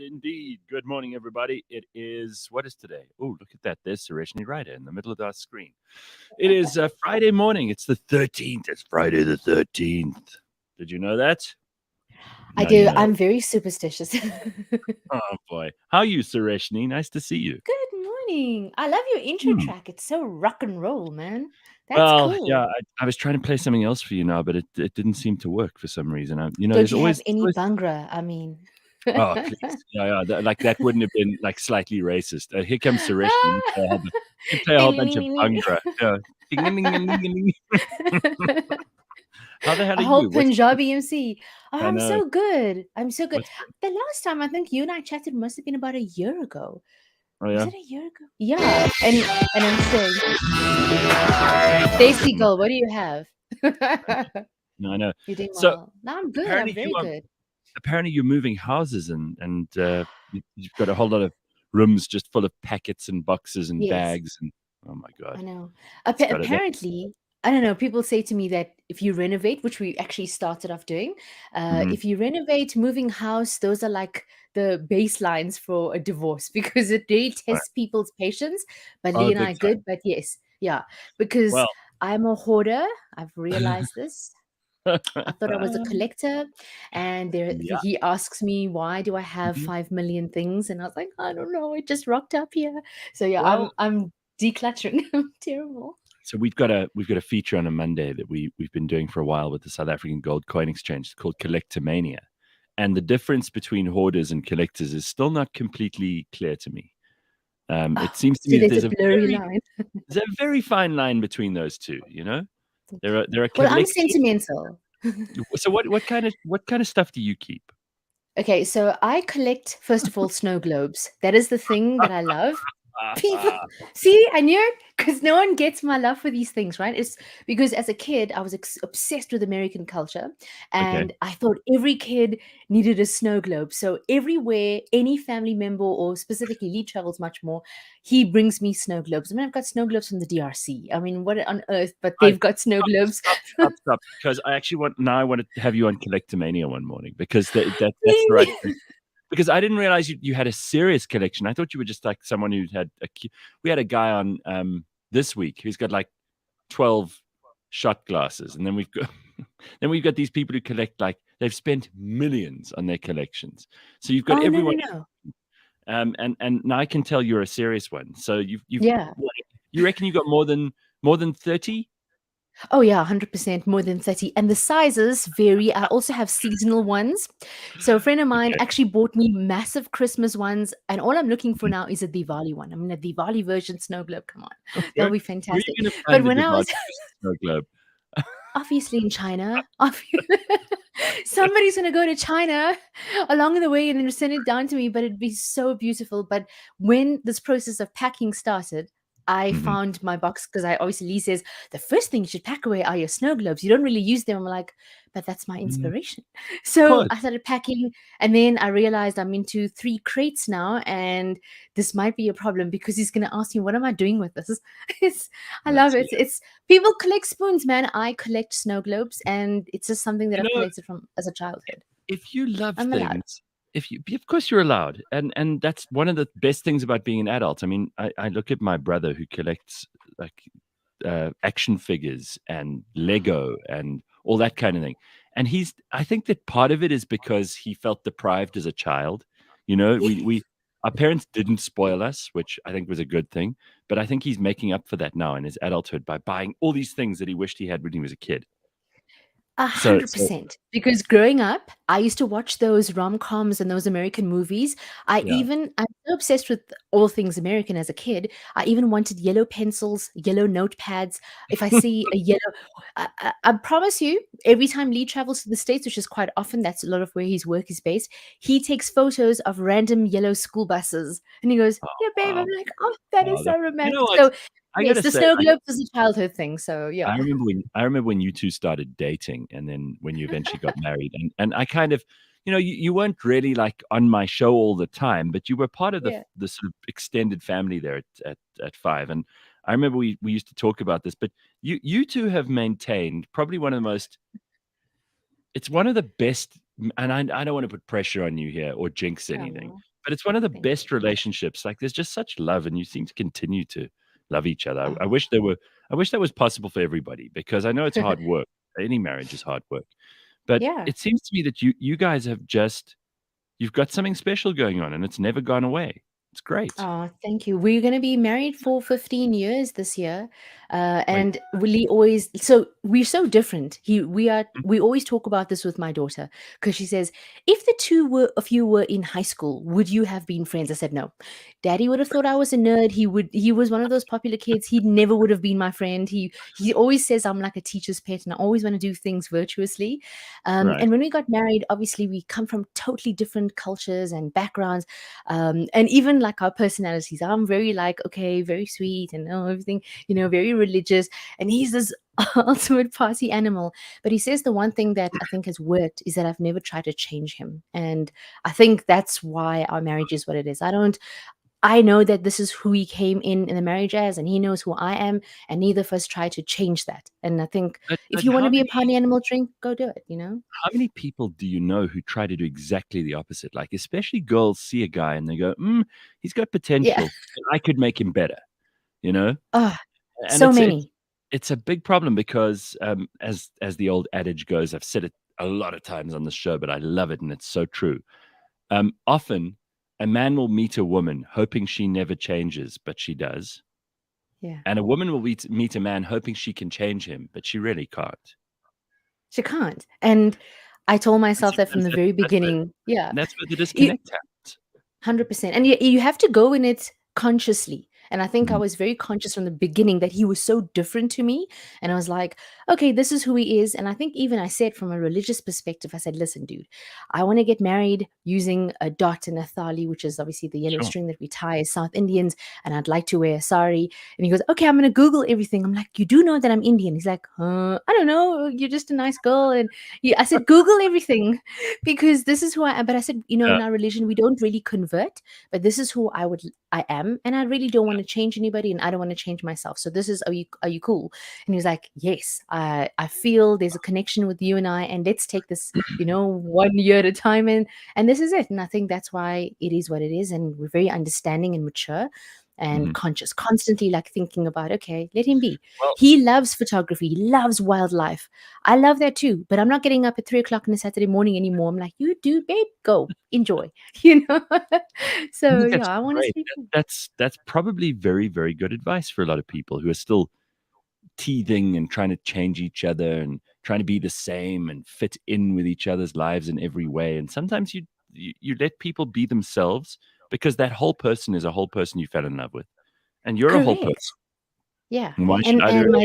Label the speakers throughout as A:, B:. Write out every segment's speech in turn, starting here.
A: indeed. Good morning, everybody. It is, what is today? Oh, look at that. There's Sureshnie Rieder in the middle of our screen. It is Friday morning. It's the 13th. It's Friday the 13th. Did you know that?
B: I
A: Now you
B: do.
A: know.
B: I'm very superstitious.
A: Oh, boy. How are you, Sureshnie? Nice to see you.
B: Good morning. I love your intro
A: Hmm.
B: track. It's so rock and roll, man. That's
A: Well, yeah,
B: cool.
A: I was trying to play something else for you now, but it didn't seem to work for some reason.
B: Don't
A: There's
B: you have
A: always,
B: any Bhangra? I mean,
A: oh, please. Yeah, yeah. That wouldn't have been like slightly racist. Here comes Suresh. You play a whole
B: Ding,
A: bunch of
B: ding, ding,
A: Bhangra. Yeah. Ding, ding, ding, ding, ding, ding.
B: ding.
A: How the hell
B: A
A: are
B: whole
A: you?
B: Punjabi MC. Oh,
A: I
B: I'm
A: know.
B: so good. I'm so good.
A: What's good?
B: The last time I think you and I chatted must have been about a year ago.
A: Oh,
B: Was
A: yeah.
B: it a year ago? Yeah. And I'm saying, Stacy
A: Mm,
B: girl, what do you have?
A: no, I know.
B: You're doing
A: So
B: well. No, I'm good. I'm
A: apparently
B: very good.
A: you're moving houses and you've got a whole lot of rooms just full of packets and boxes and
B: Yes.
A: bags and oh my God.
B: I know.
A: It's got it.
B: Apparently, I don't know. People say to me that if you renovate, which we actually started off doing,
A: Mm-hmm.
B: if you renovate, moving house, those are like the baselines for a divorce because it really
A: Right.
B: tests people's patience. But
A: Oh,
B: Lee and
A: big
B: I
A: time.
B: good. But yes, yeah, because
A: Well,
B: I'm a hoarder. I've realized this. I thought I was a collector, and
A: yeah.
B: he asks me why do I have
A: Mhm.
B: 5 million things, and I was like, I don't know, it just rocked up here. So yeah,
A: Well,
B: I'm decluttering. I'm terrible.
A: so we've got a feature on a Monday that we've been doing for a while with the South African Gold Coin Exchange. It's called Collectomania, and the difference between hoarders and collectors is still not completely clear to me. It
B: Oh,
A: seems to
B: so
A: me that
B: there's a blurry line.
A: there's a very fine line between those two. There are
B: Well, I'm
A: collection.
B: sentimental.
A: So what kind of stuff do you keep?
B: Okay, so I collect first of all snow globes. That is the thing that I love. People see, I knew it because no one gets my love for these things, right? It's because as a kid, I was obsessed with American culture,
A: Okay.
B: and I thought every kid needed a snow globe. So everywhere, any family member or specifically Lee travels much more, he brings me snow globes. I mean, I've got snow globes from the DRC. I mean, what on earth? But
A: I
B: they've got snow globes.
A: stop because I want to have you on Collectomania one morning because that's the right thing. Because I didn't realize you had a serious collection. I thought you were just like someone who had we had a guy on this week who's got like 12 shot glasses, and then we've got these people who collect like they've spent millions on their collections. So you've got
B: Oh no, no,
A: everyone
B: no.
A: and now I can tell you're a serious one. So
B: Yeah.
A: you reckon you got more than 30?
B: Oh yeah, 100% more than 30. And the sizes vary. I also have seasonal ones. So a friend of mine
A: Okay.
B: actually bought me massive Christmas ones, and all I'm looking for now is a Diwali one. I mean, a Diwali version snow globe. Come on, that'll
A: Where
B: be
A: where are you
B: fantastic.
A: gonna
B: But
A: find the
B: when I
A: Diwali
B: was
A: snow globe?
B: obviously in China, somebody's gonna go to China along the way and then send it down to me. But it'd be so beautiful. But when this process of packing started, I
A: Mhm.
B: found my box because I obviously Lee says the first thing you should pack away are your snow globes. You don't really use them. I'm like, but that's my
A: Yeah, of
B: inspiration. So
A: course.
B: I started packing, and then I realized I'm into 3 crates now, and this might be a problem because he's gonna ask me, what am I doing with this? It's I love
A: That's
B: it. It's people collect spoons, man. I collect snow globes, and it's just something that
A: you
B: I've
A: know,
B: collected from as a childhood.
A: if you love
B: I'm allowed.
A: things, if you of course you're allowed, and that's one of the best things about being an adult. I mean, I look at my brother who collects like action figures and Lego and all that kind of thing. And I think that part of it is because he felt deprived as a child. We
B: Yes.
A: our parents didn't spoil us, which I think was a good thing. But I think he's making up for that now in his adulthood by buying all these things that he wished he had when he was a kid.
B: A
A: So,
B: hundred percent. Because growing up, I used to watch those rom-coms and those American movies.
A: yeah.
B: I'm so obsessed with all things American as a kid. I even wanted yellow pencils, yellow notepads. If I see a yellow, I promise you, every time Lee travels to the States, which is quite often, that's a lot of where his work is based, he takes photos of random yellow school buses. And he goes,
A: Oh,
B: yeah, babe. I'm
A: wow.
B: like, oh, that is
A: Wow.
B: so
A: You know
B: romantic.
A: what?
B: So,
A: I
B: yes,
A: gotta
B: the
A: say,
B: snow globes is a childhood thing. So, yeah.
A: I remember when you two started dating, and then when you eventually got married, and I kind of, you weren't really like on my show all the time, but you were part of the
B: Yeah.
A: the sort of extended family there at Five, and I remember we used to talk about this, but you two have maintained probably one of the most, it's one of the best, and I don't want to put pressure on you here or jinx anything,
B: Oh.
A: but it's one of the
B: Thank
A: best
B: you.
A: relationships. Like, there's just such love, and you seem to continue to love each other. I
B: Oh.
A: wish I wish that was possible for everybody, because I know it's hard work. Any marriage is hard work. But
B: Yeah.
A: it seems to me that you guys have just you've got something special going on, and it's never gone away. It's great.
B: Oh, thank you. We're gonna be married for 15 years this year,
A: Wait.
B: and Willie always so we're so different. We always talk about this with my daughter because she says, "If the two were of you were in high school, would you have been friends?" I said, "No. Daddy would have thought I was a nerd. He was one of those popular kids. He never would have been my friend. He always says I'm like a teacher's pet, and I always want to do things virtuously."
A: Right.
B: And when we got married, obviously we come from totally different cultures and backgrounds, and even like our personalities. I'm very like, okay, very sweet and everything, very religious, and he's this ultimate party animal. But he says the one thing that I think has worked is that I've never tried to change him, and I think that's why our marriage is what it is. I know that this is who he came in the marriage as, and he knows who I am, and neither of us try to change that. And I think if
A: But
B: you want to be a party animal, drink, go do it.
A: how many people do you know who try to do exactly the opposite? Like, especially girls see a guy and they go, he's got
B: Yeah.
A: potential. I could make him better, you know?
B: Oh,
A: And
B: so many.
A: it's a big problem because, as the old adage goes, I've said it a lot of times on the show, but I love it, and it's so true. Often, a man will meet a woman hoping she never changes, but she does,
B: Yeah.
A: and a woman will meet a man hoping she can change him, but she really can't.
B: She can't. And I told
A: And
B: myself that from
A: sometimes
B: the very
A: that's where
B: beginning. Yeah.
A: that's where the
B: You
A: disconnect happens.
B: 100%. And you have to go in it consciously. And I think I
A: Mhm.
B: was very conscious from the beginning that he was so different to me. And I was like, okay, this is who he is. And I think even I said from a religious perspective, I said, listen, dude, I want to get married using a dot and a thali, which is obviously the yellow
A: Sure.
B: string that we tie as South Indians. And I'd like to wear a sari. And he goes, okay, I'm going to Google everything. I'm like, you do know that I'm Indian? He's like, I don't know. You're just a nice girl. And I said, Google everything because this is who I am. But I said,
A: Yeah.
B: in our religion, we don't really convert, but this is who I am, and I really don't want to change anybody, and I don't want to change myself. So this is, are you cool? And he was like, yes, I feel there's a connection with you and I, and let's take this, 1 year at a time, and this is it. And I think that's why it is what it is, and we're very understanding and mature and
A: Mhm.
B: conscious, constantly like thinking about, okay, let him be.
A: Well,
B: He loves photography, he loves wildlife. I love that too, but I'm not getting up at 3 o'clock on a Saturday morning anymore. I'm like, you do, babe, go enjoy, you know.
A: I
B: So
A: think
B: yeah,
A: that's
B: I want to
A: great.
B: sleep.
A: That's probably very, very good advice for a lot of people who are still teething and trying to change each other and trying to be the same and fit in with each other's lives in every way. And sometimes you let people be themselves, because that whole person is a whole person you fell in love with, and you're a whole person.
B: Correct. Yeah,
A: And why should
B: and
A: either
B: and
A: of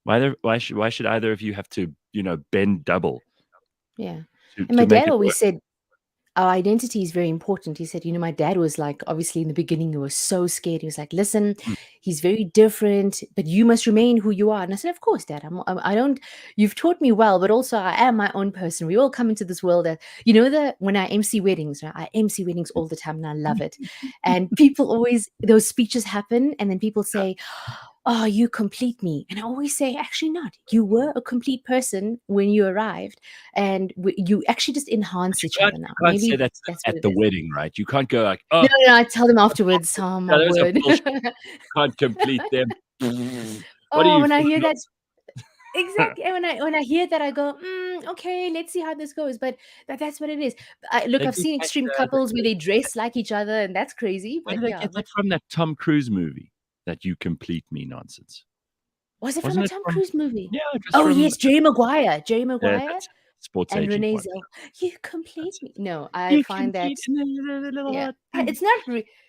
B: my
A: you why should either of you have to, bend double
B: yeah,
A: to
B: and my
A: make
B: dad
A: it
B: always
A: work?
B: said our identity is very important. He said, my dad was like, obviously in the beginning, he was so scared. He was like, listen,
A: Mm,
B: he's very different, but you must remain who you are. And I said, of course, Dad. I don't. You've taught me well, but also I am my own person. We all come into this world that that when I MC weddings, right? I MC weddings all the time, and I love it. And people always those speeches happen, and then people
A: yeah.
B: say, oh, you complete me. And I always say, actually not. You were a complete person when you arrived, and you actually just
A: But
B: enhance
A: you
B: each
A: can't
B: other now.
A: you can't say
B: Maybe
A: that's
B: that's what
A: at
B: it
A: the
B: is.
A: wedding, right? You can't go like,
B: No,
A: "Oh,
B: no, no, I tell them afterwards. Oh, my
A: those are
B: word.
A: bullshit. Can't complete them." What are
B: Oh,
A: you,
B: when I
A: full
B: hear
A: of
B: that
A: nonsense?
B: exactly, and when I hear that, I go, "Okay, let's see how this goes." But that's what it is. Look,
A: They
B: I've
A: get
B: seen
A: that,
B: extreme couples where they dress like each other, and that's crazy,
A: where
B: but
A: did they
B: yeah,
A: get
B: but
A: that from, that Tom Cruise movie, that "You Complete Me" nonsense?
B: was it from a
A: Wasn't it
B: Tom
A: from
B: Cruise movie?
A: Yeah, it was
B: Oh,
A: from
B: yes, Jerry Maguire. Jerry
A: yeah,
B: Maguire
A: that's it. Sports
B: and
A: Agent
B: Renee
A: 1.
B: Zell. You complete
A: That's it.
B: me. No, I
A: "You
B: find that
A: complete me, little
B: yeah,
A: heart thing."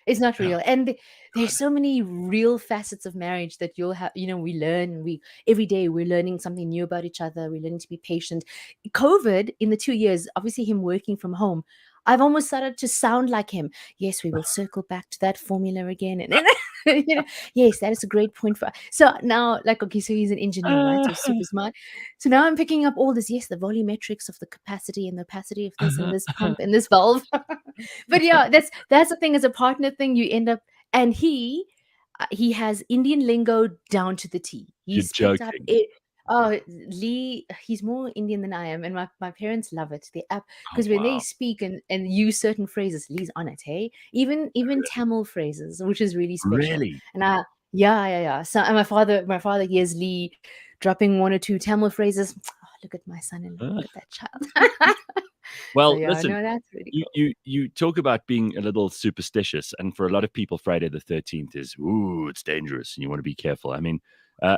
B: it's not
A: Oh,
B: real, and there's
A: God.
B: so many real facets of marriage that you'll have. We learn. We every day we're learning something new about each other. We're learning to be patient. COVID in the 2 years, obviously him working from home, I've almost started to sound like him. Yes, we will circle back to that formula again, and then yes, that is a great point for. So now, like, okay, so he's an engineer, right? So super smart. So now I'm picking up all this. Yes, the volumetrics of the capacity and the opacity of this and this pump and this valve. But yeah, that's the thing, as a partner thing, you end up, and he has Indian lingo down to the T.
A: You're
B: He's picked up
A: joking.
B: it. Oh, Lee, he's more Indian than I am, and my parents love it. The app,
A: Oh,
B: because when they
A: wow.
B: speak and use certain phrases, Lee's on it, hey? Even Tamil phrases, which is really special.
A: Really?
B: And yeah. So and my father hears Lee dropping one or two Tamil phrases. Oh, look at my son-in-law,
A: Ugh.
B: look at that child. So
A: Well,
B: yeah,
A: listen,
B: no, that's really
A: you
B: cool.
A: you you talk about being a little superstitious, and for a lot of people, Friday the 13th is, ooh, it's dangerous, and you want to be careful. I mean,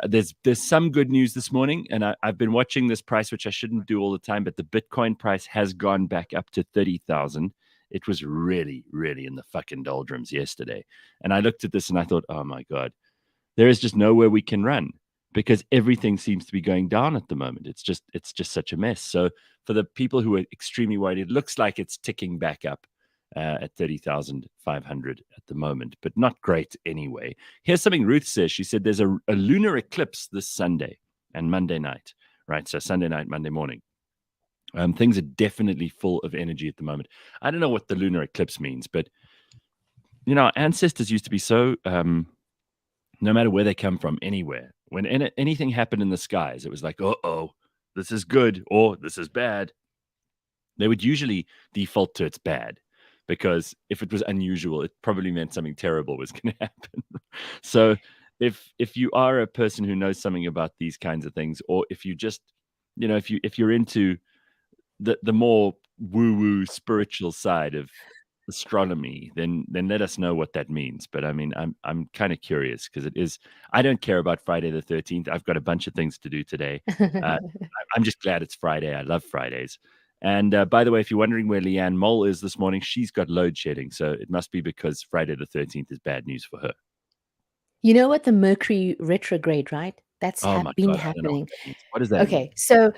A: there's some good news this morning, and I've been watching this price, which I shouldn't do all the time, but the Bitcoin price has gone back up to 30,000. It was really, really in the fucking doldrums yesterday, and I looked at this and I thought, oh my god, there is just nowhere we can run because everything seems to be going down at the moment. It's just such a mess. So for the people who are extremely worried, it looks like it's ticking back up at 30,500 at the moment, but not great anyway. Here's something Ruth says. She said there's a lunar eclipse this Sunday and Monday night, right? So Sunday night, Monday morning. Things are definitely full of energy at the moment. I don't know what the lunar eclipse means, but our ancestors used to be so no matter where they come from, anywhere. When anything happened in the skies, it was like, oh, this is good or this is bad. They would usually default to it's bad because if it was unusual, it probably meant something terrible was going to happen. So if you are a person who knows something about these kinds of things, or if you just, if you're into the more woo woo spiritual side of astronomy, then let us know what that means. But I mean, I'm kind of curious because it is. I don't care about Friday the 13th. I've got a bunch of things to do today. I'm just glad it's Friday. I love Fridays. And by the way, if you're wondering where Leigh-Ann Mole is this morning, she's got load shedding, so it must be because Friday the 13th is bad news for her.
B: You know what? The Mercury retrograde, right? That's
A: Oh my
B: been
A: god, I don't know what
B: happening.
A: that means. What does that mean?
B: Okay, so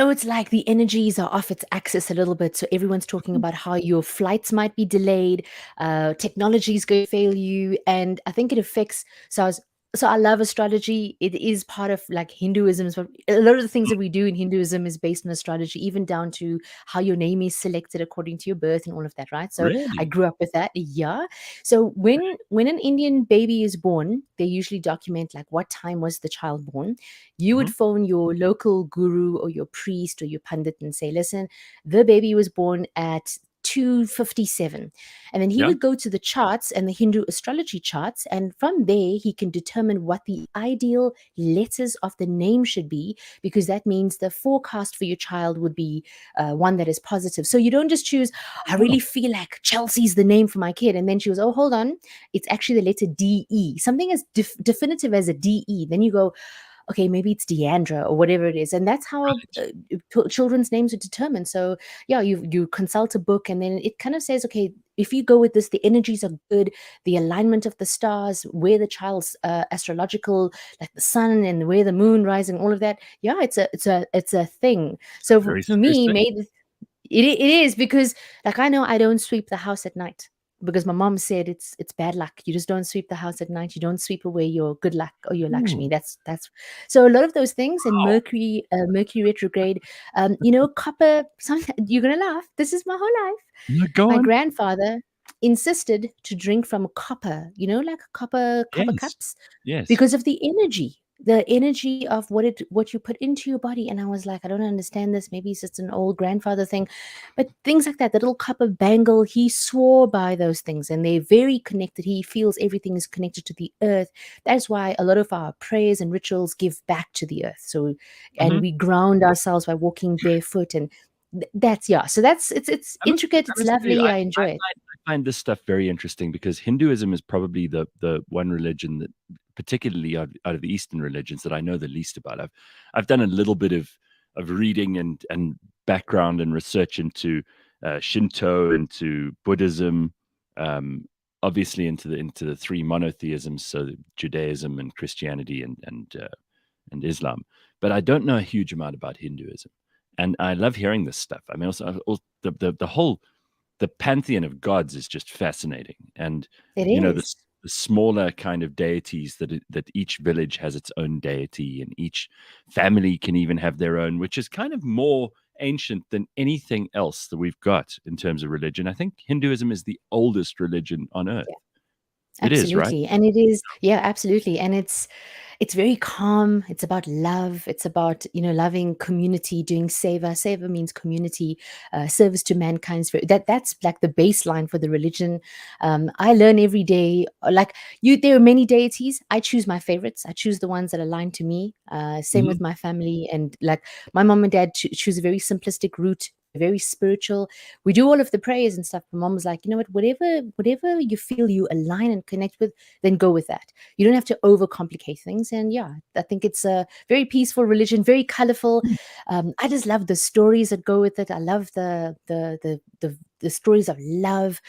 B: it's like the energies are off its axis a little bit. So everyone's talking about how your flights might be delayed, technology is going to fail you, and I think it affects. So I love astrology. It is part of like Hinduism. So a lot of the things that we do in Hinduism is based on astrology, even down to how your name is selected according to your birth and all of that, right? So I
A: Really?
B: grew up with that. Yeah. So when an Indian baby is born, they usually document like what time was the child born. You would
A: Hmm.
B: phone your local guru or your priest or your pundit and say, listen, the baby was born at 2:57, and then he
A: Yeah.
B: would go to the charts and the Hindu astrology charts, and from there he can determine what the ideal letters of the name should be, because that means the forecast for your child would be one that is positive. So you don't just choose, I
A: Oh,
B: really feel like Chelsea's the name for my kid, and then she goes, oh, hold on, it's actually the letter DE, something as definitive as a DE. Then you go, okay, maybe it's Deandra or whatever it is, and that's how
A: right.
B: children's names are determined. So yeah, you consult a book, and then it kind of says, okay, if you go with this, the energies are good, the alignment of the stars, where the child's astrological, like the sun and where the moon rising, all of that. Yeah, it's a thing.
A: It's a
B: So
A: very
B: for
A: serious
B: me,
A: thing.
B: made it is because, like, I know I don't sweep the house at night because my mom said it's bad luck. You just don't sweep the house at night. You don't sweep away your good luck or your Lakshmi.
A: Ooh,
B: That's so a lot of those things. And
A: wow.
B: Mercury retrograde, copper. Some you're gonna laugh. This is my whole life.
A: No, go
B: My
A: on.
B: grandfather insisted to drink from copper. Like copper
A: Yes.
B: cups,
A: Yes.
B: because of the energy of what you put into your body. And I was like, I don't understand this. Maybe it's just an old grandfather thing, but things like that, the little copper bangle, he swore by those things, and they're very connected. He feels everything is connected to the earth. That's why a lot of our prayers and rituals give back to the earth. So, and
A: Mhm.
B: we ground ourselves by walking barefoot, and that's, yeah, so that's, it's
A: I must
B: intricate,
A: I
B: it's
A: must tell you,
B: lovely,
A: I
B: I
A: I
B: enjoy it.
A: find I find this stuff very interesting because Hinduism is probably the one religion that, particularly out of the Eastern religions, that I know the least about. I've done a little bit of reading and background and research into Shinto, into Buddhism, um, obviously into the three monotheisms, so Judaism and Christianity and Islam. But I don't know a huge amount about Hinduism, and I love hearing this stuff. I mean, also the whole the pantheon of gods is just fascinating, and
B: It
A: the,
B: is.
A: the smaller kind of deities that each village has its own deity, and each family can even have their own, which is kind of more ancient than anything else that we've got in terms of religion. I think Hinduism is the oldest religion on earth.
B: Yeah,
A: It is, right?
B: absolutely. And it is, yeah, absolutely. And It's very calm. It's about love. It's about, loving community, doing seva. Seva means community, service to mankind. That's like the baseline for the religion. I learn every day. Like you, there are many deities. I choose my favorites. I choose the ones that align to me. Same
A: Mhm.
B: with my family, and like my mom and dad choose a very simplistic route. Very spiritual. We do all of the prayers and stuff. My mom was like, you know what, whatever you feel you align and connect with, then go with that. You don't have to overcomplicate things. And yeah, I think it's a very peaceful religion, very colorful. I just love the stories that go with it. I love the stories of love,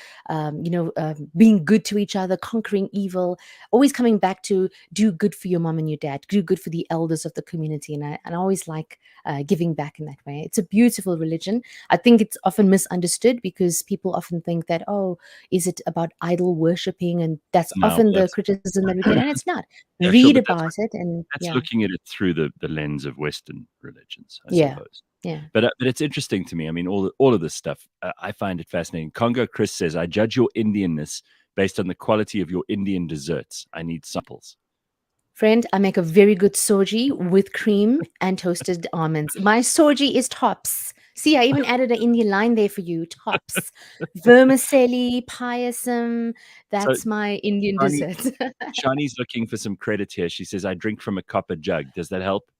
B: being good to each other, conquering evil, always coming back to do good for your mom and your dad, do good for the elders of the community. And I always like giving back in that way. It's a beautiful religion. I think it's often misunderstood because people often think that, oh, is it about idol worshipping? And that's
A: No,
B: often the
A: that's
B: criticism that we get. And it's not.
A: yeah, sure,
B: Read
A: but
B: about it. And
A: that's
B: yeah,
A: looking at it through the lens of Western religions, I
B: yeah,
A: suppose.
B: yeah.
A: But it's interesting to me. I mean, all of this stuff, I find it fascinating. Congo Chris says, "I judge your Indianness based on the quality of your Indian desserts. I need samples."
B: Friend, I make a very good soji with cream and toasted almonds. My soji is tops. See, I even added an Indian line there for you. Tops. Vermicelli, payasam.
A: So
B: That's my Indian
A: Shani,
B: dessert.
A: Shani's looking for some credit here. She says, "I drink from a copper jug." Does that help?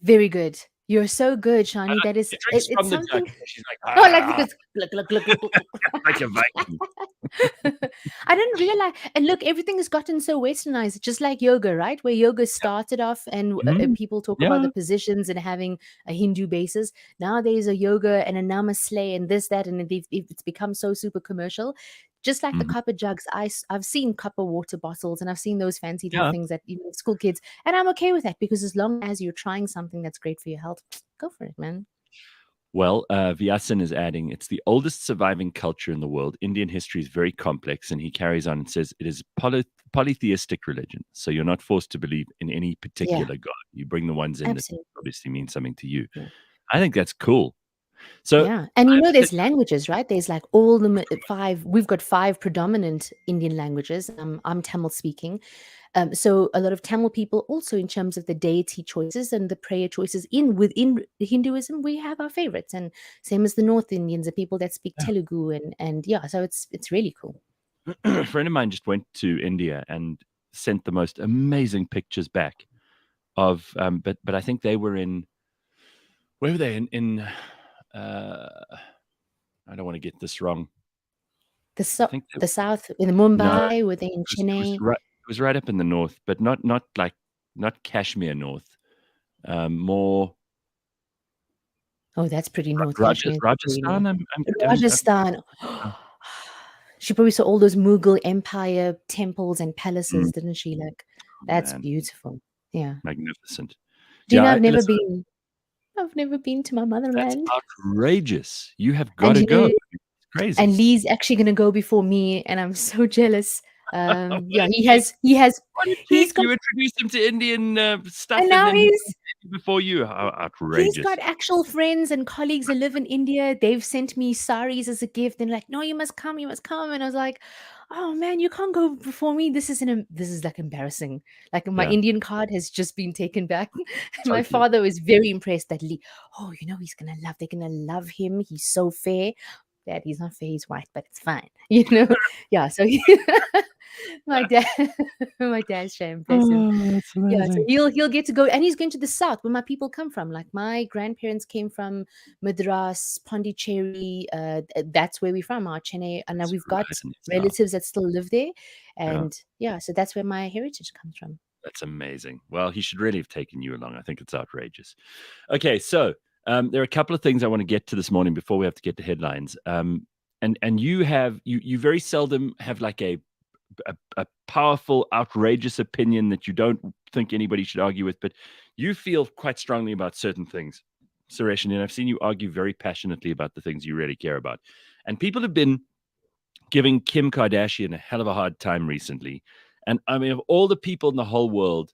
B: Very good. You're so good,
A: I
B: Shani.
A: know,
B: That is,
A: she drinks
B: it's
A: from the jug.
B: something.
A: She's like,
B: Oh, like
A: ah,
B: this. Look, look, look, look, look,
A: like a Viking.
B: I didn't realize. And look, everything has gotten so westernized, just like yoga, right? Where yoga started off, and
A: Mhm.
B: people talk about
A: Yeah.
B: the positions and having a Hindu basis. Now there's a yoga and a namaste and this, that, and it's become so super commercial. Just like the
A: Mhm.
B: copper jugs, I've seen copper water bottles, and I've seen those fancy little
A: Yeah.
B: things that even school kids, and I'm okay with that because as long as you're trying something that's great for your health, go for it, man.
A: Well, Vyasan is adding, it's the oldest surviving culture in the world. Indian history is very complex. And he carries on and says it is polytheistic religion. So you're not forced to believe in any
B: Yeah,
A: particular God. You bring the ones in that
B: absolutely.
A: obviously mean something to you.
B: Yeah.
A: I think that's cool. So
B: Yeah, and
A: I have to
B: there's languages, right? There's like all the 5. We've got 5 predominant Indian languages. I'm Tamil speaking, so a lot of Tamil people also, in terms of the deity choices and the prayer choices within Hinduism, we have our favorites, and same as the North Indians, the people that speak
A: yeah.
B: Telugu, and yeah, so it's really cool.
A: A friend of mine just went to India and sent the most amazing pictures back of but I think they were in where were they I don't want to get this wrong. I think they,
B: The South in
A: no,
B: Mumbai, were they in
A: it was
B: Chennai?
A: right up in the north, but not like not Kashmir North. More
B: Oh, that's pretty North Kashmir. Very North.
A: Rajasthan. I'm
B: Rajasthan.
A: oh,
B: She probably saw all those Mughal Empire temples and palaces,
A: mm,
B: didn't she? Like,
A: oh,
B: that's
A: man,
B: beautiful. Yeah.
A: magnificent.
B: Do you
A: Yeah,
B: know
A: I,
B: I've never
A: listen,
B: been I've never been to my
A: that's
B: motherland.
A: outrageous. You have got
B: And
A: to
B: you
A: go.
B: know,
A: It's crazy.
B: and Lee's actually gonna go before me, and I'm so jealous.
A: What
B: Yeah,
A: a cheek! What a cheek!
B: he's got
A: You introduced him to Indian
B: and
A: stuff, and
B: now
A: then he came before you. How
B: he's got
A: outrageous!
B: actual friends and colleagues that live in India. They've sent me saris as a gift and like, "No, you must come, you must come." And I was like, "Oh man, you can't go before me. This is like embarrassing. Like my
A: Yeah,
B: Indian card has just been taken back." And my
A: totally.
B: father was very impressed that Lee, oh, they're gonna love him. He's so fair. Dad, he's not fair, he's white, but it's fine. Yeah. So my dad, my dad's shame, bless him.
A: Oh, that's
B: Yeah, so
A: amazing.
B: he'll get to go, and he's going to the south where my people come from. Like my grandparents came from Madras, Pondicherry. That's where we're from, our Chennai, and now
A: That's
B: we've got
A: right in the south.
B: relatives that still live there.
A: Yeah.
B: And yeah, so that's where my heritage comes from.
A: That's amazing. Well, he should really have taken you along. I think it's outrageous. Okay, so there are a couple of things I want to get to this morning before we have to get to headlines. And you very seldom have like a powerful, outrageous opinion that you don't think anybody should argue with, but you feel quite strongly about certain things, Sureshnie, and I've seen you argue very passionately about the things you really care about. And people have been giving Kim Kardashian a hell of a hard time recently. And I mean, of all the people in the whole world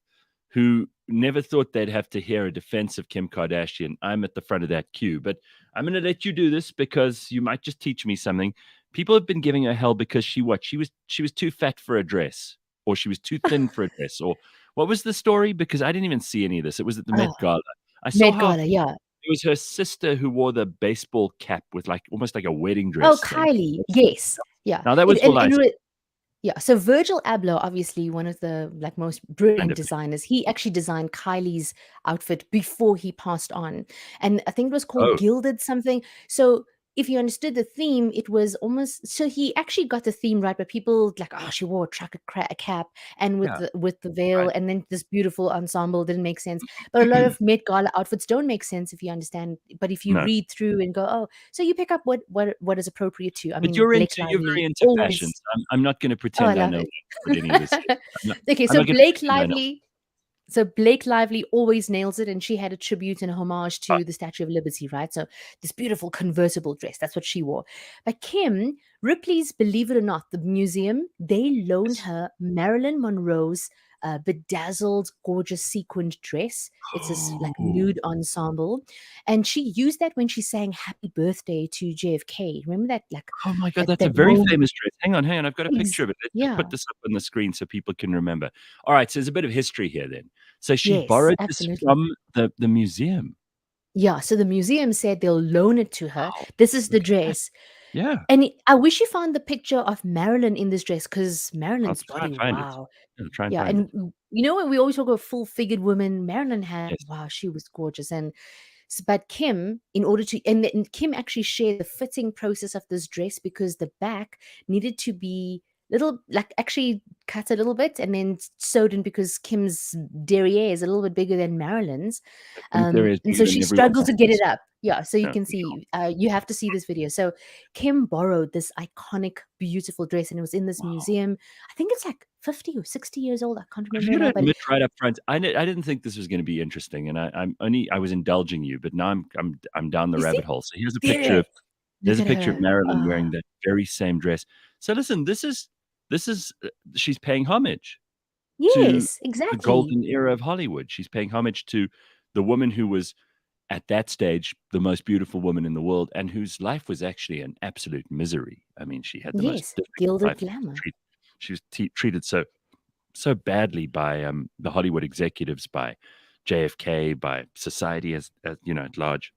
A: who never thought they'd have to hear a defense of Kim Kardashian, I'm at the front of that queue. But I'm going to let you do this because you might just teach me something. People have been giving her hell because she was too fat for a dress, or she was too thin for a dress, or What was the story? Because I didn't even see any of this. It was at the Met
B: Oh,
A: Gala. I saw
B: Met
A: how
B: Gala, yeah.
A: it was her sister who wore the baseball cap with like almost like a wedding
B: Oh,
A: dress thing.
B: Kylie, yes. Yeah.
A: Now that
B: It
A: was all I
B: yeah, so Virgil Abloh, obviously one of the like most
A: kind
B: brilliant
A: of.
B: designers, he actually designed Kylie's outfit before he passed on. And I think it was called
A: Oh,
B: Gilded something. So if you understood the theme, it was almost so he actually got the theme right, but people like, oh, she wore a a cap and
A: yeah,
B: with the veil
A: right.
B: and then this beautiful ensemble didn't make sense. But a lot of Met Gala outfits don't make sense if you understand. But if you
A: No.
B: read through and go, oh, so you pick up what is appropriate to. I
A: But
B: mean, Blake
A: you're
B: Lively
A: very into fashion.
B: always
A: So I'm not gonna
B: oh, I
A: pretend I
B: love
A: know
B: it.
A: what any of this is.
B: Okay,
A: I'm
B: so
A: not gonna
B: Blake
A: pretend I know.
B: Lively so Blake Lively always nails it, and she had a tribute and a homage
A: Uh,
B: to the Statue of Liberty, right? So this beautiful convertible dress, that's what she wore. But Kim, Ripley's, believe it or not, the museum, they loaned
A: yes.
B: her Marilyn Monroe's bedazzled, gorgeous sequined dress. It's this like
A: Oh.
B: nude ensemble. And she used that when she sang Happy Birthday to JFK. Remember that like
A: Oh my god, that's a
B: that
A: very
B: moment?
A: famous dress. Hang on, I've got a picture of it. Let's just put
B: Yeah.
A: this up on the screen so people can remember. Alright, so there's a bit of history here then. So she
B: Yes,
A: borrowed this
B: absolutely.
A: from the museum.
B: Yeah, so the museum said they'll loan it to her.
A: Wow,
B: This is the
A: look at that.
B: dress.
A: Yeah,
B: And I wish you found the picture of Marilyn in this dress because
A: I'll
B: Marilyn's
A: try
B: body,
A: and find it.
B: wow.
A: I'll try and
B: Yeah,
A: find it.
B: and you know when we always talk about full-figured women, Marilyn had,
A: Yes.
B: wow, she was gorgeous. And but Kim, in order to, and Kim actually shared the fitting process of this dress because the back needed to be little, like actually cut a little bit and then sewed in because Kim's derriere is a little bit bigger than Marilyn's.
A: Kim's area is
B: And
A: bigger
B: so
A: than
B: she
A: everyone
B: struggled to get it
A: else's.
B: up. Yeah, so you
A: Yeah,
B: can
A: for sure.
B: see, you have to see this video. So Kim borrowed this iconic, beautiful dress, and it was in this
A: Wow.
B: museum. I think it's like 50 or 60 years old. I can't
A: I've
B: remember
A: got to
B: now, but
A: admit right up front, I didn't think this was gonna be interesting, and I was indulging you, but now I'm down the
B: you see,
A: rabbit hole. So here's a picture of
B: spirit. Look at her.
A: Marilyn wearing that very same dress. So listen, this is she's paying homage to
B: Yes,
A: the
B: exactly.
A: golden era of Hollywood. She's paying homage to the woman who was, at that stage, the most beautiful woman in the world and whose life was actually an absolute misery. I mean, she had the most
B: Yes,
A: difficult
B: gilded
A: life.
B: glamour.
A: She was treated so badly by, the Hollywood executives, by JFK, by society as you know, at large,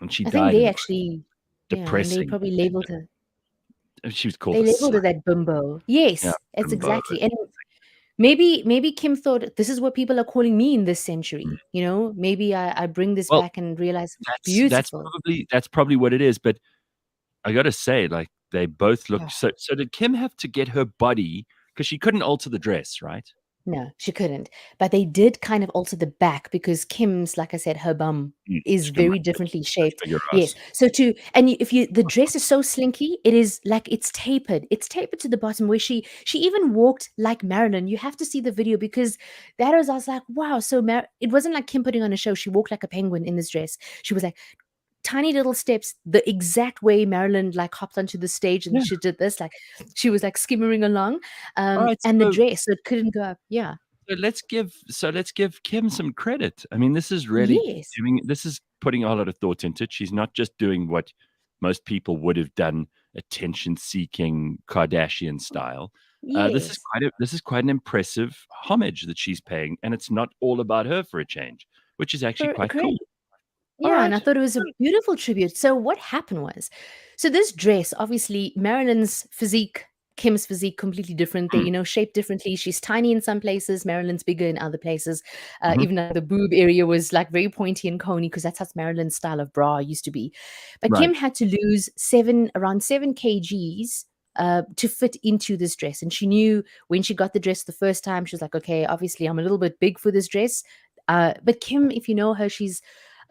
A: and she
B: I think
A: died in
B: they
A: the most
B: actually, yeah, and they
A: depressing.
B: probably labeled her.
A: She was called
B: They
A: a
B: labeled
A: slut.
B: her that bimbo.
A: Yeah,
B: Yes, that's
A: bimbo.
B: exactly. And maybe Kim thought this is what people are calling me in this
A: Mm.
B: century. You know, maybe I bring this
A: Well,
B: back and realize
A: that's
B: beautiful.
A: probably what it is, but I gotta say, like, they both look
B: Oh,
A: so did Kim have to get her body because she couldn't alter the dress, right?
B: no, she couldn't. But they did kind of alter the back because Kim's, like I said, her bum is
A: She can
B: very
A: much
B: differently shaped.
A: bigger
B: Yes.
A: ass.
B: So to and if you the dress is so slinky, it is like it's tapered. It's tapered to the bottom where she even walked like Marilyn. You have to see the video because that was I was like, wow. So it wasn't like Kim putting on a show. She walked like a penguin in this dress. She was like tiny little steps, the exact way Marilyn like hopped onto the stage and
A: Yeah.
B: she did this, like she was like skimmering along.
A: Alright,
B: And the dress, so it couldn't go up. Yeah.
A: let's give Kim some credit. I mean,
B: Yes.
A: this is putting a lot of thought into it. She's not just doing what most people would have done, attention-seeking Kardashian style.
B: Yes.
A: This is quite an impressive homage that she's paying, and it's not all about her for a change, which is actually quite cool.
B: Correct. Yeah, and I
A: Alright.
B: thought it was a beautiful tribute. So what happened was, so this dress, obviously Marilyn's physique, Kim's physique, completely different. They,
A: Mm,
B: shaped differently. She's tiny in some places, Marilyn's bigger in other places.
A: mhm,
B: Even the boob area was like very pointy and coney because that's how Marilyn's style of bra used to be. But
A: right.
B: Kim had to lose around 7 kgs to fit into this dress. And she knew when she got the dress the first time, she was like, okay, obviously I'm a little bit big for this dress. But Kim, if you know her, she's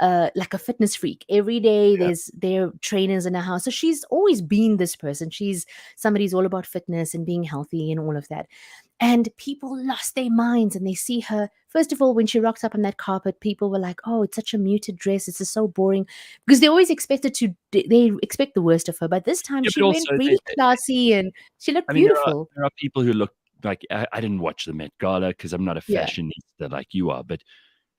B: like a fitness freak. Every day
A: Yeah.
B: there are trainers in her house. So she's always been this person. She's somebody who's all about fitness and being healthy and all of that. And people lost their minds and they see her. First of all, when she rocked up on that carpet, people were like, oh, it's such a muted dress. It's just so boring. Because they always expected they expect the worst of her. But this time
A: Yeah,
B: she
A: but
B: went
A: also
B: really classy and she looked
A: I mean,
B: beautiful.
A: there are people who look like I didn't watch the Met Gala because 'cause I'm not a
B: Yeah.
A: fashionista like you are, but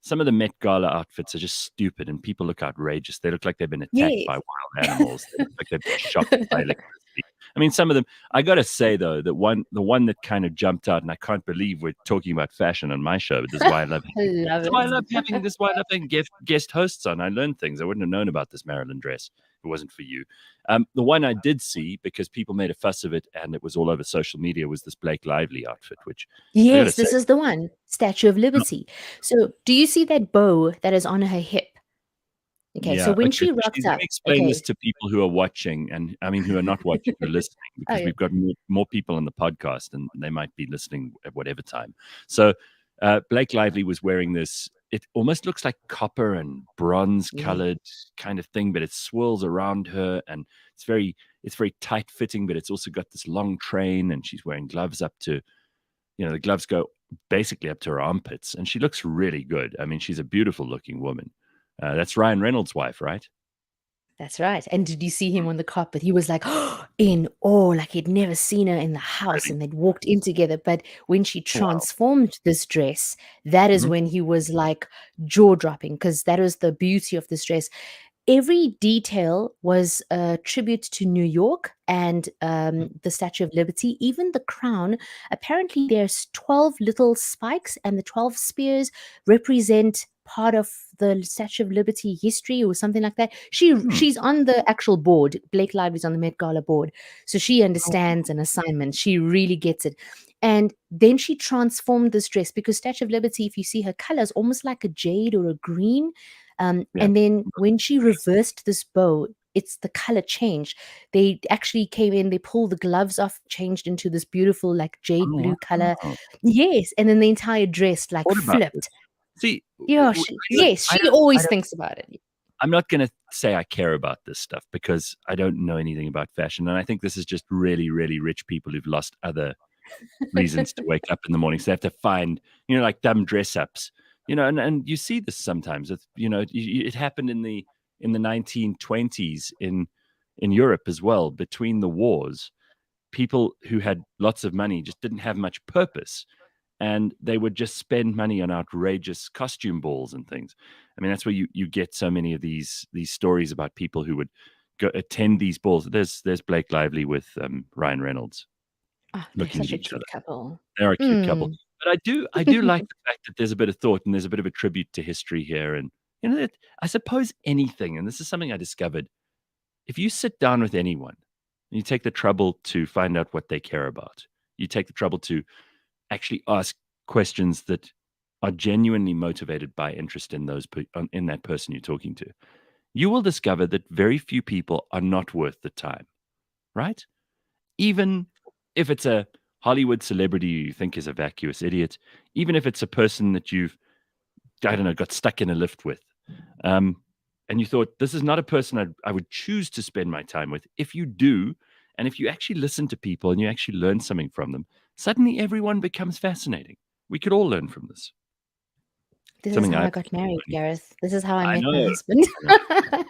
A: some of the Met Gala outfits are just stupid and people look outrageous. They look like they've been attacked by
B: Yes.
A: wild animals. They look like they've been shot by electricity. I mean, some of them. I got to say though, that the one that kind of jumped out, and I can't believe we're talking about fashion on my show. But this is why I love.
B: I love
A: This is why I
B: it.
A: love having. This is why I love having guest hosts on. I learned things I wouldn't have known about this Maryland dress if it wasn't for you. The one I did see because people made a fuss of it, and it was all over social media, was this Blake Lively outfit, which I got to
B: Yes,
A: say,
B: this is the one, Statue of Liberty. So, do you see that bow that is on her hip? Okay, so
A: yeah,
B: when
A: okay.
B: she
A: So
B: rocked
A: let
B: up,
A: me explain this
B: okay.
A: to people who are watching, and I mean who are not watching, who are listening,
B: Oh,
A: because
B: yeah.
A: we've got more people on the podcast, and they might be listening at whatever time. So Blake Lively was wearing this. It almost looks like copper and bronze
B: Yeah.
A: colored kind of thing, but it swirls around her, and it's very tight fitting, but it's also got this long train, and she's wearing gloves up to, the gloves go basically up to her armpits, and she looks really good. I mean, she's a beautiful looking woman. That's Ryan Reynolds' wife, right?
B: That's right. And did you see him on the carpet? He was like in awe, like he'd never seen her in the house
A: Really?
B: and they'd walked in together. But when she
A: Oh, wow.
B: transformed this dress, that is
A: Mhm.
B: when he was like jaw dropping because that was the beauty of this dress. Every detail was a tribute to New York and the Statue of Liberty, even the crown. Apparently, there's 12 little spikes, and the 12 spears represent part of the Statue of Liberty history or something like that.
A: Hmm.
B: She's on the actual board. Blake Lively's on the Met Gala board, so she
A: Oh,
B: understands an assignment. She really gets it. And then she transformed this dress because Statue of Liberty, if you see her colors, almost like a jade or a green.
A: yeah.
B: And then when she reversed this bow, it's the color changed. They actually came in, they pulled the gloves off, changed into this beautiful, like jade
A: Oh,
B: blue color.
A: wow.
B: Yes. And then the entire dress like
A: What about this?
B: flipped.
A: See,
B: Yeah. Yes.
A: I
B: She
A: don't, I
B: always
A: don't,
B: thinks about it.
A: I'm not going to say I care about this stuff because I don't know anything about fashion. And I think this is just really, really rich people who've lost other reasons to wake up in the morning. So they have to find, like dumb dress ups, and you see this sometimes. It happened in the 1920s in Europe as well. Between the wars, people who had lots of money just didn't have much purpose, and they would just spend money on outrageous costume balls and things. I mean, that's where you get so many of these stories about people who would go attend these balls. There's Blake Lively with Ryan Reynolds
B: Oh, they're
A: looking at
B: such a
A: each
B: cute
A: other.
B: couple.
A: They're a cute couple.
B: Mm.
A: But I do like the fact that there's a bit of thought and there's a bit of a tribute to history here. And I suppose anything, and this is something I discovered, if you sit down with anyone and you take the trouble to find out what they care about, you take the trouble to actually ask questions that are genuinely motivated by interest in in that person you're talking to, you will discover that very few people are not worth the time, right? Even if it's a Hollywood celebrity you think is a vacuous idiot, even if it's a person that you've, I don't know, got stuck in a lift with, um, and you thought, this is not a person I would choose to spend my time with. If you do, and if you actually listen to people and you actually learn something from them, suddenly everyone becomes fascinating. We could all learn from this.
B: This is
A: Something
B: how
A: I've
B: I got married, Gareth. This is how I
A: I
B: met my
A: know.
B: husband.
A: I know.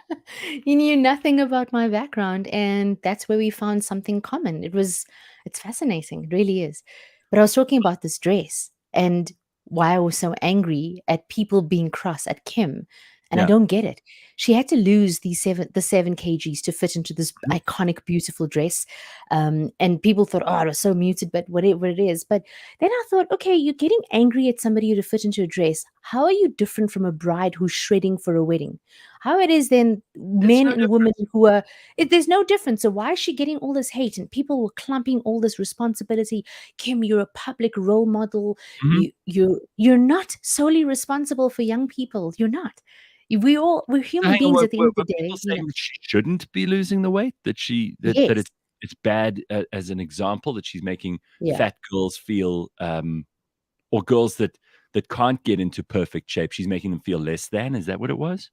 B: He knew nothing about my background, and that's where we found something common. It's fascinating, it really is. But I was talking about this dress and why I was so angry at people being cross at Kim, and I
A: Yeah.
B: don't get it. She had to lose the 7 kgs to fit into this
A: Mhm.
B: iconic, beautiful dress. And people thought, oh, it was so muted, but whatever it is. But then I thought, okay, you're getting angry at somebody to fit into a dress. How are you different from a bride who's shredding for a wedding? How it is then
A: It's
B: men
A: no
B: and women
A: difference.
B: who are there's no difference. So why is she getting all this hate and people were clumping all this responsibility? Kim, you're a public role model.
A: Mhm.
B: You're not solely responsible for young people. You're not. We're
A: So
B: human
A: hang on,
B: beings at the end of
A: were
B: the
A: people
B: day. You know.
A: saying that she shouldn't be losing the weight? That
B: Yes.
A: it's bad as an example that she's making
B: Yeah.
A: fat girls feel, or girls that can't get into perfect shape, she's making them feel less than? Is that what it was?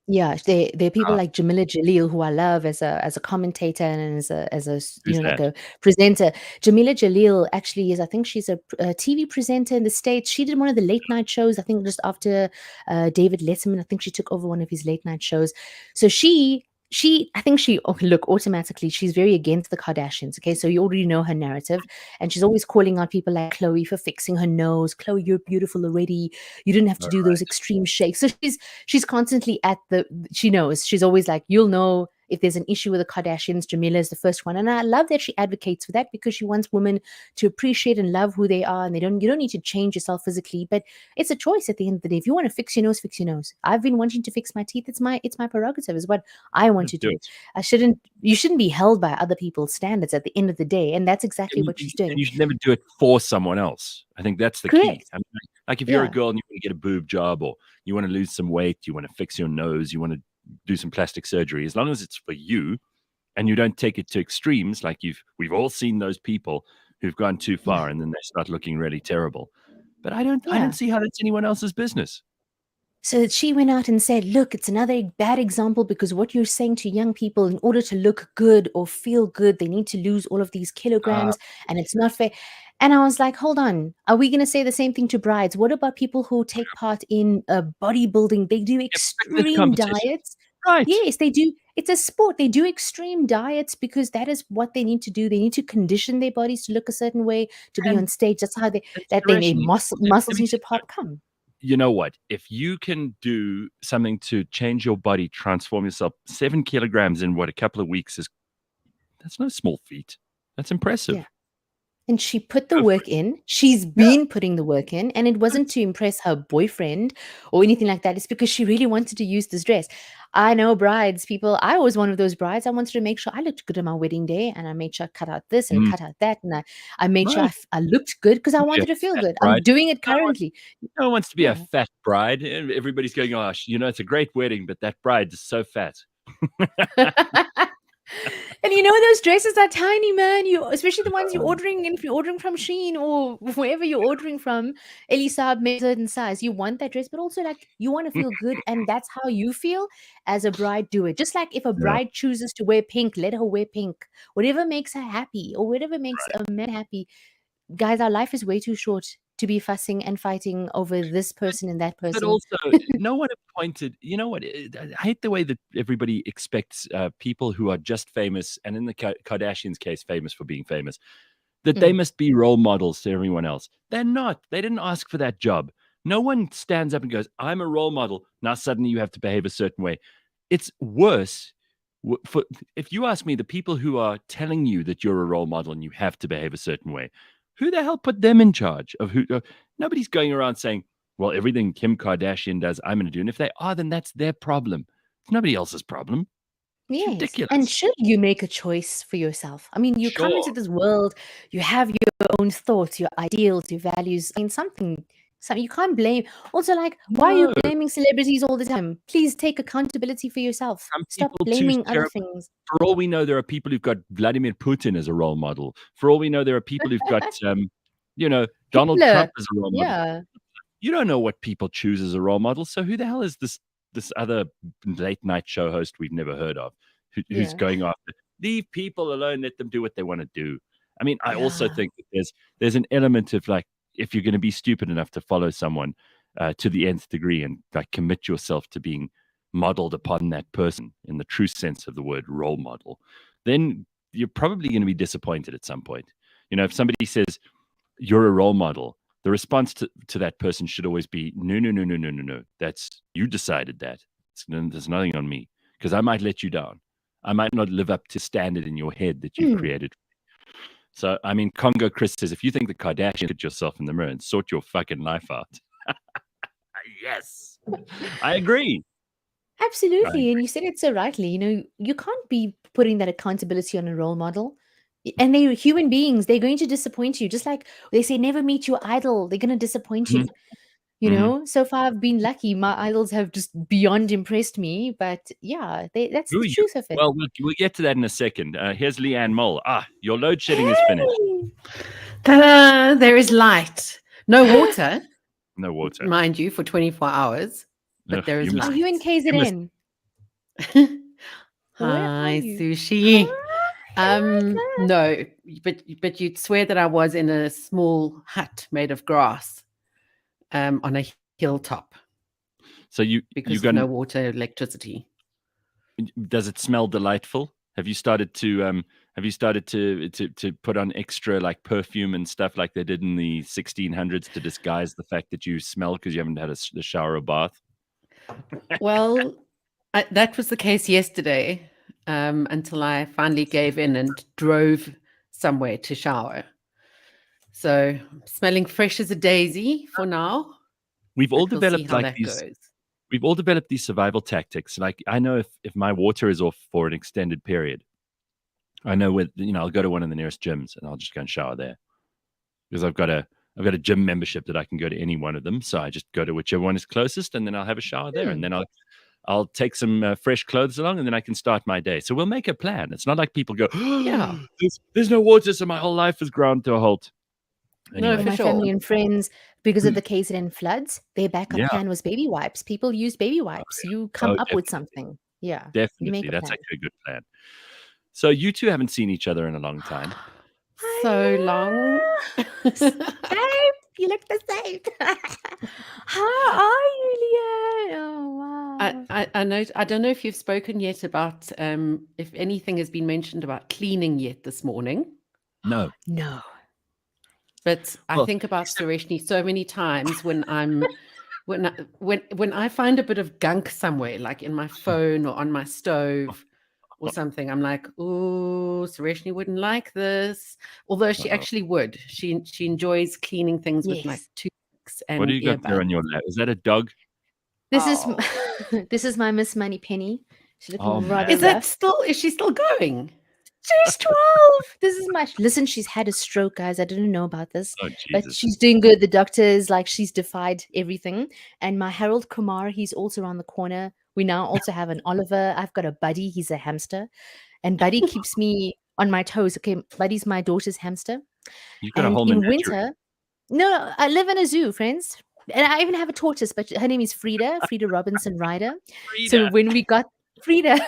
B: Yeah, there are people
A: Ah,
B: like Jamila Jaleel who I love as a commentator and
A: who's
B: like
A: that?
B: a presenter. Jamila Jaleel actually is, I think she's a TV presenter in the States. She did one of the late night shows, I think just after David Letterman. I think she took over one of his late night shows. So I think look, automatically she's very against the Kardashians. Okay, so you already know her narrative, and she's always calling out people like Chloe for fixing her nose. Chloe, you're beautiful already. You didn't have to do those
A: Alright.
B: extreme shakes. So she's constantly she knows, she's always like, you'll know if there's an issue with the Kardashians, Jamila is the first one. And I love that she advocates for that because she wants women to appreciate and love who they are. And you don't need to change yourself physically, but it's a choice at the end of the day. If you want to fix your nose, fix your nose. I've been wanting to fix my teeth. It's my prerogative, is what I want to do. You shouldn't be held by other people's standards at the end of the day. And that's exactly what she's doing.
A: And you should never do it for someone else. I think that's the key. I mean, like if you're a girl and you want to get a boob job, or you want to lose some weight, you want to fix your nose, you want to do some plastic surgery, as long as it's for you and you don't take it to extremes, like we've all seen those people who've gone too far and then they start looking really terrible. But I don't see how that's anyone else's business.
B: So she went out and said, look, it's another bad example, because what you're saying to young people, in order to look good or feel good, they need to lose all of these kilograms, and it's not fair. And I was like, hold on, are we going to say the same thing to brides? What about people who take part in bodybuilding? They do extreme diets.
A: Right.
B: Yes, they do. It's a sport. They do extreme diets because that is what they need to do. They need to condition their bodies to look a certain way, to be on stage. That's how their muscles need to come.
A: You know what? If you can do something to change your body, transform yourself, 7 kilograms in a couple of weeks, that's no small feat. That's impressive.
B: Yeah. And she put the work in. She's been putting the work in, and it wasn't to impress her boyfriend or anything like that. It's because she really wanted to use this dress. I know brides, people. I was one of those brides. I wanted to make sure I looked good on my wedding day, and I made sure I cut out this and cut out that, and I made sure I looked good because I wanted to feel good. I'm doing it currently.
A: No one wants to be a fat bride. Everybody's going, oh, it's a great wedding, but that bride is so fat.
B: And those dresses are tiny, man. Especially the ones you're ordering, and if you're ordering from Shein or wherever you're ordering from, Elisab made a certain size. You want that dress, but also like you want to feel good, and that's how you feel as a bride. Do it. Just like if a bride chooses to wear pink, let her wear pink. Whatever makes her happy, or whatever makes a man happy. Guys, our life is way too short to be fussing and fighting over this person and that person.
A: But also, no one appointed. You know what? I hate the way that everybody expects people who are just famous, and in the Kardashians' case, famous for being famous, that they must be role models to everyone else. They're not. They didn't ask for that job. No one stands up and goes, I'm a role model. Now suddenly you have to behave a certain way. It's worse. If you ask me, the people who are telling you that you're a role model and you have to behave a certain way, who the hell put them in charge of who? Nobody's going around saying, well, everything Kim Kardashian does, I'm going to do. And if they are, then that's their problem. It's nobody else's problem. It's ridiculous.
B: And should you make a choice for yourself? I mean, you come into this world, you have your own thoughts, your ideals, your values. I mean, something you can't blame. Also, like, why are you blaming celebrities all the time? Please take accountability for yourself. Stop blaming other things.
A: For all we know, there are people who've got Vladimir Putin as a role model. For all we know, there are people who've got, Donald Trump as a role model.
B: Yeah.
A: You don't know what people choose as a role model. So who the hell is this other late night show host we've never heard of who's going after? Leave people alone. Let them do what they want to do. I mean, I also think that there's an element of like, if you're going to be stupid enough to follow someone to the nth degree and like commit yourself to being modeled upon that person in the true sense of the word role model, then you're probably going to be disappointed at some point. If somebody says you're a role model, the response to that person should always be, no. That's, you decided that. There's nothing on me, because I might let you down. I might not live up to standard in your head that you've created. So, I mean, Congo Chris says, if you think the Kardashians, put yourself in the mirror and sort your fucking life out. Yes, I agree.
B: Absolutely. And you said it so rightly. You can't be putting that accountability on a role model. And they're human beings. They're going to disappoint you. Just like they say, never meet your idol. They're going to disappoint you. So far I've been lucky. My idols have just beyond impressed me. But yeah, that's the truth of it.
A: Well, we'll get to that in a second. Here's Leigh-Ann Mole. Your load shedding is finished.
C: Ta-da! There is light. No water.
A: No water.
C: Mind you, for 24 hours. But there is light.
B: Are you in KZN?
C: Hi, Sushi. No, but you'd swear that I was in a small hut made of grass on a hilltop.
A: So
C: because of no water, electricity.
A: Does it smell delightful? Have you started to put on extra like perfume and stuff like they did in the 1600s to disguise the fact that you smell because you haven't had a shower or bath?
C: Well, that was the case yesterday. until I finally gave in and drove somewhere to shower. So smelling fresh as a daisy for now.
A: We've all
C: We'll see
A: developed
C: how
A: like
C: that
A: these.
C: goes.
A: We've all developed these survival tactics. Like I know if my water is off for an extended period, I know I'll go to one of the nearest gyms and I'll just go and shower there because I've got a gym membership that I can go to any one of them. So I just go to whichever one is closest, and then I'll have a shower there, and then I'll take some fresh clothes along, and then I can start my day. So we'll make a plan. It's not like people go,
C: Yeah.
A: there's no water, so my whole life is ground to a halt.
C: No,
B: For
C: for
B: my
C: sure.
B: family and friends, because of the KZN floods, their backup
A: Yeah.
B: plan was baby wipes. People use baby wipes. You come up with
A: Definitely.
B: something. Yeah. You
A: Definitely.
B: make a
A: That's
B: plan.
A: actually a good plan. So you two haven't seen each other in a long time.
C: So long.
B: Same. You look the same. How are you, Leigh-Ann? Oh, wow.
C: I know. I don't know if you've spoken yet about if anything has been mentioned about cleaning yet this morning.
A: No.
B: No.
C: But I think about Sureshnie so many times when I find a bit of gunk somewhere, like in my phone or on my stove or something. I'm like, oh, Sureshnie wouldn't like this. Although she actually would. She enjoys cleaning things with like
B: Yes.
C: toothpicks and
A: What do you got there on your lap? Is that a dog?
B: This is this is my Miss Money Penny. She's looking rather
C: Is that
B: rough.
C: still? Is she still going?
B: She's 12. This is my listen. She's had a stroke, guys. I didn't know about this,
A: Oh,
B: but
A: Jesus.
B: she's doing good. The doctor is like she's defied everything. And my Harold Kumar, he's also around the corner. We now also have an Oliver. I've got a Buddy. He's a hamster, and Buddy keeps me on my toes. Okay, Buddy's my daughter's hamster.
A: You've got a
B: And
A: whole
B: in
A: menagerie.
B: winter, no, I live in a zoo, friends. And I even have a tortoise, but her name is Frida Robinson Rieder. So
A: Frida.
B: when we got Frida,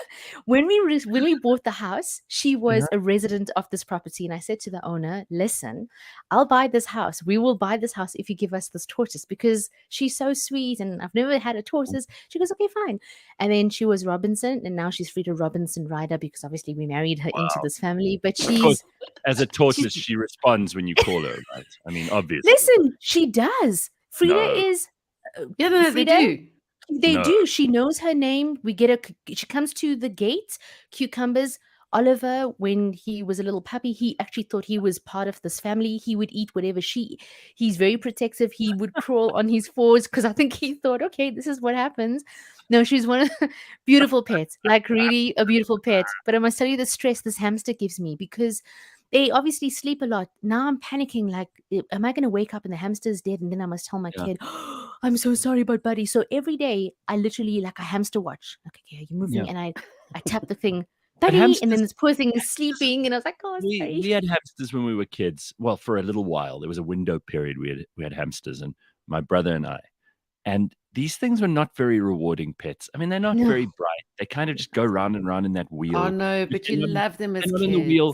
B: when we bought the house, she was a resident of this property, and I said to the owner, "Listen, I'll buy this house. We will buy this house if you give us this tortoise because she's so sweet, and I've never had a tortoise." She goes, "Okay, fine." And then she was Robinson, and now she's Frida Robinson Rieder because obviously we married her into this family. But
A: Of course,
B: she's
A: as a tortoise, she responds when you call her, right? I mean, obviously.
B: listen, she does. Frida
A: No.
B: is
C: Yeah, no, they
B: Frida,
C: do.
B: They
A: No.
B: do. She knows her name. She comes to the gate. Cucumbers. Oliver, when he was a little puppy, he actually thought he was part of this family. He would eat whatever he's very protective. He would crawl on his fours because I think he thought, okay, this is what happens. No, she's one of the beautiful pets, like really a beautiful pet. But I must tell you the stress this hamster gives me because they obviously sleep a lot. Now I'm panicking, like, am I going to wake up and the hamster is dead? And then I must tell my kid, I'm so sorry about Buddy. So every day I literally like a hamster watch. Like, okay, you're moving.
A: Yeah.
B: And I tap the thing,
A: But
B: Buddy.
A: hamsters-
B: And then this poor thing is sleeping. And I was like, oh, sorry.
A: we had hamsters when we were kids. Well, for a little while, there was a window period we had hamsters, and my brother and I. And these things were not very rewarding pets. I mean, they're not very bright. They kind of just go round and round in that wheel.
C: Oh no, but
A: If they're
C: you
A: not-
C: love them as
A: they're not
C: kids.
A: in the wheel.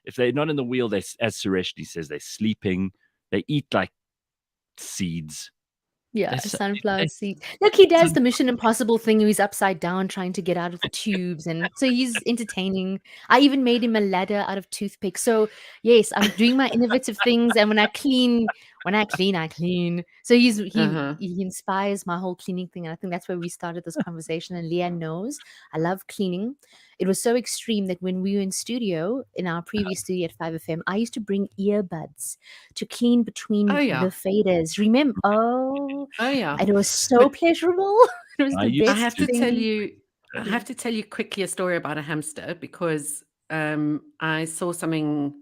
A: If they're not in the wheel, as Sureshnie says, they're sleeping. They eat like seeds.
B: Yeah,
A: They're so-
B: sunflower
A: they-
B: seeds. Look, he does the Mission Impossible thing where he's upside down trying to get out of the tubes. And so he's entertaining. I even made him a ladder out of toothpicks. So yes, I'm doing my innovative things. And when I clean, I clean. So he inspires my whole cleaning thing. And I think that's where we started this conversation. And Leigh-Ann knows I love cleaning. It was so extreme that when we were in studio, in our previous studio at 5FM, I used to bring earbuds to clean between the faders. Remember? Oh
C: yeah.
B: And it was so pleasurable. It was the best
C: I have to
B: thing.
C: tell you quickly a story about a hamster because I saw something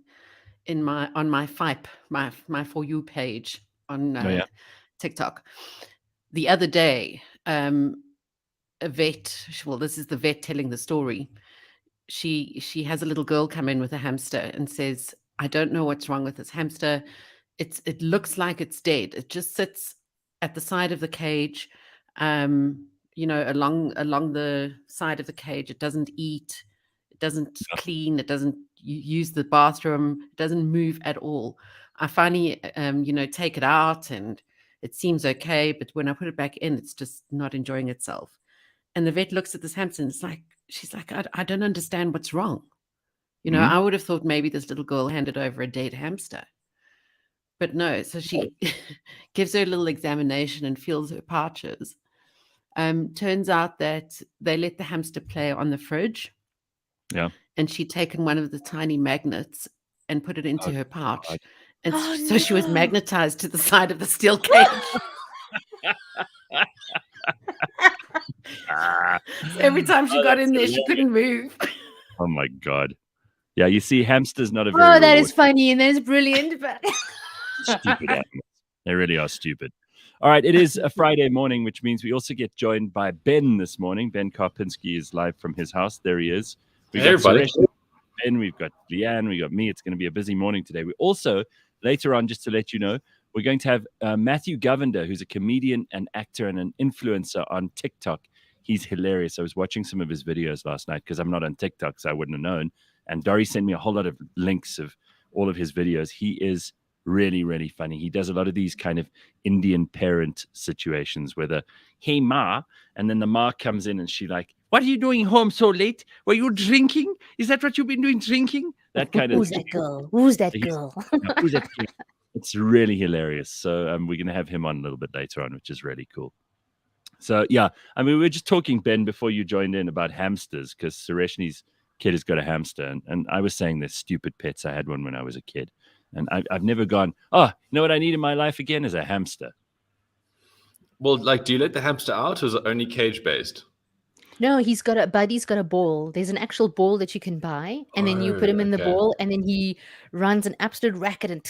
C: on my FIPE, my For You page on TikTok the other day. A vet, well, this is the vet telling the story. She has a little girl come in with a hamster and says, I don't know what's wrong with this hamster. It looks like it's dead. It just sits at the side of the cage, along the side of the cage. It doesn't eat. It doesn't clean. It doesn't use the bathroom. It doesn't move at all. I finally, take it out and it seems okay. But when I put it back in, it's just not enjoying itself. And the vet looks at this hamster and she's like, I don't understand what's wrong. I would have thought maybe this little girl handed over a dead hamster. But no, so she gives her a little examination and feels her pouches. Turns out that they let the hamster play on the fridge.
A: Yeah.
C: And she'd taken one of the tiny magnets and put it into her pouch.
A: God.
C: And
B: Oh,
C: so she was
B: no.
C: magnetized to the side of the steel cage. So every time she got in there, she couldn't move.
A: Oh my God. Yeah, you see, hamsters not a very
B: Oh, that is
A: rewarding-
B: funny and that's brilliant. But
A: stupid animals. They really are stupid. All right, it is a Friday morning, which means we also get joined by Ben this morning. Ben Karpinski is live from his house. There he is. We've
D: Hey,
A: got
D: everybody.
A: Sureshnie, Ben, we've got Leigh-Ann, we've got me. It's going to be a busy morning today. We also, later on, just to let you know, we're going to have Matthew Govender, who's a comedian, an actor, and an influencer on TikTok. He's hilarious. I was watching some of his videos last night because I'm not on TikTok, so I wouldn't have known. And Dory sent me a whole lot of links of all of his videos. He is really, really funny. He does a lot of these kind of Indian parent situations where the, hey, Ma, and then the Ma comes in and she like, what are you doing home so late? Were you drinking? Is that what you've been doing, drinking? That kind of
B: who's that girl? Who's that
A: He's-
B: girl?
A: Who's that kid? It's really hilarious. So we're going to have him on a little bit later on, which is really cool. So, yeah, I mean, we were just talking, Ben, before you joined in about hamsters because Sureshnie's kid has got a hamster. And I was saying they're stupid pets. I had one when I was a kid. And I've never gone, oh, you know what I need in my life again is a hamster.
D: Well, like, do you let the hamster out or is it only cage based?
B: No, Buddy's got a ball. There's an actual ball that you can buy, and then you put
D: Oh,
B: him in the
D: okay.
B: ball, and then he runs an absolute racket and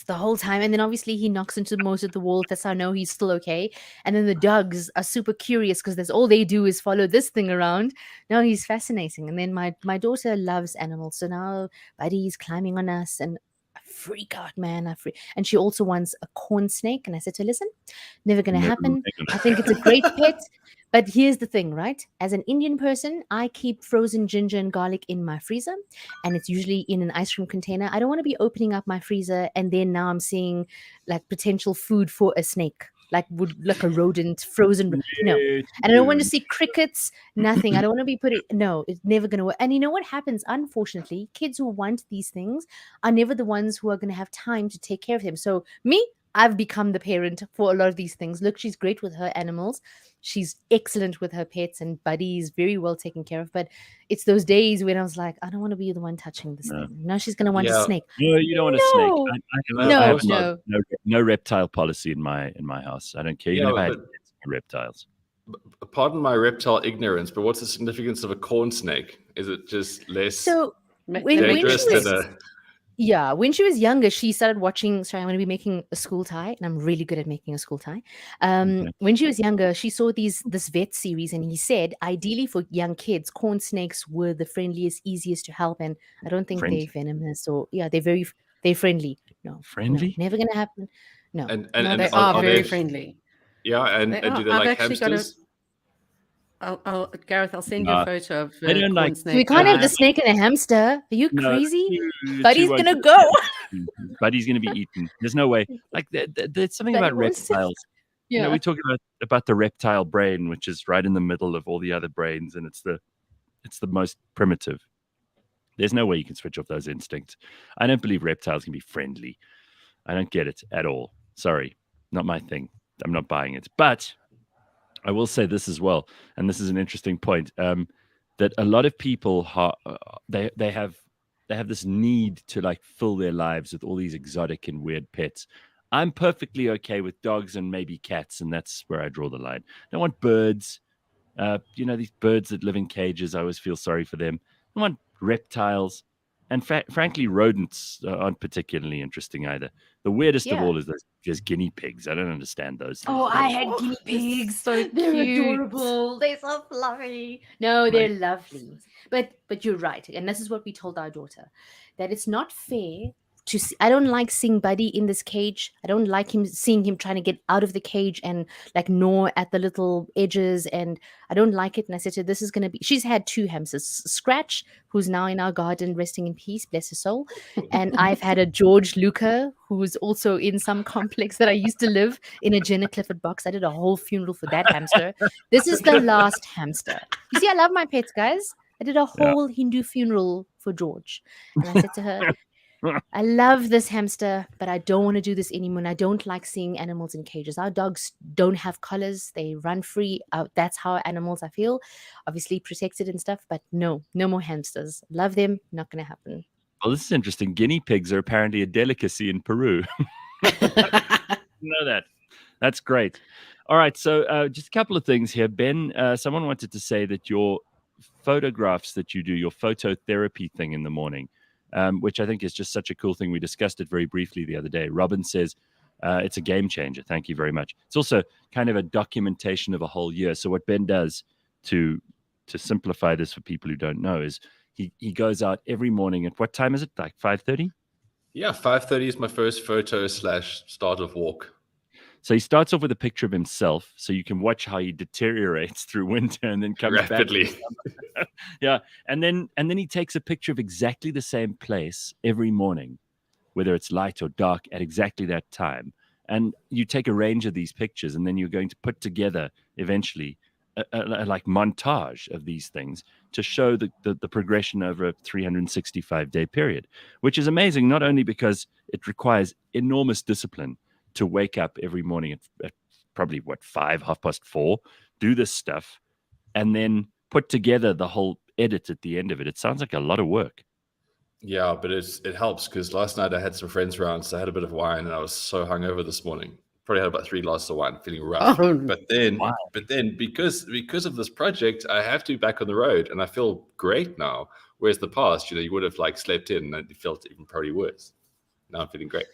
B: the whole time. And then obviously he knocks into most of the walls. That's how I know he's still okay. And then the dogs are super curious because that's all they do is follow this thing around. No, he's fascinating. And then my daughter loves animals, so now Buddy's climbing on us, and I freak out, man. And she also wants a corn snake, and I said to her, listen, never gonna
A: Never
B: happen.
A: gonna
B: I think it's a great pet. But here's the thing, right? As an Indian person, I keep frozen ginger and garlic in my freezer, and it's usually in an ice cream container. I don't want to be opening up my freezer and then now I'm seeing like potential food for a snake, like a rodent, frozen. No, and I don't want to see crickets. Nothing. I don't want to be putting. No, it's never going to work. And you know what happens? Unfortunately, kids who want these things are never the ones who are going to have time to take care of them. So me, I've become the parent for a lot of these things. Look, she's great with her animals. She's excellent with her pets, and Buddy is very well taken care of. But it's those days when I was like, I don't want to be the one touching this thing. Now she's going to want a
D: Yeah.
B: snake.
A: No, you don't want a
B: No.
A: snake.
D: No,
A: I
D: of
A: have
D: course not.
A: no reptile policy in my house. I don't care. Even
D: Yeah,
A: if I had
D: but-
A: reptiles.
D: Pardon my reptile ignorance, but what's the significance of a corn snake? Is it just less
B: So when she
D: dangerous
B: was-
D: than a?
B: Yeah, when she was younger, she started watching. Sorry, I'm going to be making a school tie, and I'm really good at making a school tie.
A: Okay.
B: When she was younger, she saw this vet series, and he said, ideally for young kids, corn snakes were the friendliest, easiest to help, and I don't think
A: Friendly?
B: they're venomous or they're friendly. No,
A: Friendly?
B: never going to happen. No,
D: And
B: no,
C: They
B: that's
C: are
B: not
C: very
D: they-
C: friendly.
D: Yeah, and
C: They
D: do
C: are.
D: they
C: I've
D: like
C: actually got a-
D: hamsters?
C: Gareth, I'll send you a photo of
A: I don't
C: corn
A: like-
C: snake.
B: we can't have the snake and a hamster. Are you
A: No,
B: crazy?
A: She
B: Buddy's
A: won't
B: gonna
A: be
B: go.
A: eaten. Buddy's going to be eaten. There's no way. Like there's something
B: Buddy
A: about
B: wants to-
A: reptiles. You know, we talk about the reptile brain, which is right in the middle of all the other brains, and it's the most primitive. There's no way you can switch off those instincts. I don't believe reptiles can be friendly. I don't get it at all. Sorry, not my thing. I'm not buying it. But I will say this as well, and this is an interesting point, that a lot of people they have this need to like fill their lives with all these exotic and weird pets. I'm perfectly okay with dogs and maybe cats, and that's where I draw the line. I don't want birds. These birds that live in cages, I always feel sorry for them. I want reptiles. And frankly, rodents aren't particularly interesting either. The weirdest of
B: Yeah.
A: all is those guinea pigs. I don't understand those things.
B: Oh, I had guinea
C: they're
B: pigs.
C: so
B: They're
C: cute.
B: adorable. They're so fluffy. No, they're lovely. But you're right, and this is what we told our daughter, that it's not fair to see. I don't like seeing Buddy in this cage. I don't like seeing him trying to get out of the cage and like gnaw at the little edges, and I don't like it. And I said to her, this is going to be. She's had 2 hamsters, Scratch, who's now in our garden resting in peace, bless her soul, and I've had a George Luca, who's also in some complex that I used to live in, a Jenna Clifford box. I did a whole funeral for that hamster. This is the last hamster. You see, I love my pets, guys. I did a whole Hindu funeral for George, and I said to her, I love this hamster, but I don't want to do this anymore. And I don't like seeing animals in cages. Our dogs don't have collars. They run free. That's how animals I feel. Obviously protected and stuff, but no more hamsters. Love them. Not going to happen.
A: Well, this is interesting. Guinea pigs are apparently a delicacy in Peru. Know that. That's great. All right. So just a couple of things here. Ben, someone wanted to say that your photographs that you do, your phototherapy thing in the morning, which I think is just such a cool thing. We discussed it very briefly the other day. Robin says it's a game changer. Thank you very much. It's also kind of a documentation of a whole year. So what Ben does to simplify this for people who don't know is he goes out every morning. At what time is it? Like 5:30?
D: Yeah, 5:30 is my first photo / start of walk.
A: So he starts off with a picture of himself, so you can watch how he deteriorates through winter and then comes
D: rapidly.
A: Back. Yeah, and then he takes a picture of exactly the same place every morning, whether it's light or dark at exactly that time. And you take a range of these pictures, and then you're going to put together eventually a like montage of these things to show the progression over a 365-day period, which is amazing, not only because it requires enormous discipline to wake up every morning at probably 4:30, do this stuff, and then put together the whole edit at the end of it. It sounds like a lot of work.
D: Yeah, but it helps because last night I had some friends around, so I had a bit of wine, and I was so hungover this morning. Probably had about 3 glasses of wine, feeling rough.
C: Oh,
D: but then because of this project, I have to be back on the road, and I feel great now. Whereas the past, you would have like slept in and it felt even probably worse. Now I'm feeling great.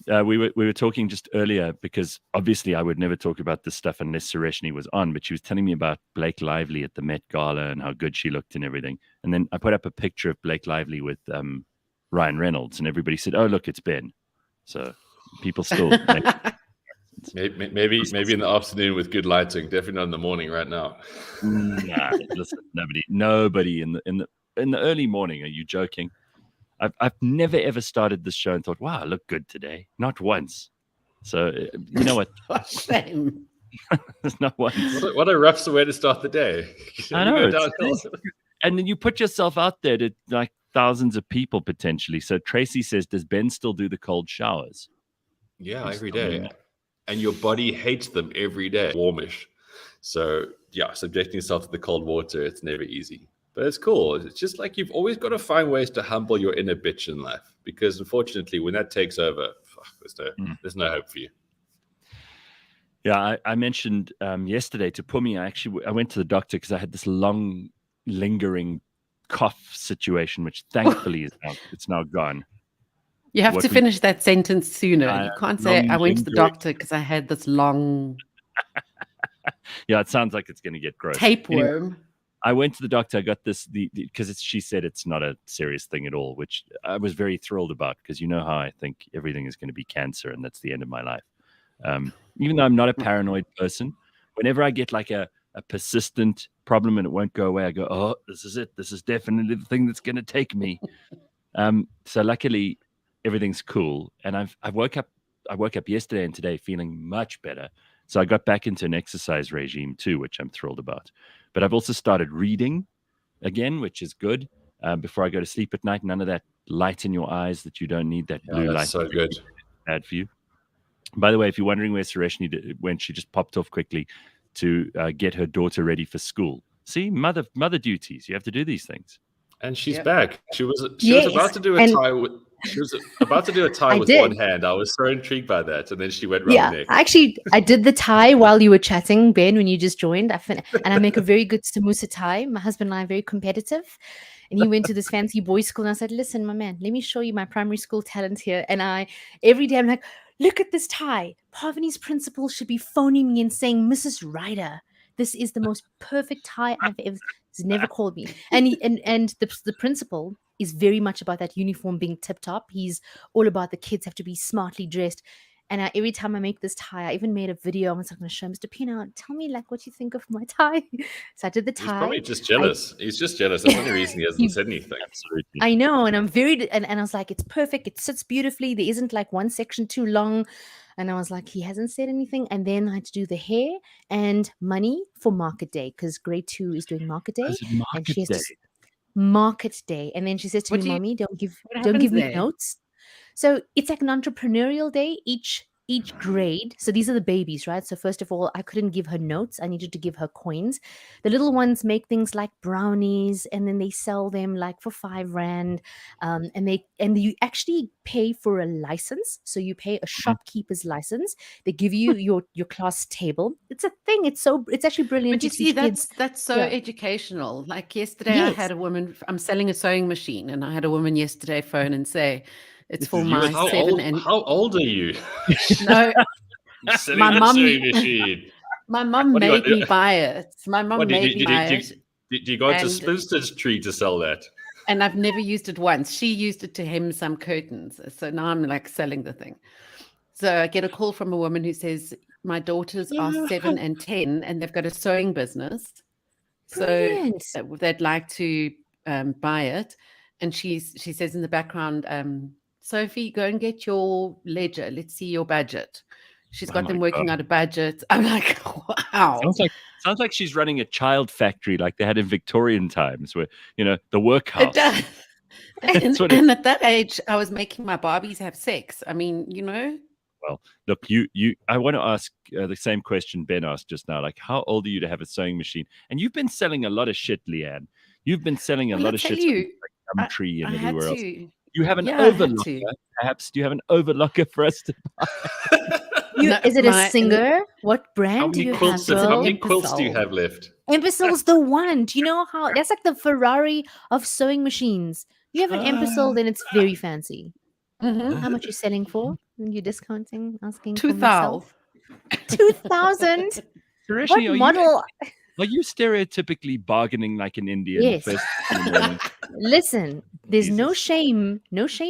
A: We were talking just earlier because obviously I would never talk about this stuff unless Sureshnie was on, but she was telling me about Blake Lively at the Met Gala and how good she looked and everything. And then I put up a picture of Blake Lively with Ryan Reynolds, and everybody said, "Oh, look, it's Ben." So people still
D: maybe in the afternoon with good lighting, definitely not in the morning right now.
A: Nah, listen, nobody in the early morning. Are you joking? I've never ever started this show and thought, wow, I look good today. Not once. So you know what?
C: Shame.
A: There's not once.
D: What a rough way to start the day.
A: I know. And then you put yourself out there to like thousands of people potentially. So Tracy says, does Ben still do the cold showers?
D: Yeah, every day. And your body hates them every day. Warmish. So yeah, subjecting yourself to the cold water, it's never easy. But it's cool. It's just like you've always got to find ways to humble your inner bitch in life. Because unfortunately, when that takes over, there's no hope for you.
A: Yeah, I mentioned yesterday to Pumi, I went to the doctor because I had this long, lingering cough situation, which thankfully it's now gone.
C: You have to finish that sentence sooner. You can't say, I went to the doctor because I had this long...
A: Yeah, it sounds like it's going to get gross.
C: Tapeworm.
A: Anyway, I went to the doctor. I got this because she said it's not a serious thing at all, which I was very thrilled about because you know how I think everything is going to be cancer and that's the end of my life. Even though I'm not a paranoid person, whenever I get like a persistent problem and it won't go away, I go, oh, this is it. This is definitely the thing that's going to take me. So luckily, everything's cool. And I woke up yesterday and today feeling much better. So I got back into an exercise regime too, which I'm thrilled about. But I've also started reading again, which is good. Before I go to sleep at night, none of that light in your eyes that you don't need, that blue light.
D: So good.
A: Bad for you. By the way, if you're wondering where Sureshnie went, she just popped off quickly to get her daughter ready for school. See, mother duties. You have to do these things.
D: And she's back. She was about to do a tie with. She was about to do a tie with one hand. I was so intrigued by that, and then she went around the neck.
B: Actually, I did the tie while you were chatting, Ben, when you just joined. And I make a very good samosa tie. My husband and I are very competitive. And he went to this fancy boys' school, and I said, listen, my man, let me show you my primary school talent here. And every day I'm like, look at this tie. Parvani's principal should be phoning me and saying, Mrs. Rieder, this is the most perfect tie I've ever. He's never called me. And the principal is very much about that uniform being tip top. He's all about the kids have to be smartly dressed. And every time I make this tie, I even made a video. I was like, going to show Mr. Pino, tell me like what you think of my tie. So I did the tie.
D: He's probably just jealous. He's just jealous. That's the only reason he hasn't said anything.
A: Absolutely.
B: I know. And I'm and I was like, it's perfect. It sits beautifully. There isn't like one section too long. And I was like, he hasn't said anything. And then I had to do the hair and money for market day because grade 2 is doing market day.
A: Market day.
B: market day. And then she says to
C: What
B: me,
C: do you-
B: Mommy, don't
C: what
B: give
C: happens
B: me
C: there?
B: notes. So it's like an entrepreneurial day. Each grade. So these are the babies, right? So first of all, I couldn't give her notes. I needed to give her coins. The little ones make things like brownies, and then they sell them like for 5 rand. And you actually pay for a license. So you pay a shopkeeper's license. They give you your class table. It's a thing. It's actually brilliant.
C: But you
B: to
C: see,
B: teach kids.
C: that's so
B: Yeah.
C: educational. Like yesterday, I
B: Yes.
C: had a woman. I'm selling a sewing machine, and I had a woman yesterday phone and say, "It's
A: This
C: for
A: is you.
C: my
D: How
C: 7
D: old?
C: and
D: How old are you?
C: no."
D: Sitting
C: My
D: in a
C: mum-
D: sewing machine.
C: My mum
D: What do you
C: made
D: want-
C: me buy it. My mum
D: What,
C: made me buy it,
D: do you go to
C: And-
D: Spinster's Tree to sell that?
C: and I've never used it once. She used it to hem some curtains, so now I'm like selling the thing. So I get a call from a woman who says, "My daughters are 7 and 10, and they've got a sewing business,
B: Brilliant.
C: so they'd like to buy it." And she says in the background, "Sophie, go and get your ledger. Let's see your budget." She's
A: Oh
C: got
A: my
C: them working
A: God.
C: out a budget. I'm like, wow.
A: Sounds like she's running a child factory like they had in Victorian times, where the
C: It
A: workhouse.
C: does.
A: That's what
C: And at that age, I was making my Barbies have sex. I mean,
A: Well, look, I want to ask the same question Ben asked just now. Like, how old are you to have a sewing machine? And you've been selling a lot of shit, Leigh-Ann. You've been selling a
C: Well,
A: lot
C: I'll
A: of
C: tell
A: shit,
C: you,
A: like Gumtree and
C: I had
A: everywhere else.
C: to.
A: You have an
C: Yeah, I had
A: overlocker.
C: to.
A: Perhaps do you have an overlocker for us to buy?
C: No,
B: Is it a
C: my-
B: Singer? What
D: How
B: brand do
D: many
B: you
D: quilts?
B: have,
D: How
B: girl?
D: many quilts do you
C: Imbecile.
D: have left?
B: Imbecile's the one. Do you know how that's like the Ferrari of sewing machines? You have an imbecile, then it's very fancy.
C: Mhm.
B: How much you selling for? You're discounting, asking for
C: 2000.
B: myself. 2,000.
A: Sureshnie,
B: What model?
A: Are you stereotypically bargaining like an Indian?
B: Yes.
A: First thing in the morning?
B: Listen, there's no
A: Jesus.
B: shame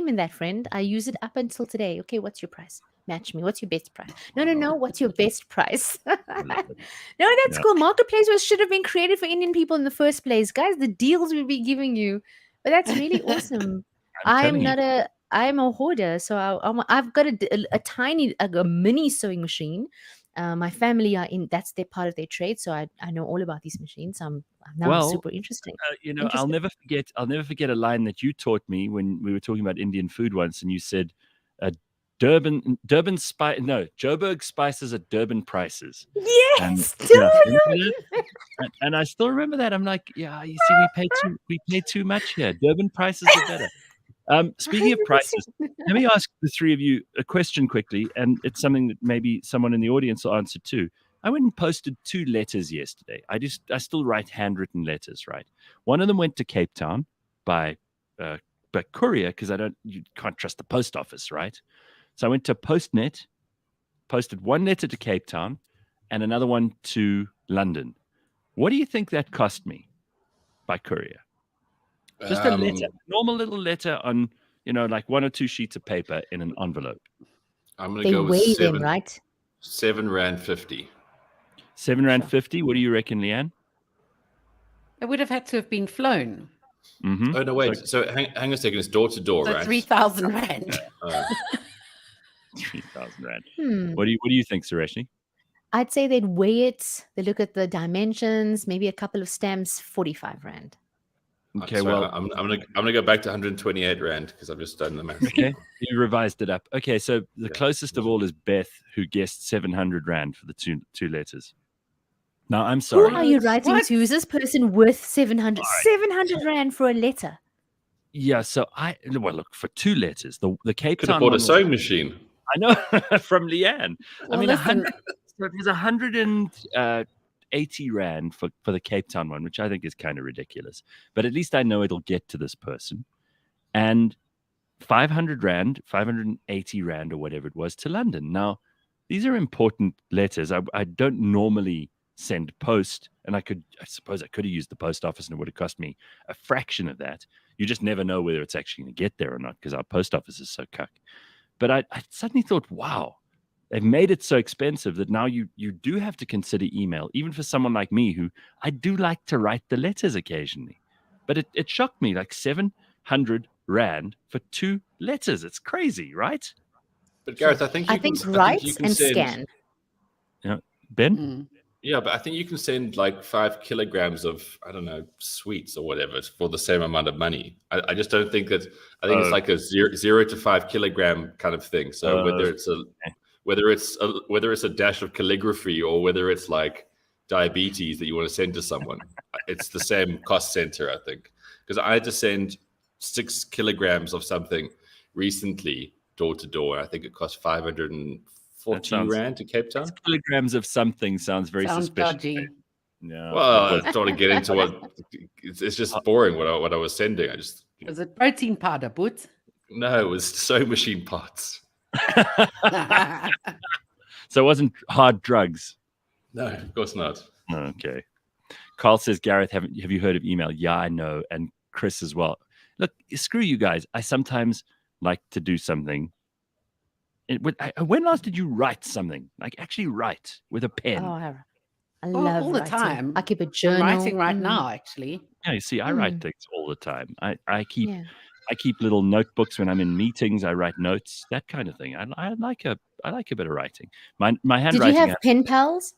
B: in that, friend. I use it up until today. Okay, what's your price? Match me. What's your best price? No. What's your best price? No, that's
A: Yeah.
B: cool. Marketplace should have been created for Indian people in the first place, guys. The deals we'd be giving you, but that's really awesome.
A: telling you.
B: I'm a hoarder, so I've got a tiny, a mini sewing machine. My family are in. That's their part of their trade, so I know all about these machines. I'm super interesting.
A: I'll never forget a line that you taught me when we were talking about Indian food once, and you said, Joburg spices at Durban prices.
B: Yes,
A: And I still remember that. I'm like, yeah, you see, we pay too much here. Durban prices are better. Speaking of
B: 100%.
A: prices, let me ask the three of you a question quickly, and it's something that maybe someone in the audience will answer too. I went and posted 2 letters yesterday. I still write handwritten letters, right? One of them went to Cape Town by courier, because you can't trust the post office, right? So I went to Postnet, posted 1 letter to Cape Town and another one to London. What do you think that cost me by courier? Just a letter, normal little letter on, like 1 or 2 sheets of paper in an envelope.
D: I'm going
B: They
D: to go with
B: weigh
D: 7,
B: them, right?
D: 7 Rand 50.
A: 7 Rand 50. What do you reckon, Leigh-Ann?
C: It would have had to have been flown.
A: Mm-hmm.
D: Oh, no, wait. So hang a second. It's door to door,
C: So
D: right?
C: 3,000 Rand.
A: 3,000 Rand.
B: Hmm.
A: What do you think, Sureshnie?
B: I'd say they'd weigh it. They look at the dimensions, maybe a couple of stamps, 45 Rand.
A: Okay,
D: Sorry,
A: well,
D: I'm gonna go back to 128 Rand because I've just done the math.
A: okay, you revised it up. Okay, so the closest of all is Beth, who guessed 700 Rand for the two letters. Now, I'm sorry.
B: Who are you writing
C: What?
B: to? Is this person worth 700? 700 Rand for a letter.
A: Yeah, so look, for 2 letters, the Cape
D: Could have
A: Town
D: bought
A: one
D: a sewing machine.
A: I know, from Leigh-Ann.
C: Well,
A: I mean,
C: listen,
A: so it was 180 Rand for the Cape Town one, which I think is kind of ridiculous. But at least I know it'll get to this person. And 500 Rand, 580 Rand or whatever it was to London. Now, these are important letters. I don't normally send post, and I suppose I could have used the post office and it would have cost me a fraction of that. You just never know whether it's actually going to get there or not because our post office is so cuck. But I suddenly thought, wow, they've made it so expensive that now you do have to consider email, even for someone like me who I do like to write the letters occasionally. But it shocked me, like 700 Rand for 2 letters. It's crazy, right?
D: But Gareth, I think
B: I think write and scan.
A: Ben?
D: Yeah, but I think you can send like 5 kilograms of, I don't know, sweets or whatever for the same amount of money. I just don't think that. I think it's like a 0 to 5 kilogram kind of thing. So whether it's a dash of calligraphy or whether it's like diabetes that you want to send to someone, it's the same cost center, I think. Because I had to send 6 kilograms of something recently door to door. I think it cost 540 rand to Cape Town.
A: 6 kilograms of something sounds very suspicious.
C: Dodgy.
A: Yeah.
D: Well, I don't want to get into what. It's just boring what I was sending.
C: Was it protein powder, Boot?
D: No, it was sewing machine parts.
A: So it wasn't hard drugs.
D: No, of course not.
A: Okay. Carl says, Gareth, have you heard of email? Yeah, I know. And Chris as well. Look, screw you guys. I sometimes like to do something. When last did you write something? Like actually write with a pen?
B: Oh, I love
C: all the
B: writing.
C: time.
B: I keep a
C: I'm
B: journal.
C: writing right now, actually.
A: Yeah, you see, I write things all the time. I keep little notebooks when I'm in meetings. I write notes, that kind of thing. I like a bit of writing. My handwriting.
B: Did you have pen pals?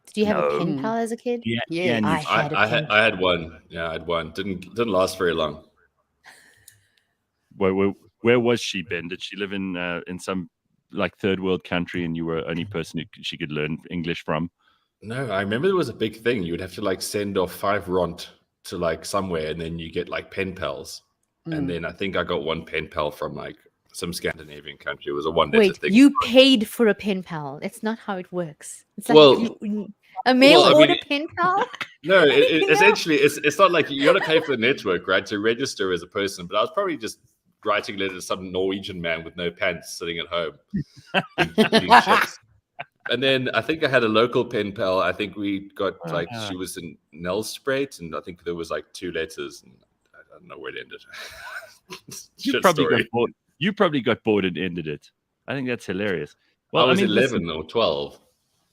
B: Did you have
A: No.
B: a pen pal as a kid?
A: Yeah.
B: I
D: had one. Yeah, I had one. Didn't last very long.
A: Where was she, Ben? Did she live in some like third world country, and you were the only person she could learn English from?
D: No, I remember there was a big thing. You would have to like send off 5 rand to like somewhere, and then you get like pen pals. And then I think I got one pen pal from like some Scandinavian country. It was a one-letter thing.
B: You paid for a pen pal. It's not how it works. It's like a mail order pen pal.
D: No, essentially, it's not like you got to pay for the network, right, to register as a person. But I was probably just writing letters to some Norwegian man with no pants sitting at home. eating chips. And then I think I had a local pen pal. I think we got she was in Nelspruit, and I think there was like 2 letters, and I don't know where it ended.
A: You probably got bored and ended it. I think that's hilarious. Well,
D: I was 11 or 12.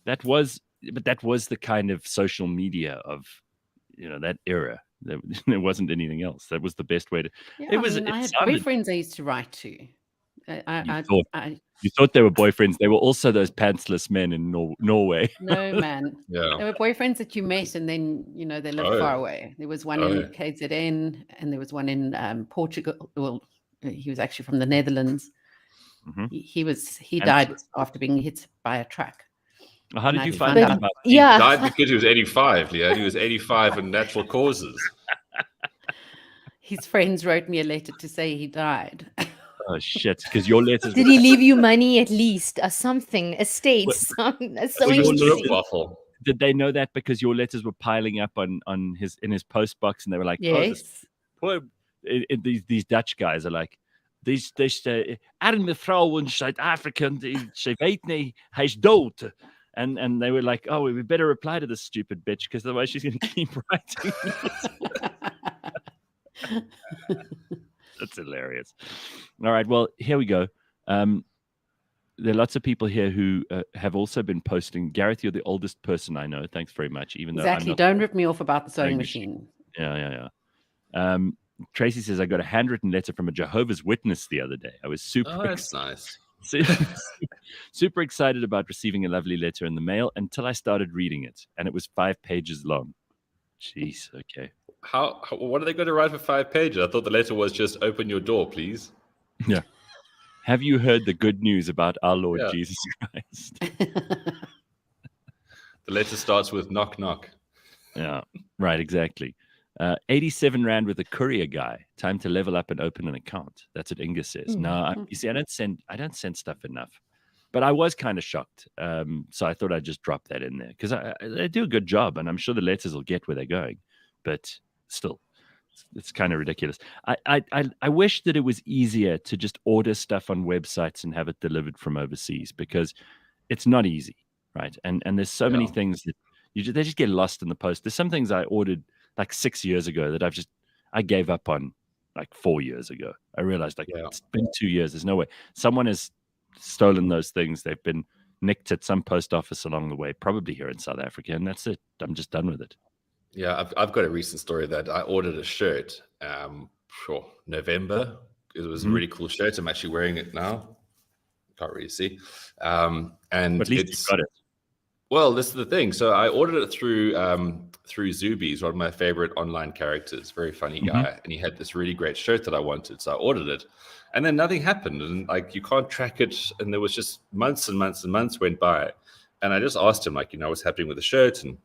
A: That was the kind of social media of that era. There wasn't anything else. That was the best way to.
C: Yeah, I had boyfriends I used to write to.
A: You thought they were boyfriends. They were also those pantsless men in Norway.
C: No, man.
D: Yeah.
C: They were boyfriends that you met, and then they lived far away. There was one in KZN, and there was one in Portugal. Well, he was actually from the Netherlands.
A: Mm-hmm.
C: He died after being hit by a truck.
A: How did you find out about
D: He died because he was 85. Yeah, he was 85 in natural causes.
C: His friends wrote me a letter to say he died.
A: Oh shit! Because your letters.
B: Did he leave you money at least, or something, estate,
D: waffle?
A: Did they know that because your letters were piling up in his post box, and they were like,
C: yes.
A: These Dutch guys are like, these arme vrouw in South Africa, she weet niet, hy's dood. And they were like, oh, we better reply to this stupid bitch because otherwise she's going to keep writing. That's hilarious. All right, well, here we go. There are lots of people here who have also been posting. Gareth, you're the oldest person I know. Thanks very much. Even though
C: exactly, don't rip me off about the sewing machine.
A: Yeah. Tracy says I got a handwritten letter from a Jehovah's Witness the other day. I was super.
D: That's nice.
A: Super excited about receiving a lovely letter in the mail until I started reading it, and it was 5 pages long. Jeez. Okay.
D: What are they going to write for 5 pages? I thought the letter was just open your door, please.
A: Yeah. Have you heard the good news about our Lord Jesus Christ?
D: The letter starts with knock, knock.
A: Yeah, right, exactly. 87 Rand with a courier guy. Time to level up and open an account. That's what Inga says. No, you see, I don't send stuff enough. But I was kind of shocked. So I thought I'd just drop that in there because they do a good job, and I'm sure the letters will get where they're going. But still, it's kind of ridiculous. I wish that it was easier to just order stuff on websites and have it delivered from overseas, because it's not easy, right? And there's so many things that they just get lost in the post. There's some things I ordered like 6 years ago that I gave up on like 4 years ago. I realized it's been 2 years. There's no way. Someone has stolen those things. They've been nicked at some post office along the way, probably here in South Africa, and that's it. I'm just done with it.
D: Yeah, I've got a recent story that I ordered a shirt November. It was a really cool shirt. I'm actually wearing it now. Can't really see. And
A: but at least you've got it.
D: Well, this is the thing. So I ordered it through Zuby's, one of my favorite online characters, very funny guy, and he had this really great shirt that I wanted. So I ordered it, and then nothing happened, and like you can't track it, and there was just months and months and months went by, and I just asked him, like, what's happening with the shirt, and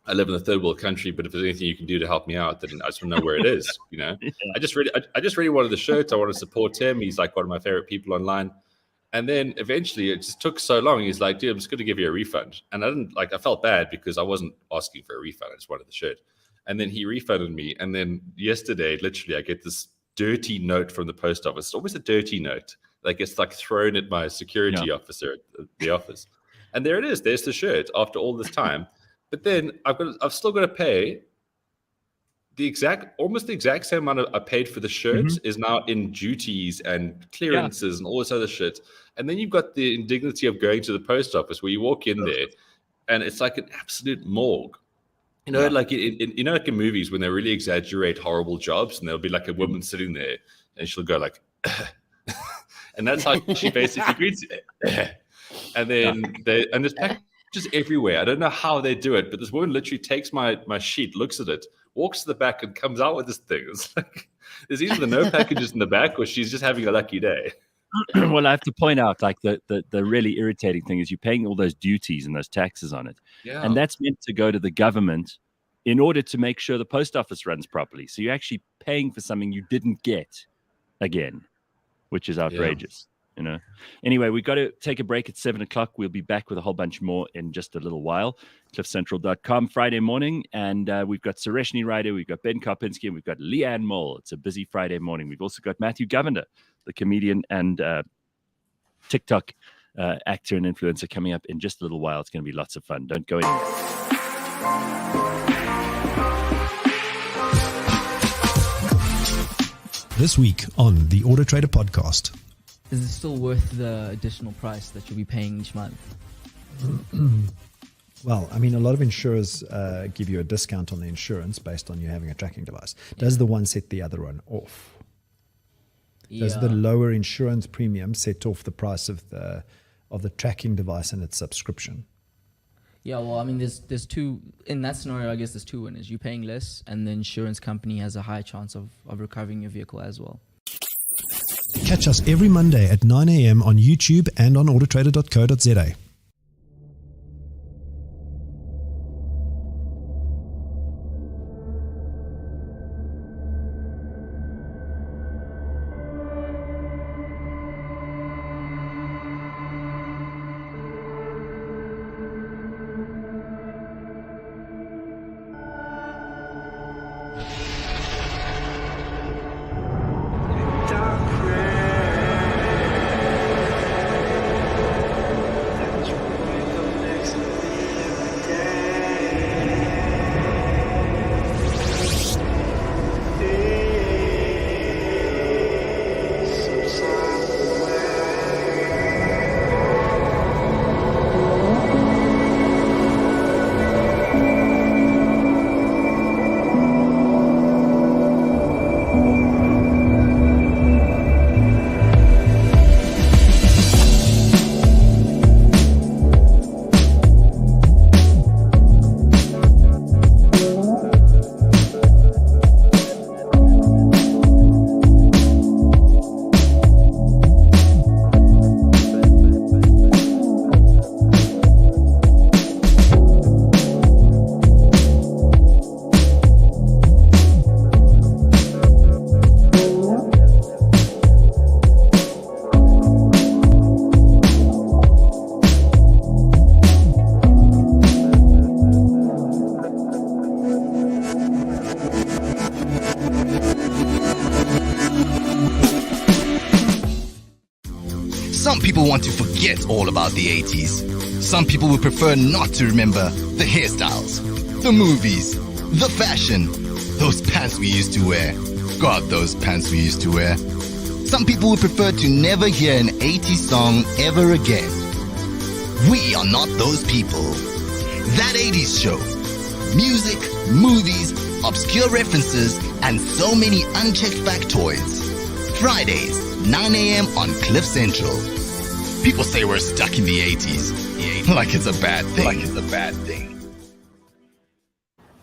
D: I live in a third world country, but if there's anything you can do to help me out, then I just want to know where it is.
A: Yeah.
D: I just really wanted the shirt. I want to support him. He's like one of my favorite people online. And then eventually it just took so long. He's like, dude, I'm just going to give you a refund. And I felt bad because I wasn't asking for a refund. I just wanted the shirt. And then he refunded me. And then yesterday, literally, I get this dirty note from the post office. It's always a dirty note. Like it's like thrown at my security officer at the office. And there it is. There's the shirt after all this time. But then I've still got to pay almost the exact same amount I paid for the shirt is now in duties and clearances and all this other shit. And then you've got the indignity of going to the post office where you walk in there and it's like an absolute morgue. Like like in movies when they really exaggerate horrible jobs and there'll be like a woman sitting there and she'll go like, and that's how she basically greets you. And then there's packages everywhere. I don't know how they do it, but this woman literally takes my sheet, looks at it, walks to the back and comes out with this thing. It's like there's either no packages in the back or she's just having a lucky day.
A: Well, I have to point out, like the really irritating thing is you're paying all those duties and those taxes on it. Yeah. And that's meant to go to the government in order to make sure the post office runs properly. So you're actually paying for something you didn't get again, which is outrageous. Anyway, we've got to take a break at 7:00. We'll be back with a whole bunch more in just a little while. cliffcentral.com Friday morning. And we've got Sureshnie Rieder, we've got Ben Karpinski, and we've got Leigh-Ann Mole. It's a busy Friday morning. We've also got Matthew Govender, the comedian and TikTok actor and influencer, coming up in just a little while. It's going to be lots of fun. Don't go anywhere.
E: This week on the Auto Trader podcast.
F: Is it still worth the additional price that you'll be paying each month?
E: Well, I mean, a lot of insurers give you a discount on the insurance based on you having a tracking device. Does the one set the other one off? Does the lower insurance premium set off the price of the tracking device and its subscription?
F: Yeah, well, I mean, there's two in that scenario. I guess there's two winners. You're paying less, and the insurance company has a high chance of recovering your vehicle as well.
E: Catch us every Monday at 9 a.m. on YouTube and on autotrader.co.za.
G: Some people want to forget all about the 80s. Some people would prefer not to remember the hairstyles, the movies, the fashion, those pants we used to wear. God, those pants we used to wear. Some people would prefer to never hear an 80s song ever again. We are not those people. That 80s show. Music, movies, obscure references, and so many unchecked factoids. Fridays, 9 a.m. on Cliff Central. People say we're stuck in the 80s. Like it's a bad thing.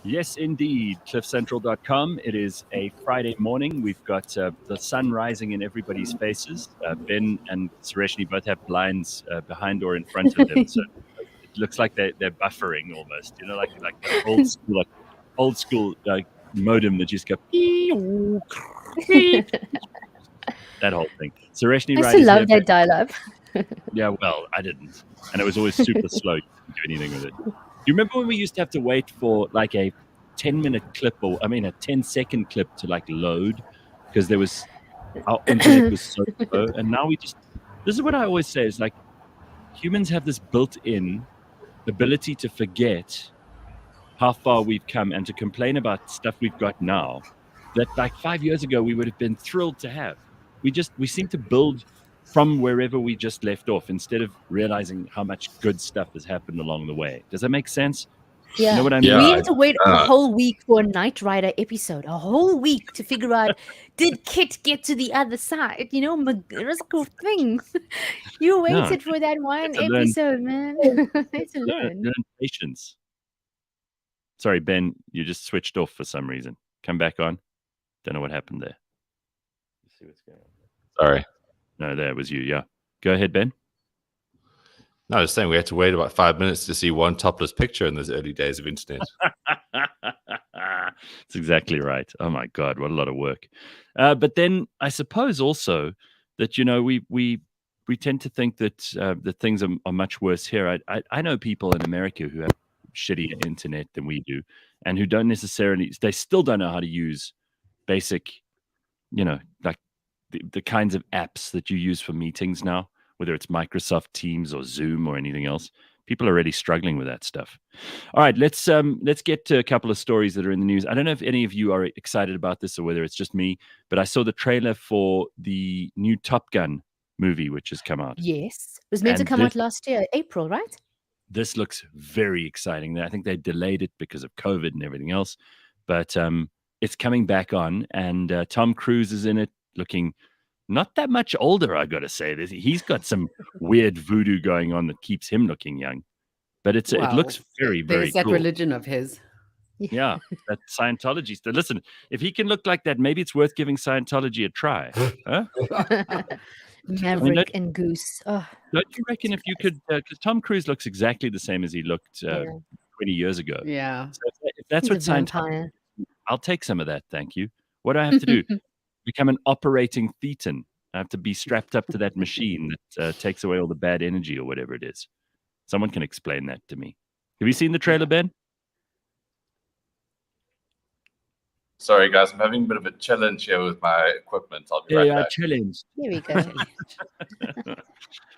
A: Yes, indeed. CliffCentral.com. It is a Friday morning. We've got the sun rising in everybody's faces. Ben and Sureshnie both have blinds behind or in front of them, so it looks like they're buffering almost. You know, like the old school modem that just go. That whole thing. Sureshnie Rieder.
B: I still love that dial-up.
A: Yeah, well, I didn't, and it was always super slow. You couldn't do anything with it. Do you remember when we used to have to wait for like a 10-minute clip, or I mean a 10-second clip to like load, because our internet was so slow, and now this is what I always say, is like humans have this built-in ability to forget how far we've come and to complain about stuff we've got now that like 5 years ago we would have been thrilled to have. We seem to build from wherever we just left off instead of realizing how much good stuff has happened along the way. Does that make sense?
B: Yeah.
A: You know what I mean?
B: We had to wait a whole week for a Knight Rider episode, a whole week to figure out, did Kit get to the other side? You know, magical things. You waited for that one episode, man. It's a learn.
A: Patience. Sorry, Ben, you just switched off for some reason. Come back on. Don't know what happened there. Let's see what's going on.
D: Sorry.
A: No, that was you. Yeah. Go ahead, Ben.
D: No, I was saying we had to wait about 5 minutes to see one topless picture in those early days of internet.
A: That's exactly right. Oh my God, what a lot of work. But then I suppose also that, you know, we tend to think that that things are much worse here. I know people in America who have shittier internet than we do, and who they still don't know how to use basic, you know, like the kinds of apps that you use for meetings now, whether it's Microsoft Teams or Zoom or anything else. People are already struggling with that stuff. All right, let's get to a couple of stories that are in the news. I don't know if any of you are excited about this or whether it's just me, but I saw the trailer for the new Top Gun movie, which has come out.
B: Yes. It was meant to come out last year, April, right?
A: This looks very exciting. I think they delayed it because of COVID and everything else, but it's coming back on, and Tom Cruise is in it, looking not that much older, I got to say. He's got some weird voodoo going on that keeps him looking young, but it looks very, very
C: There's that
A: cool.
C: religion of his.
A: Yeah, that Scientology stuff. Listen, if he can look like that, maybe it's worth giving Scientology a try. Huh?
B: Maverick and Goose. Oh,
A: don't you reckon if you could, because Tom Cruise looks exactly the same as he looked 20 years ago.
C: Yeah.
A: So if that's what Scientology, I'll take some of that, thank you. What do I have to do? Become an operating thetan. I have to be strapped up to that machine that takes away all the bad energy or whatever it is. Someone can explain that to me. Have you seen the trailer, Ben?
D: Sorry, guys, I'm having a bit of a challenge here with my equipment. I'll be right back.
A: Challenged.
B: here we go.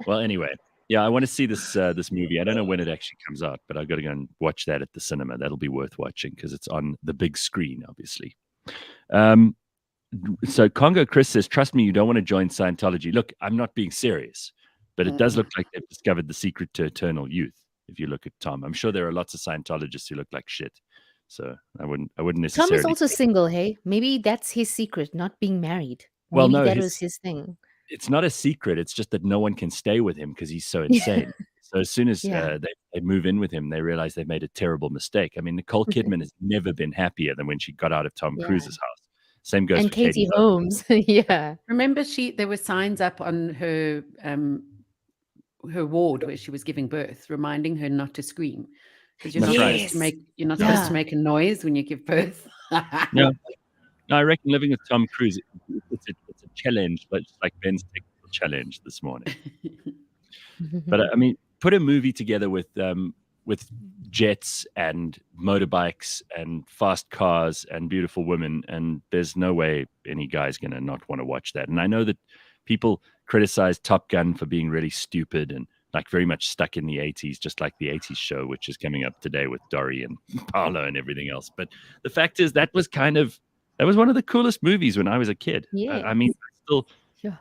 A: Well, anyway, yeah, I want to see this movie. I don't know when it actually comes out, but I've got to go and watch that at the cinema. That'll be worth watching because it's on the big screen, obviously. So Congo Chris says, trust me, you don't want to join Scientology. Look, I'm not being serious, but it does look like they've discovered the secret to eternal youth. If you look at Tom, I'm sure there are lots of Scientologists who look like shit. So I wouldn't necessarily.
B: Tom is also single, hey? Maybe that's his secret, not being married.
A: Well,
B: Maybe
A: no,
B: that was his thing.
A: It's not a secret. It's just that no one can stay with him because he's so insane. So as soon as they move in with him, they realize they've made a terrible mistake. I mean, Nicole Kidman has never been happier than when she got out of Tom Cruise's house. Same goes
B: and
A: for
B: Katie Holmes. Yeah.
C: Remember, there were signs up on her ward where she was giving birth, reminding her not to scream because you're not supposed to make supposed to make a noise when you give birth.
A: No, I reckon living with Tom Cruise, it's a challenge, but just like Ben's technical challenge this morning. But I mean, put a movie together with jets and motorbikes and fast cars and beautiful women, and there's no way any guy's going to not want to watch that. And I know that people criticize Top Gun for being really stupid and like very much stuck in the 80s, just like the 80s show, which is coming up today with Dory and Paolo and everything else. But the fact is that was one of the coolest movies when I was a kid.
B: Yeah.
A: I mean,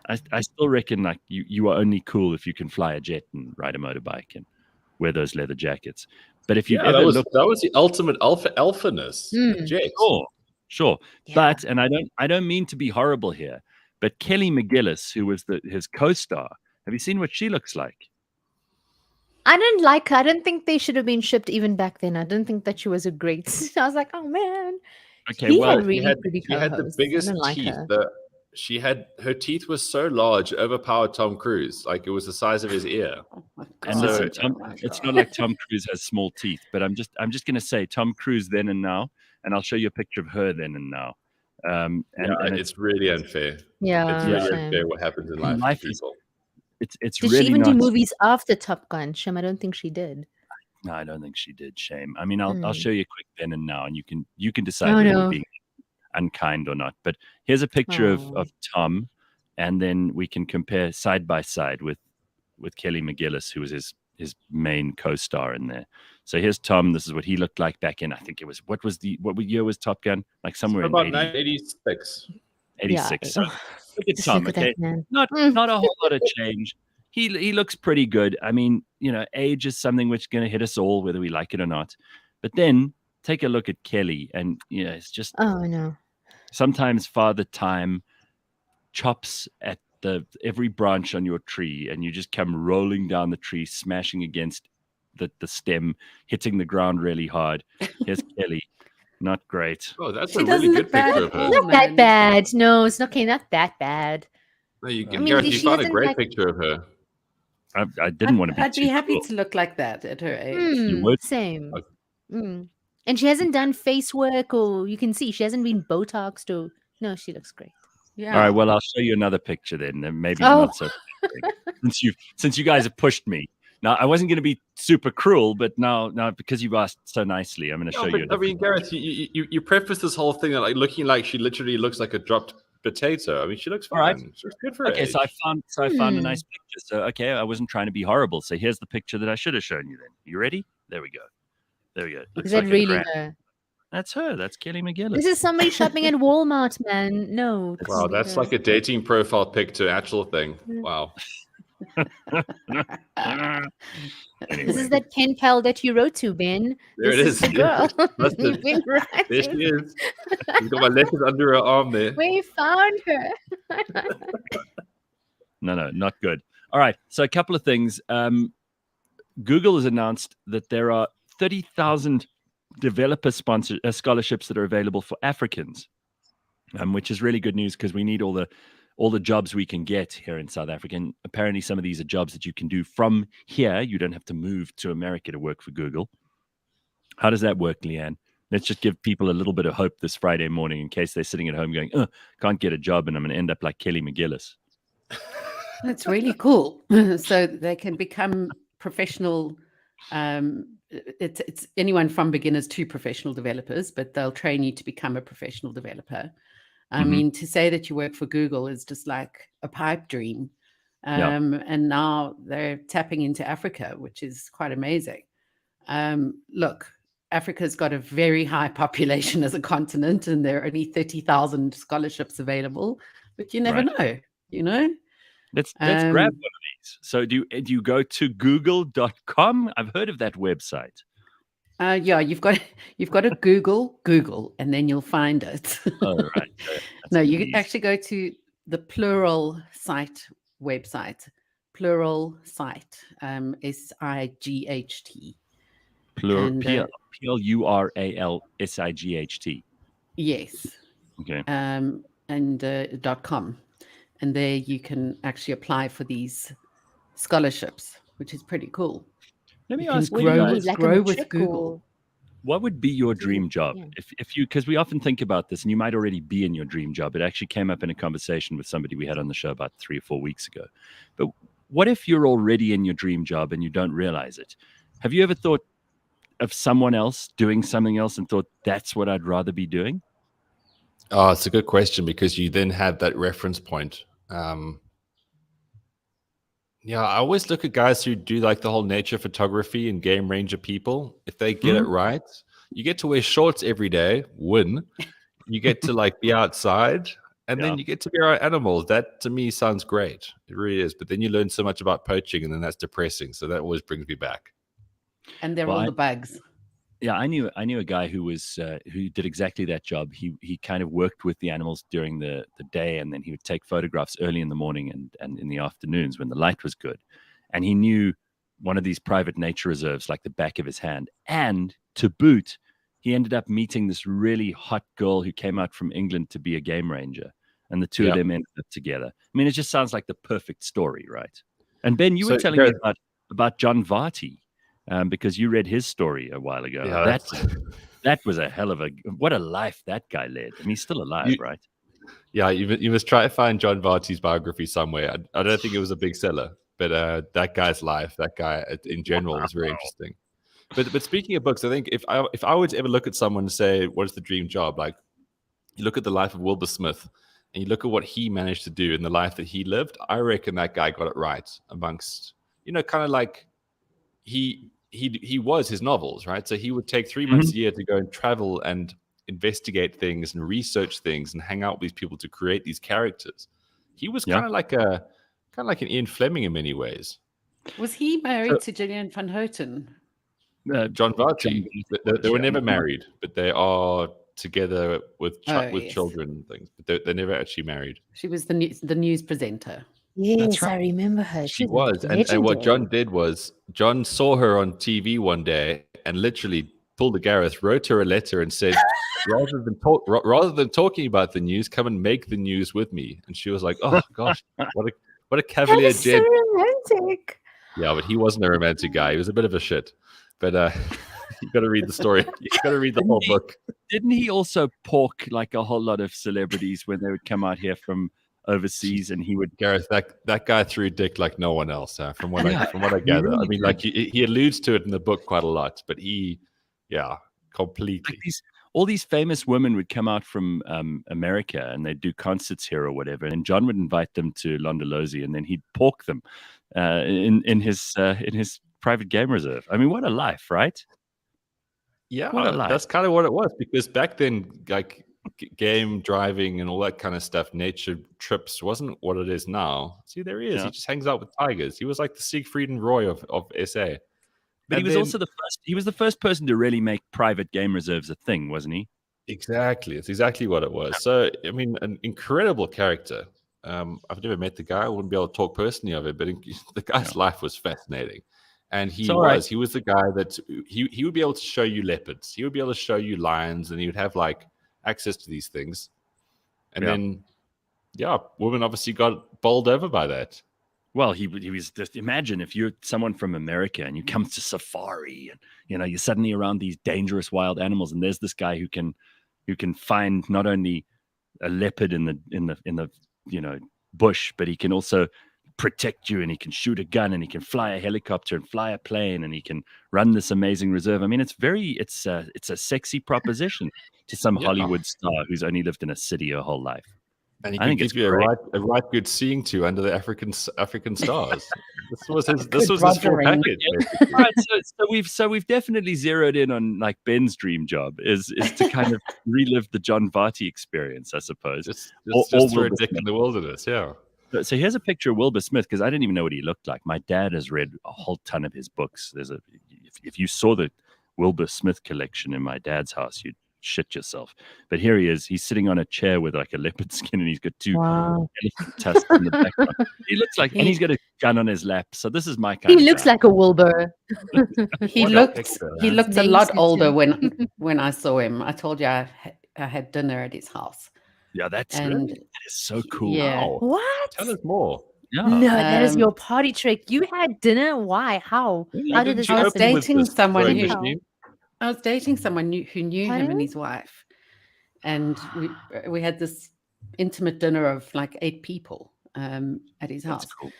A: I still reckon like you are only cool if you can fly a jet and ride a motorbike and wear those leather jackets. But if you ever
D: that was the ultimate alphaness. Jet.
A: Sure.
B: Yeah.
A: But and I don't mean to be horrible here, but Kelly McGillis, who was his co-star, Have you seen what she looks like?
B: I didn't like her. I didn't think they should have been shipped even back then. I didn't think that she was a great. I was like, oh man.
A: Okay,
B: He
A: well,
B: had really pretty
D: She had the
B: co-hosts.
D: biggest
B: I didn't like
D: teeth.
B: her.
D: Her teeth were so large, it overpowered Tom Cruise. Like it was the size of his ear.
C: Oh my
A: and
C: God.
A: listen,
C: Oh my
A: it's
C: God.
A: not like Tom Cruise has small teeth, but I'm just going to say Tom Cruise then and now, and I'll show you a picture of her then and now. And
D: It's really unfair.
B: Yeah,
D: It's really
B: shame.
D: unfair what happens in life
A: Life
D: for
A: is-
D: people.
A: it's
B: Did
A: really
B: she even
A: not.
B: do movies after Top Gun? Shem, I don't think she did.
A: No, I don't think she did. Shame. I mean, I'll show you a quick then and now, and you can decide
B: Oh,
A: whether
B: no.
A: we're being unkind or not. But here's a picture
B: Oh.
A: of Tom, and then we can compare side by side with Kelly McGillis, who was his main co-star in there. So here's Tom. This is what he looked like back in, I think it was, what year was Top Gun? Like somewhere
D: About
A: in
D: 1986.
A: 86. So
B: Ugh,
A: look at
B: just
A: Tom,
B: look at
A: okay?
B: that man.
A: Not a whole lot of change. He looks pretty good. I mean, age is something which is going to hit us all, whether we like it or not. But then take a look at Kelly, and it's just
B: Oh no.
A: sometimes Father Time chops at every branch on your tree, and you just come rolling down the tree, smashing against the stem, hitting the ground really hard. Here's Kelly. Not great.
D: Oh, that's
C: She
D: a really
C: doesn't
D: good
C: look bad
D: picture
C: at
D: of her.
C: all.
B: Not that
C: man.
B: bad. No, it's okay. Not that bad.
D: No, you,
F: I mean,
D: Gareth, you
B: she
D: found a
B: hasn't
D: great
B: like-
D: picture of her.
A: I didn't want to be
C: I'd
A: too
C: be happy
A: cruel.
C: to look like that at her age.
A: You would?
B: Same.
D: Okay.
B: And she hasn't done face work, or you can see she hasn't been Botoxed, or no, she looks great.
C: Yeah.
A: All right, well, I'll show you another picture then, and maybe
B: Oh.
A: not so. since you guys have pushed me. Now, I wasn't going to be super cruel, but now because you've asked so nicely, I'm going to show you.
D: I mean, Gareth, you preface this whole thing like looking like she literally looks like a dropped potato. I mean, she looks fine.
A: All right.
D: She looks good for her
A: Okay,
D: age.
A: so I found a nice picture. So okay, I wasn't trying to be horrible. So here's the picture that I should have shown you. Then you ready? There we go. Looks
B: Is that
A: like a
B: really
A: grand-
B: her?
A: That's her. That's Kelly McGillis.
B: This is somebody shopping at Walmart, man. No.
D: Wow,
B: can't be
D: that's
B: her.
D: like a dating profile pic to actual thing. Wow.
A: Anyway.
B: This is that pen pal that you wrote to, Ben.
D: There
B: This
D: it
B: is
D: is.
B: the girl.
D: That's
B: You've been
D: There she
B: writing.
D: is. She's got my letters under her arm there.
B: We found her.
A: No, not good. All right. So a couple of things. Google has announced that there are 30,000 developer sponsored scholarships that are available for Africans, which is really good news because we need all the jobs we can get here in South Africa. And apparently some of these are jobs that you can do from here. You don't have to move to America to work for Google. How does that work, Leigh-Ann? Let's just give people a little bit of hope this Friday morning in case they're sitting at home going, can't get a job and I'm going to end up like Kelly McGillis.
C: That's really cool. So they can become professional. It's anyone from beginners to professional developers, but they'll train you to become a professional developer. I mean, to say that you work for Google is just like a pipe dream. And now they're tapping into Africa, which is quite amazing. Look, Africa's got a very high population as a continent, and there are only 30,000 scholarships available, but you never know,
A: Let's grab one of these. So do you go to google.com? I've heard of that website.
C: Yeah, you've got to Google, and then you'll find it.
A: Oh, right.
C: No, you actually go to the Plural Site website. Plural Site, SIGHT.
A: PLURALSIGHT.
C: Yes.
A: Okay.
C: And .com. And there you can actually apply for these scholarships, which is pretty cool.
A: Let me
C: You can
A: ask you
C: grow
A: guys,
C: with-
B: Like a
C: grow with
B: matric
C: Google.
B: or-
A: what would be your dream job?
B: Yeah.
A: If you, because we often think about this and you might already be in your dream job. It actually came up in a conversation with somebody we had on the show about 3 or 4 weeks ago. But what if you're already in your dream job and you don't realize it? Have you ever thought of someone else doing something else and thought that's what I'd rather be doing?
D: Oh, it's a good question because you then have that reference point. Yeah, I always look at guys who do like the whole nature photography and game ranger people. If they get it right, you get to wear shorts every day, win. You get to like be outside, and then you get to be around animals. That to me sounds great. It really is. But then you learn so much about poaching, and then that's depressing. So that always brings me back.
C: And they're
A: Well,
C: all
A: I-
C: the bugs.
A: Yeah, I knew a guy who was who did exactly that job. He kind of worked with the animals during the day, and then he would take photographs early in the morning and in the afternoons when the light was good. And he knew one of these private nature reserves like the back of his hand. And to boot, he ended up meeting this really hot girl who came out from England to be a game ranger, and the two of them ended up together. I mean, it just sounds like the perfect story, right? And Ben, you were telling me about John Varty. Because you read his story a while ago.
D: Yeah,
A: that was a hell of what a life that guy led. I mean, he's still alive, right?
D: Yeah, you must try to find John Varty's biography somewhere. I don't think it was a big seller, but that guy's life, that guy in general, was very interesting. But speaking of books, I think if I were to ever look at someone and say, "What is the dream job?" Like, you look at the life of Wilbur Smith, and you look at what he managed to do in the life that he lived. I reckon that guy got it right amongst, kind of like he was his novels, right? So he would take 3 months a year to go and travel and investigate things and research things and hang out with these people to create these characters. He was kind of like an Ian Fleming in many ways.
C: Was he married to Gillian van Houten?
D: John Varty. They were never married, but they are together with children and things. But they're never actually married.
C: She was the news presenter.
B: Yes, right. I remember her.
D: She was. And what John did was, John saw her on TV one day and literally pulled a Gareth, wrote her a letter and said, rather than talking about the news, come and make the news with me. And she was like, oh, gosh, what a cavalier
B: gent. So romantic.
D: Yeah, but he wasn't a romantic guy. He was a bit of a shit. But you got to read the story. You got to read the whole book.
A: Didn't he also pork like a whole lot of celebrities when they would come out here from overseas, and he would
D: Gareth, that guy threw dick like no one else, from what I gather. Really, I mean, like he alludes to it in the book quite a lot, but completely.
A: Like all these famous women would come out from America, and they'd do concerts here or whatever, and John would invite them to Londolozi, and then he'd pork them in his private game reserve. I mean, what a life, right?
D: Yeah, that's kind of what it was, because back then, like, game driving and all that kind of stuff, nature trips wasn't what it is now. See, there he is. Yeah. He just hangs out with tigers. He was like the Siegfried and Roy of SA.
A: But he was also the first person to really make private game reserves a thing, wasn't he?
D: Exactly. It's exactly what it was. So, I mean, an incredible character. I've never met the guy. I wouldn't be able to talk personally of it, but the guy's life was fascinating. And he was the guy that he would be able to show you leopards. He would be able to show you lions, and he would have like access to these things. And then women obviously got bowled over by that.
A: Well, he was just, imagine if you're someone from America and you come to safari, and you're suddenly around these dangerous wild animals, and there's this guy who can find not only a leopard in the bush, but he can also protect you, and he can shoot a gun, and he can fly a helicopter and fly a plane, and he can run this amazing reserve. I mean, it's a sexy proposition to some Hollywood star who's only lived in a city her whole life.
D: And he can give you a right good seeing to under the African stars. This was his full package.
A: Right, so we've definitely zeroed in on like Ben's dream job is to kind of relive the John Varty experience, I suppose.
D: Just throw a dick in the wilderness, yeah.
A: So here's a picture of Wilbur Smith, because I didn't even know what he looked like. My dad has read a whole ton of his books. If you saw the Wilbur Smith collection in my dad's house, you'd shit yourself. But here he is. He's sitting on a chair with like a leopard skin, and he's got two elephant tusks in the background. He looks like, and he's got a gun on his lap. So this is my kind.
B: He looks like a Wilbur.
C: He looked a lot older when I saw him. I told you I had dinner at his house.
A: Yeah, that is so cool.
C: Yeah.
A: Wow.
B: What?
D: Tell us more.
A: Yeah.
B: No, that is your party trick. You had dinner? Why? How? How did this happen?
C: I was dating someone who knew him and his wife, and we had this intimate dinner of like 8 people at his house.
A: That's cool.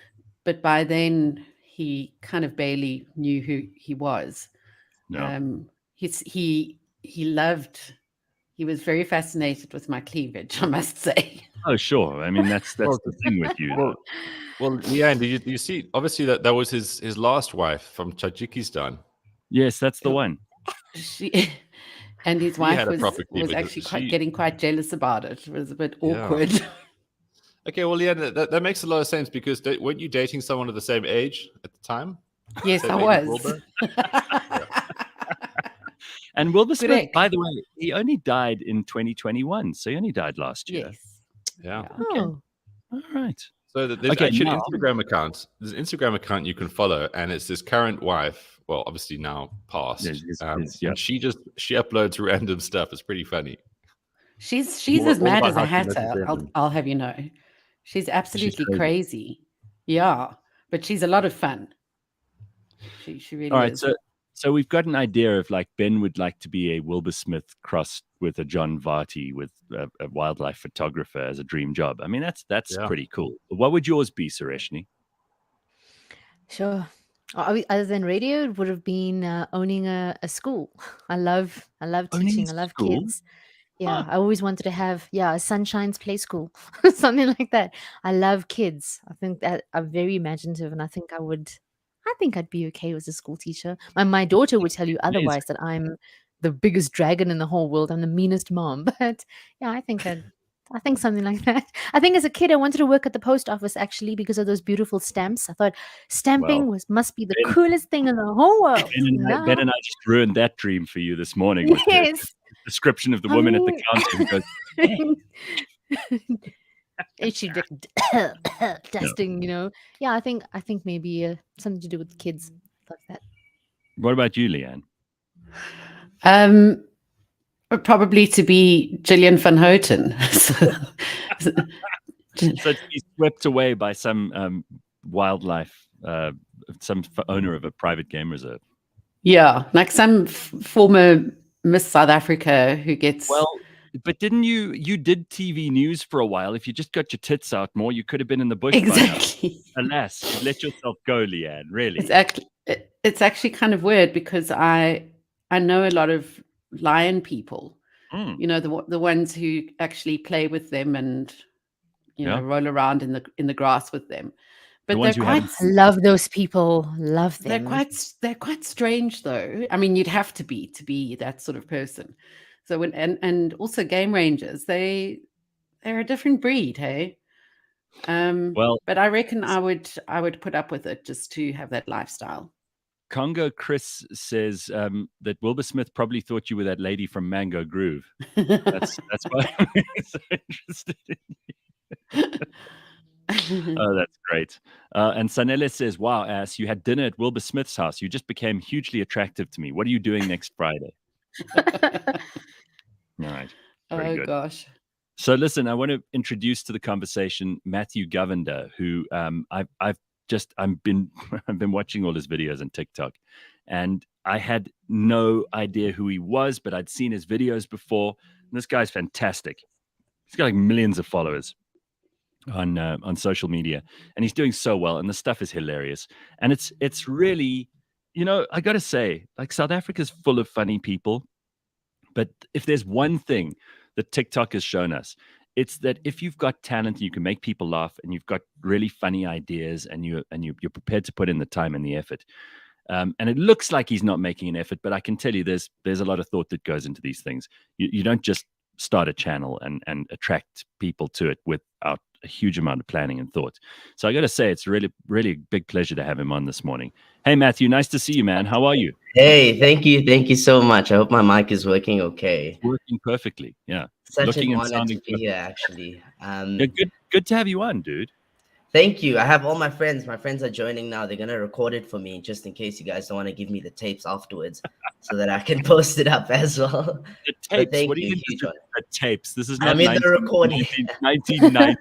C: But by then he kind of barely knew who he was.
A: No.
C: He was very fascinated with my cleavage, I must say.
A: Oh, sure. I mean, that's the thing with you.
D: Well, Leigh-Ann, did you see? Obviously, that was his last wife from Tajikistan.
A: Yes, that's the one.
C: And his wife was actually getting quite jealous about it. It was a bit awkward.
D: Yeah. Okay, well, yeah, that makes a lot of sense, because weren't you dating someone of the same age at the time?
C: Yes, I was.
A: And Wilbur
C: Good
A: Smith,
C: egg.
A: by the way, he only died in 2021, so he only died last year.
C: Yes.
D: Yeah.
A: Okay.
B: Oh,
A: All right.
D: So there's
A: Okay,
D: actually an
A: now-
D: Instagram account. There's an Instagram account you can follow, and it's his current wife. Well, obviously now passed.
A: Yeah.
D: And she uploads random stuff. It's pretty funny.
C: She's
D: All
C: as mad
D: about
C: as a
D: how she messes
C: hatter.
D: with them.
C: I'll have you know. She's absolutely
A: crazy.
C: crazy. Yeah, but she's a lot of fun. She really
A: All right,
C: is.
A: so we've got an idea of like Ben would like to be a Wilbur Smith crossed with a John Varty with a wildlife photographer as a dream job. I mean, that's pretty cool. What would yours be, Sureshnie?
B: sure. Other than radio, it would have been owning a school. I love
A: Owning
B: teaching.
A: a
B: I love
A: school?
B: kids. Yeah,
A: Huh.
B: I always wanted to have a Sunshine's Play School, something like that. I love kids. I think that I'm very imaginative, and I think I'd be okay as a school teacher. My daughter would tell you otherwise, that I'm the biggest dragon in the whole world. I'm the meanest mom. But yeah, I think something like that. I think as a kid, I wanted to work at the post office actually because of those beautiful stamps. I thought stamping must be the
A: Ben-
B: coolest thing in the whole world.
A: Ben and I just ruined that dream for you this morning with the
B: Yes.
A: description of the
B: I
A: woman at the
B: mean-
A: counter who goes,
B: And she'd be dusting, Yeah, I think maybe something to do with kids like that.
A: what about you, Leigh-Ann?
C: Probably to be Gillian van Houten.
A: So to be swept away by some wildlife, some owner of a private game reserve.
C: Yeah, like some former Miss South Africa who gets.
A: Well, but didn't you did TV news for a while? If you just got your tits out more, you could have been in the bush.
C: Exactly.
A: By now. Alas, you let yourself go, Leigh-Ann. Really?
C: It's actually kind of weird because I know a lot of lion people.
A: Mm.
C: The ones who actually play with them and roll around in the grass with them. But
A: ones
C: they're
A: who
C: quite.
A: haven't-
B: I love those people. Love them.
C: They're quite strange though. I mean, you'd have to be that sort of person. So and also game rangers, they're a different breed, hey.
A: Well,
C: but I reckon I would put up with it just to have that lifestyle.
A: Congo Chris says that Wilbur Smith probably thought you were that lady from Mango Groove. That's why I'm so interested in you. Oh, that's great. And Sanele says, wow, ass, you had dinner at Wilbur Smith's house. You just became hugely attractive to me. What are you doing next Friday? All right. Very good.
C: Gosh.
A: So listen, I want to introduce to the conversation Matthew Govender, who I've been watching all his videos on TikTok, and I had no idea who he was, but I'd seen his videos before. And this guy's fantastic. He's got like millions of followers on social media, and he's doing so well, and the stuff is hilarious. And it's really, I got to say, like, South Africa's full of funny people, but if there's one thing that TikTok has shown us, it's that if you've got talent and you can make people laugh and you've got really funny ideas and you're prepared to put in the time and the effort, and it looks like he's not making an effort, but I can tell you there's a lot of thought that goes into these things. You don't just start a channel and attract people to it without a huge amount of planning and thought. So I got to say, it's really, really a big pleasure to have him on this morning. Hey, Matthew, nice to see you, man. How are you?
H: Hey, thank you so much. I hope my mic is working okay.
A: Working perfectly, yeah.
H: Such an honor to be here, actually.
A: Yeah, good to have you on, dude.
H: Thank you. I have all my friends. My friends are joining now. They're gonna record it for me, just in case you guys don't want to give me the tapes afterwards, so that I can post it up as well.
A: The tapes.
H: Thank
A: What do you
H: you,
A: think? The tapes. This is
H: I
A: not.
H: mean the recording.
A: 1990.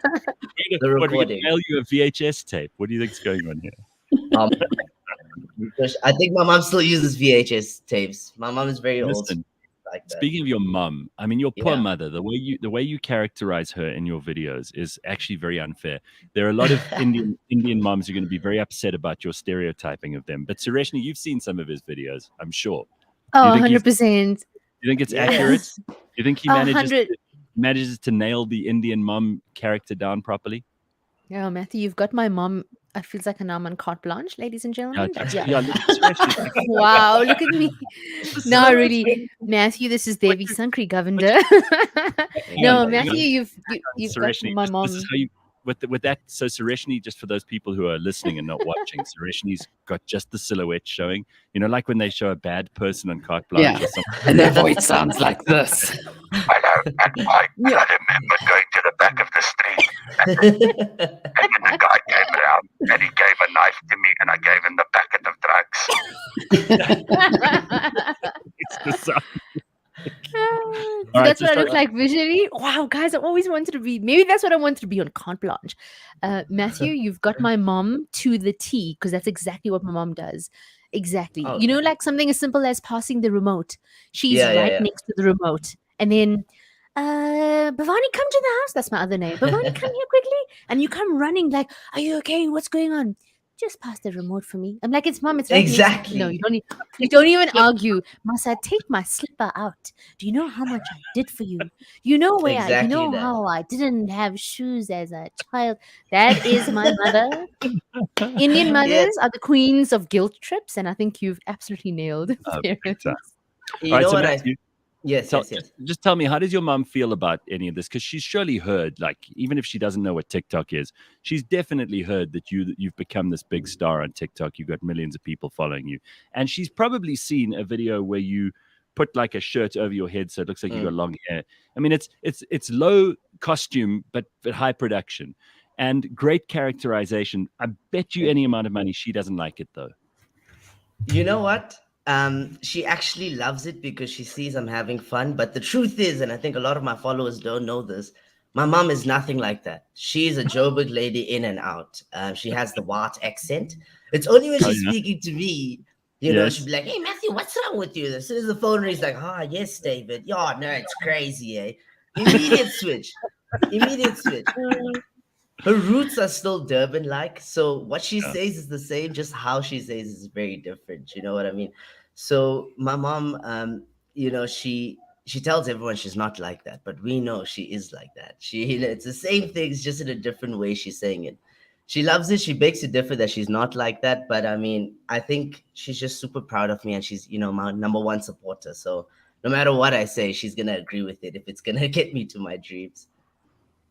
H: The recording.
A: Mail you a VHS tape. What do you think's going on here?
H: I think my mom still uses VHS tapes. My mom is very old. Like that.
A: Speaking of your mum, I mean, your poor mother. The way you characterize her in your videos is actually very unfair. There are a lot of Indian moms who are going to be very upset about your stereotyping of them. But Sureshnie, you've seen some of his videos, I'm sure.
B: Oh, 100%.
A: You think it's accurate? You think he manages to nail the Indian mom character down properly?
B: Yeah, Matthew, you've got my mom. It feels like I'm on carte blanche, ladies and gentlemen. Wow, look at me. No, really, Matthew, this is Devi Sankri Govender. No, Matthew, you've got my mom.
A: with that, so Sureshnie, just for those people who are listening and not watching, Sureshnie's got just the silhouette showing. You know, like when they show a bad person on carte blanche or something.
C: And their voice sounds like this.
I: Hello, and I remember going to the back of the street, and then the guy came around, and he gave a knife to me, and I gave him the packet of drugs.
A: It's the sound.
B: So
A: All right,
B: that's
A: so
B: what I
A: start-
B: look like visually. Wow, guys, I always wanted to be. Maybe that's what I wanted to be on carte blanche. Matthew, you've got my mom to the T, because that's exactly what my mom does. Exactly.
H: Oh,
B: You know,
H: okay.
B: like something as simple as passing the remote. She's
H: Yeah,
B: right
H: yeah.
B: next to the remote, and then Bhavani, come to the house. That's my other name. Bhavani, come here quickly. And you come running like, are you okay? What's going on? Just pass the remote for me. I'm like, it's mom. It's right next to me."
H: Exactly.
B: No, you don't even argue. Must I take my slipper out? Do you know how much I did for you? You know where you
H: Exactly
B: know
H: that.
B: how I didn't have shoes as a child. That is my mother. Indian mothers are the queens of guilt trips, and I think you've absolutely nailed it.
A: big time.
H: You
A: All right,
H: know
A: so
H: what
A: Matthew,
H: Yes,
A: Tell-
H: yes.
A: Just tell me, how does your mom feel about any of this? Because she's surely heard, like, even if she doesn't know what TikTok is, she's definitely heard that you've become this big star on TikTok. You've got millions of people following you, and she's probably seen a video where you put like a shirt over your head so it looks like you got long hair. I mean, it's low costume but high production and great characterization. I bet you any amount of money she doesn't like it though.
H: You know what? She actually loves it because she sees I'm having fun. But the truth is, and I think a lot of my followers don't know this, my mom is nothing like that. She's a Joburg lady in and out. She has the white accent. It's only when she's speaking to me, you know, she'll be like, hey, Matthew, what's wrong with you? As soon as the phone rings, like, yes, David. Yeah, no, it's crazy, eh? Immediate switch. Her roots are still Durban-like, so what she says is the same, just how she says is very different. You know what I mean? So my mom, you know, she tells everyone she's not like that, but we know she is like that. It's the same thing, it's just in a different way she's saying it. She loves it. She begs to differ that she's not like that, but I mean, I think she's just super proud of me, and she's, you know, my number one supporter. So no matter what I say, she's gonna agree with it if it's gonna get me to my dreams.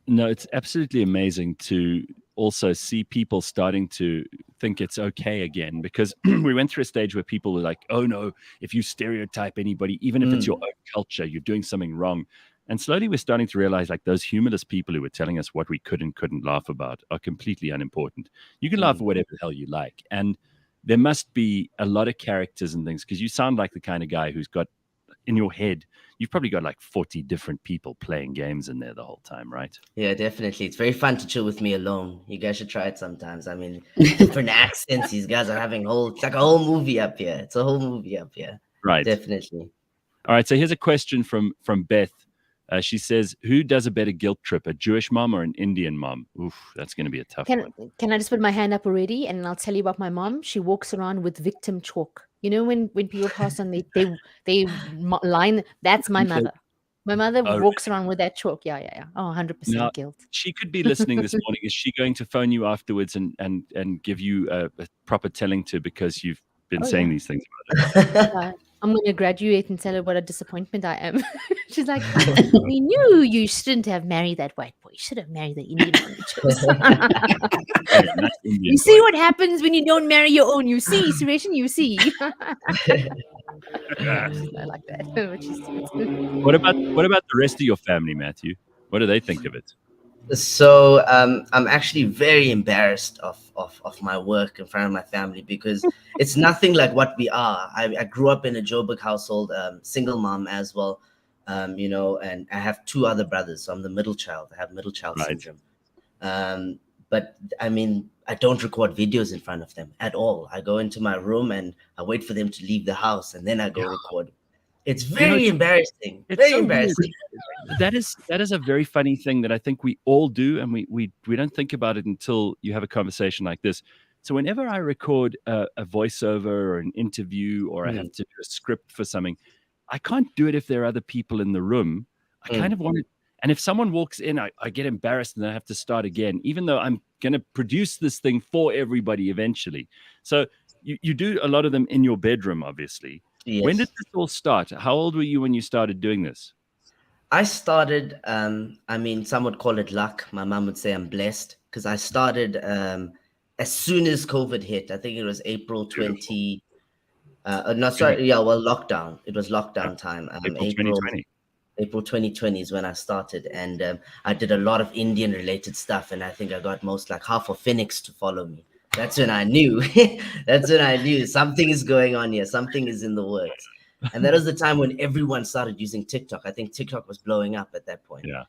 A: No, it's absolutely amazing to also see people starting to think it's okay again, because we went through a stage where people were like, oh no, if you stereotype anybody, even if it's your own culture, you're doing something wrong. And slowly we're starting to realize, like, those humorless people who were telling us what we could and couldn't laugh about are completely unimportant. You can laugh at whatever the hell you like. And there must be a lot of characters and things, because you sound like the kind of guy who's got, in your head, you've probably got like 40 different people playing games in there the whole time, right?
H: Yeah, definitely. It's very fun to chill with me alone. You guys should try it sometimes. I mean, different accents. These guys are having it's like a whole movie up here. It's a whole movie up here.
A: Right.
H: Definitely.
A: All right. So here's a question from Beth. She says, who does a better guilt trip, a Jewish mom or an Indian mom? Oof, that's going to be a tough one.
B: Can I just put my hand up already, and I'll tell you about my mom? She walks around with victim chalk. You know, when people pass on, they line. That's my mother. My mother walks around with that chalk. Yeah. Oh, 100% guilt.
A: She could be listening this morning. Is she going to phone you afterwards and give you a proper telling to, because you've been saying these things about her?
B: I'm going to graduate and tell her what a disappointment I am. She's like, we knew you shouldn't have married that white boy. You should have married the Indian one you chose. You see what happens when you don't marry your own. You see, Sureshnie, you see. She's not like that.
A: What about the rest of your family, Matthew? What do they think of it?
H: So I'm actually very embarrassed of my work in front of my family, because it's nothing like what we are. I grew up in a Joburg household, single mom as well, you know, and I have two other brothers, so I'm the middle child. I have middle child syndrome. But I mean, I don't record videos in front of them at all. I go into my room and I wait for them to leave the house, and then I go record. It's very embarrassing.
A: It's
H: very
A: so
H: embarrassing.
A: That is a very funny thing that I think we all do, and we don't think about it until you have a conversation like this. So whenever I record a voiceover or an interview, or I have to do a script for something, I can't do it if there are other people in the room. I kind of want to, and if someone walks in, I get embarrassed and I have to start again, even though I'm going to produce this thing for everybody eventually. So you do a lot of them in your bedroom, obviously. Yes. When did this all start? How old were you when you started doing this?
H: I started, I mean, some would call it luck. My mom would say I'm blessed because I started as soon as COVID hit. I think it was April 20. No, sorry. Yeah, well, lockdown. It was lockdown time. April 2020 is when I started, and I did a lot of Indian related stuff, and I think I got like half of Phoenix to follow me. That's when I knew. That's when I knew something is going on here. Something is in the works. And that was the time when everyone started using TikTok. I think TikTok was blowing up at that point.
A: Yeah.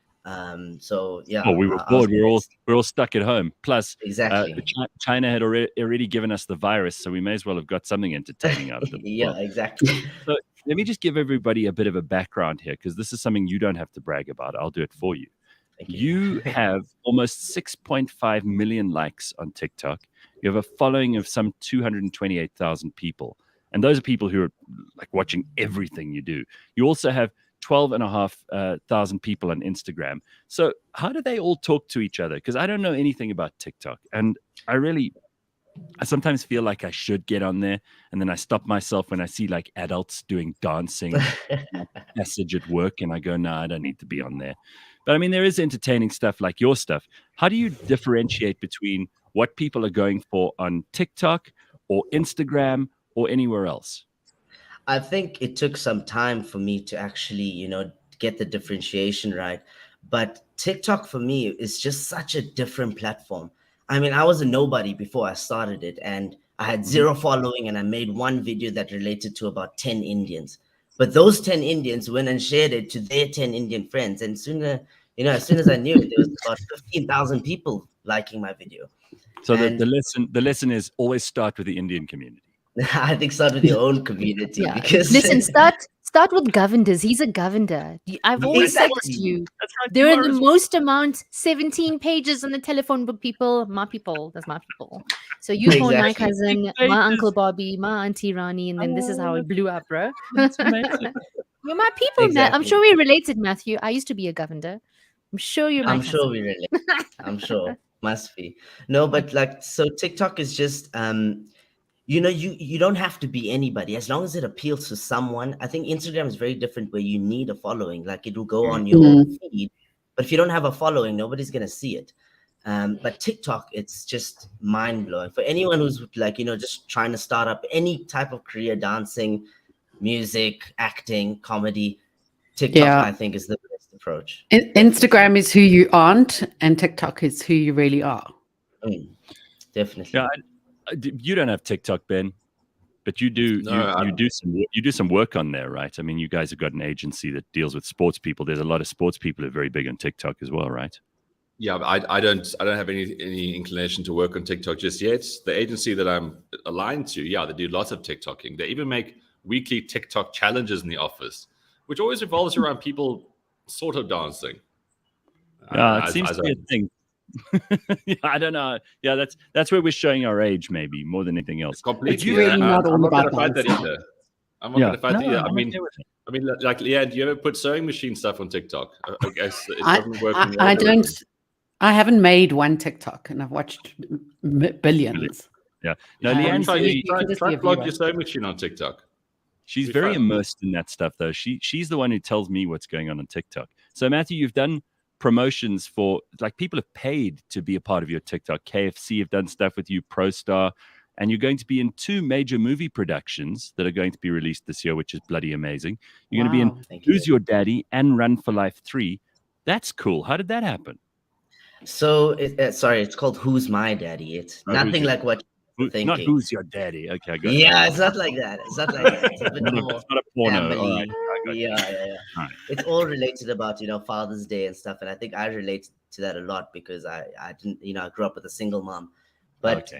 H: So yeah.
A: Well, we were bored. We're all stuck at home. Plus,
H: exactly.
A: China had already given us the virus, so we may as well have got something entertaining out of it.
H: Yeah, exactly.
A: So let me just give everybody a bit of a background here, because this is something you don't have to brag about. I'll do it for you. You have almost 6.5 million likes on TikTok. You have a following of some 228,000 people. And those are people who are like watching everything you do. You also have 12,500 people on Instagram. So how do they all talk to each other? Because I don't know anything about TikTok. And I sometimes feel like I should get on there. And then I stop myself when I see like adults doing dancing message at work. And I go, no, I don't need to be on there. But I mean, there is entertaining stuff like your stuff. How do you differentiate between what people are going for on TikTok or Instagram or anywhere else?
H: I think it took some time for me to actually, get the differentiation right. But TikTok for me is just such a different platform. I mean, I was a nobody before I started it, and I had zero following, and I made one video that related to about 10 Indians. But those 10 Indians went and shared it to their 10 Indian friends. And as soon as I knew it, there was about 15,000 people liking my video.
A: So the lesson is always start with the Indian community.
H: I think start with your own community.
B: Yeah.
H: Because
B: Listen, start with governors. He's a governor. I've always said this to you. There are the most amount, 17 pages on the telephone book, people. My people. That's my people. So you call my cousin, my Uncle Bobby, my Auntie Rani, and then this is how it blew up, bro.
A: That's amazing.
B: You're my people, Matt. I'm sure we related, Matthew. I used to be a governor. I'm sure you're my cousin.
H: sure we relate. I'm sure. Must be. No, but so TikTok is just you don't have to be anybody as long as it appeals to someone. I think Instagram is very different, where you need a following. Like it will go on your feed, but if you don't have a following, nobody's gonna see it. But TikTok, it's just mind blowing for anyone who's like just trying to start up any type of career, dancing, music, acting, comedy. TikTok, I think, is the best approach.
C: Instagram is who you aren't, and TikTok is who you really are.
H: Definitely.
A: Yeah. You don't have TikTok, Ben, but you do. No, you do some work on there, right? I mean, you guys have got an agency that deals with sports people. There's a lot of sports people who are very big on TikTok as well, right?
D: Yeah, but I don't have any inclination to work on TikTok just yet. The agency that I'm aligned to, they do lots of TikToking. They even make weekly TikTok challenges in the office, which always revolves around people sort of dancing.
A: It seems to be a thing. I don't know. Yeah, that's where we're showing our age, maybe more than anything else.
D: Completely.
C: It's really not all about
D: that either. I'm not going to fight that either. I mean, like Leigh-Ann, do you ever put sewing machine stuff on TikTok? I guess it doesn't work.
C: I don't. I haven't made one TikTok, and I've watched billions.
A: Yeah. No, Leigh-Ann,
D: try plug your sewing machine on TikTok.
A: She's very immersed in that stuff, though. She's the one who tells me what's going on TikTok. So, Matthew, you've done promotions for, like, people have paid to be a part of your TikTok. KFC have done stuff with you, ProStar, and you're going to be in 2 major movie productions that are going to be released this year, which is bloody amazing. You're going to be in Who's Your Daddy and Run for Life 3. That's cool. How did that happen?
H: So, it's called Who's My Daddy. It's nothing like what you're thinking.
A: Not Who's Your Daddy. Okay, I got it.
H: Yeah, it's not like that. It's not like that. It's a bit more
A: it's not a porno. All right.
H: Yeah. Right. It's all related about, Father's Day and stuff. And I think I relate to that a lot because I didn't, I grew up with a single mom. But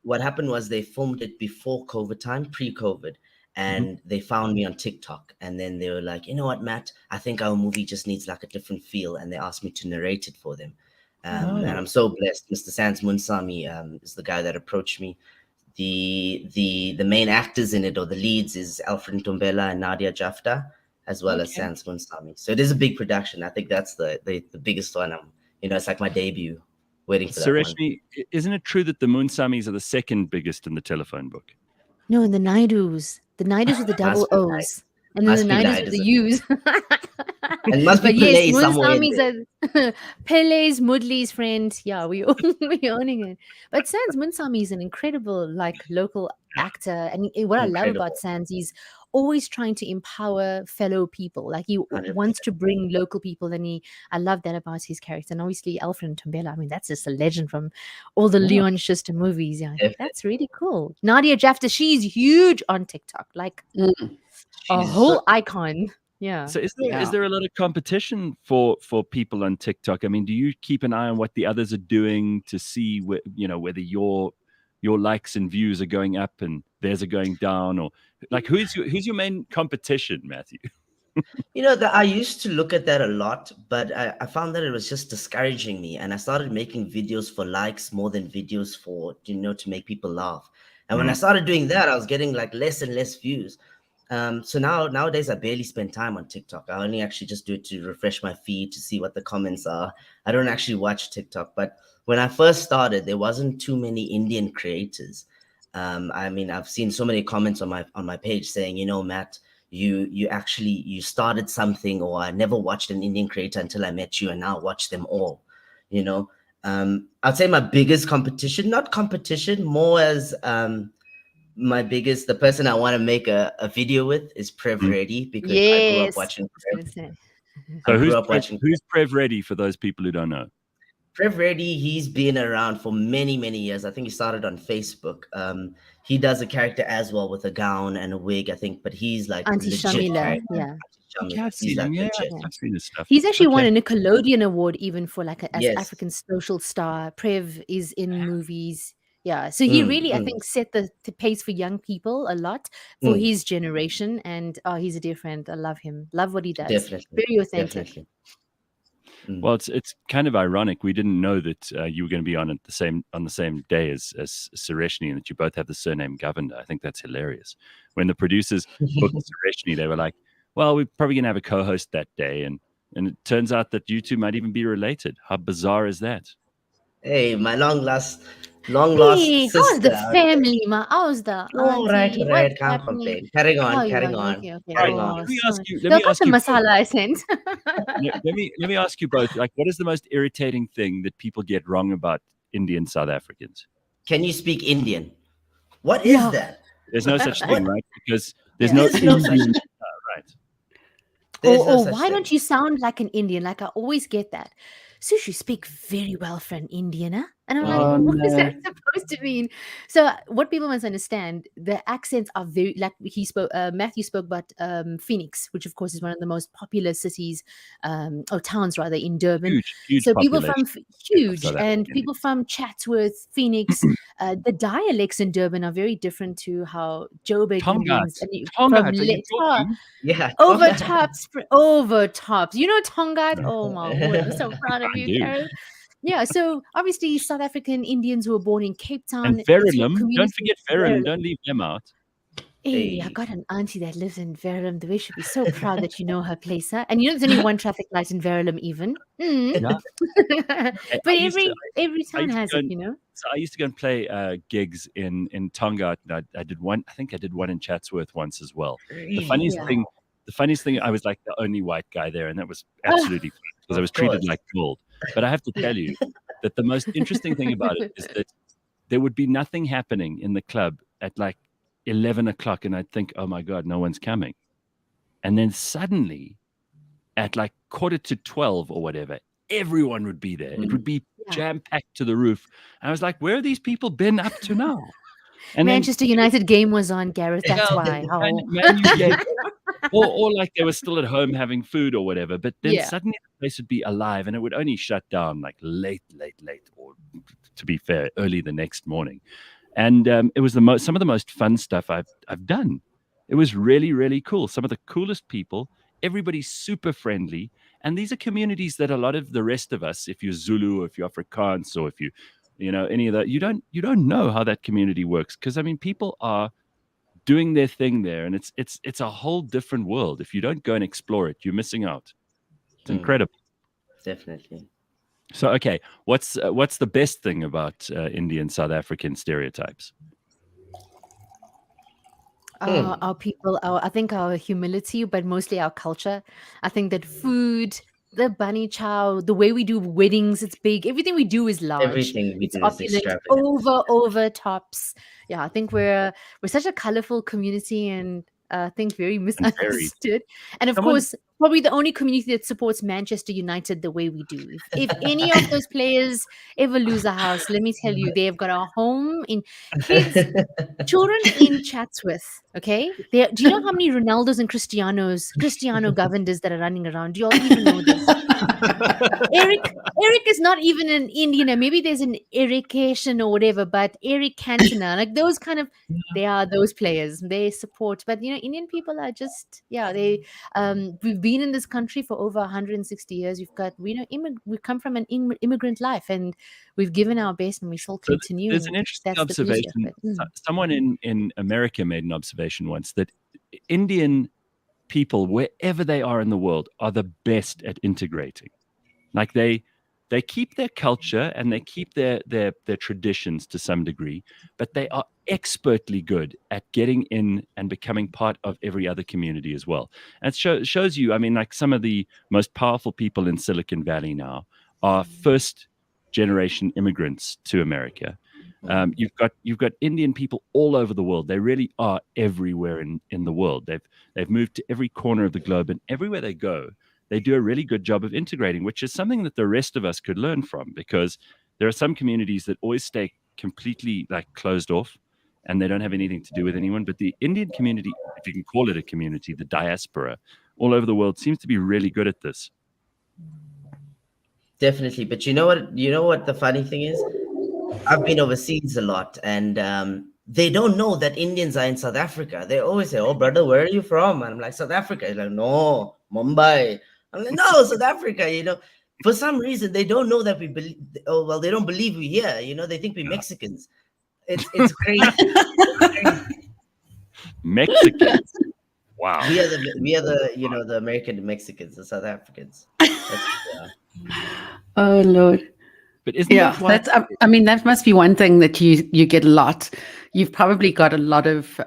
H: what happened was they filmed it before COVID time, pre-COVID. And they found me on TikTok. And then they were like, you know what, Matt, I think our movie just needs like a different feel. And they asked me to narrate it for them. And I'm so blessed. Mr. Sans Munsami is the guy that approached me. The main actors in it, or the leads, is Alfred Ntombela and Nadia Jafta, as well as Sans Munsami. So it is a big production. I think that's the biggest one. It's like my debut. Waiting for
A: Sureshnie, isn't it true that the Munsamis are the second biggest in the telephone book?
B: No, and the Naidus. The Naidus with the double O's. And then the Naidus with the U's.
H: And must be
B: But yes,
H: Pele somewhere in
B: Munsami's
H: there.
B: Pele's Mudley's friend. Yeah, we're owning it. But Sans Munsami is an incredible local actor, and what I love
H: Incredible.
B: about Sans, he's always trying to empower fellow people. Like he
H: 100%.
B: wants to bring local people, and I love that about his character. And obviously Alfred Ntombela, I mean, that's just a legend from all the Leon Schuster movies. Yeah,
H: Definitely.
B: that's really cool. Nadia Jafta, she's huge on TikTok, like a
H: She's-
B: whole icon. Yeah.
A: So is there a lot of competition for people on TikTok? I mean, do you keep an eye on what the others are doing to see whether your likes and views are going up and theirs are going down, or like who's your main competition, Matthew?
H: that I used to look at that a lot, but I found that it was just discouraging me, and I started making videos for likes more than videos for to make people laugh. And when I started doing that, I was getting like less and less views. So nowadays I barely spend time on TikTok. I only actually just do it to refresh my feed to see what the comments are. I don't actually watch TikTok, but when I first started, there wasn't too many Indian creators. I mean, I've seen so many comments on my page saying, Matt, you started something, or I never watched an Indian creator until I met you, and now watch them all. I'd say my biggest competition, not competition, more as the person I want to make a video with is Prev Reddy, because I grew up watching Prev.
A: So who's Prev Reddy, for those people who don't know?
H: Prev Reddy, he's been around for many, many years. I think he started on Facebook. He does a character as well with a gown and a wig, I think, but he's like
B: Auntie
H: legit
B: Shamila,
H: character.
B: yeah.
A: I've seen him. Yeah, I've seen his stuff.
B: He's actually won a Nickelodeon award even for as
H: Yes.
B: African social star. Prev is in movies. Yeah, so he really, I think, set the pace for young people a lot for his generation, and he's a dear friend. I love him. Love what he does.
H: Definitely.
B: Very authentic.
H: Definitely.
A: Well, it's kind of ironic. We didn't know that you were going to be on the same day as Sureshnie, and that you both have the surname Governor. I think that's hilarious. When the producers booked Sureshnie, they were like, "Well, we're probably going to have a co-host that day," and it turns out that you two might even be related. How bizarre is that?
H: Hey, my long lost
B: Hey,
H: sister.
B: how's the family, ma? How's the auntie?
H: Right.
B: What's
H: Can't
B: happening?
H: complain. Carrying on.
B: Okay.
H: Carrying on.
A: Let me ask you.
B: Look at the masala I sent.
A: Let me ask you both. Like, what is the most irritating thing that people get wrong about Indian South Africans?
H: Can you speak Indian? What is that?
A: There's no such thing, right? Because there's no
H: There's no such
A: Indian.
H: thing.
A: Right.
H: There's no
B: Or
H: such
B: why
H: thing.
B: don't you sound like an Indian? Like I always get that. Sush, you speak very well for an Indian, huh? And I'm like, what is that supposed to mean? So what people must understand, the accents are very, like Matthew spoke about Phoenix, which of course is one of the most popular cities, or towns rather, in Durban.
A: Huge
B: So people from
A: population
B: huge
A: South
B: and
A: African.
B: people from Chatsworth, Phoenix, the dialects in Durban are very different to how Joburg Indians
A: Tongat, are you talking?
H: Yeah.
B: over tops. You know Tongat? Oh my word! I'm so proud of you, Gareth. Yeah, so obviously South African Indians who were born in Cape Town.
A: And Verulam. Don't forget Verulam. Don't leave them out.
B: Hey, I got an auntie that lives in Verulam. The way she'd be so proud that you know her place, huh? And there's only one traffic light in Verulam, even.
A: Yeah.
B: But every town has it,
A: So I used to go and play gigs in Tonga. I did one. I think I did one in Chatsworth once as well. The funniest thing, I was like the only white guy there, and that was absolutely fun because I was treated like gold. But I have to tell you that the most interesting thing about it is that there would be nothing happening in the club at like 11 o'clock, and I'd think, oh my God, no one's coming. And then suddenly at like 11:45 or whatever, everyone would be there. It would be jam-packed to the roof. And I was like, where have these people been up to now? And
B: Manchester United game was on, Gareth. That's why.
A: Or like they were still at home having food or whatever. But then suddenly the place would be alive, and it would only shut down like late, or to be fair, early the next morning. And it was some of the most fun stuff I've done. It was really, really cool. Some of the coolest people. Everybody's super friendly. And these are communities that a lot of the rest of us, if you're Zulu or if you're Afrikaans or if you any of that, you don't know how that community works. Because I mean, people are doing their thing there, and it's a whole different world. If you don't go and explore it, you're missing out. It's incredible.
H: Definitely.
A: So, okay, what's the best thing about Indian South African stereotypes?
B: Our people, I think our humility, but mostly our culture. I think that food, the bunny chow, the way we do weddings, it's big. Everything we do is large.
H: Everything we
B: It's
H: do is
B: opulent,
H: extravagant.
B: over tops. Yeah, I think we're such a colorful community, and I think very
A: varied.
B: misunderstood. And of
A: Someone-
B: course, probably the only community that supports Manchester United the way we do. If any of those players ever lose a house, let me tell you, they've got a home in kids. Children in Chatsworth, okay? Do you know how many Ronaldos and Cristiano Govinders that are running around? Do you all even know this? Eric is not even an Indian. Maybe there's an Erication or whatever, but Eric Cantona, like those kind of, they are those players. They support, but Indian people are just, we've been in this country for over 160 years. We come from an immigrant life, and we've given our best, and we still continue.
A: There's an interesting observation. Someone in America made an observation once that Indian people, wherever they are in the world, are the best at integrating. Like they keep their culture and they keep their traditions to some degree, but they are expertly good at getting in and becoming part of every other community as well. And it shows you, I mean, like some of the most powerful people in Silicon Valley now are first generation immigrants to America. You've got Indian people all over the world. They really are everywhere in the world. They've moved to every corner of the globe, and everywhere they go, they do a really good job of integrating, which is something that the rest of us could learn from, because there are some communities that always stay completely like closed off and they don't have anything to do with anyone. But the Indian community, if you can call it a community, the diaspora all over the world seems to be really good at this.
H: Definitely. But you know what the funny thing is? I've been overseas a lot, and they don't know that Indians are in South Africa. They always say, "Oh, brother, where are you from?" And I'm like, "South Africa." He's like, "No, Mumbai." I'm like, "No, South Africa." For some reason, they don't know that we believe. Oh, well, they don't believe we here. They think we're Mexicans. It's crazy.
A: Mexicans. Wow.
H: We are the American Mexicans, the South Africans.
C: Oh Lord.
A: But isn't
C: that must be one thing that you get a lot. You've probably got a lot of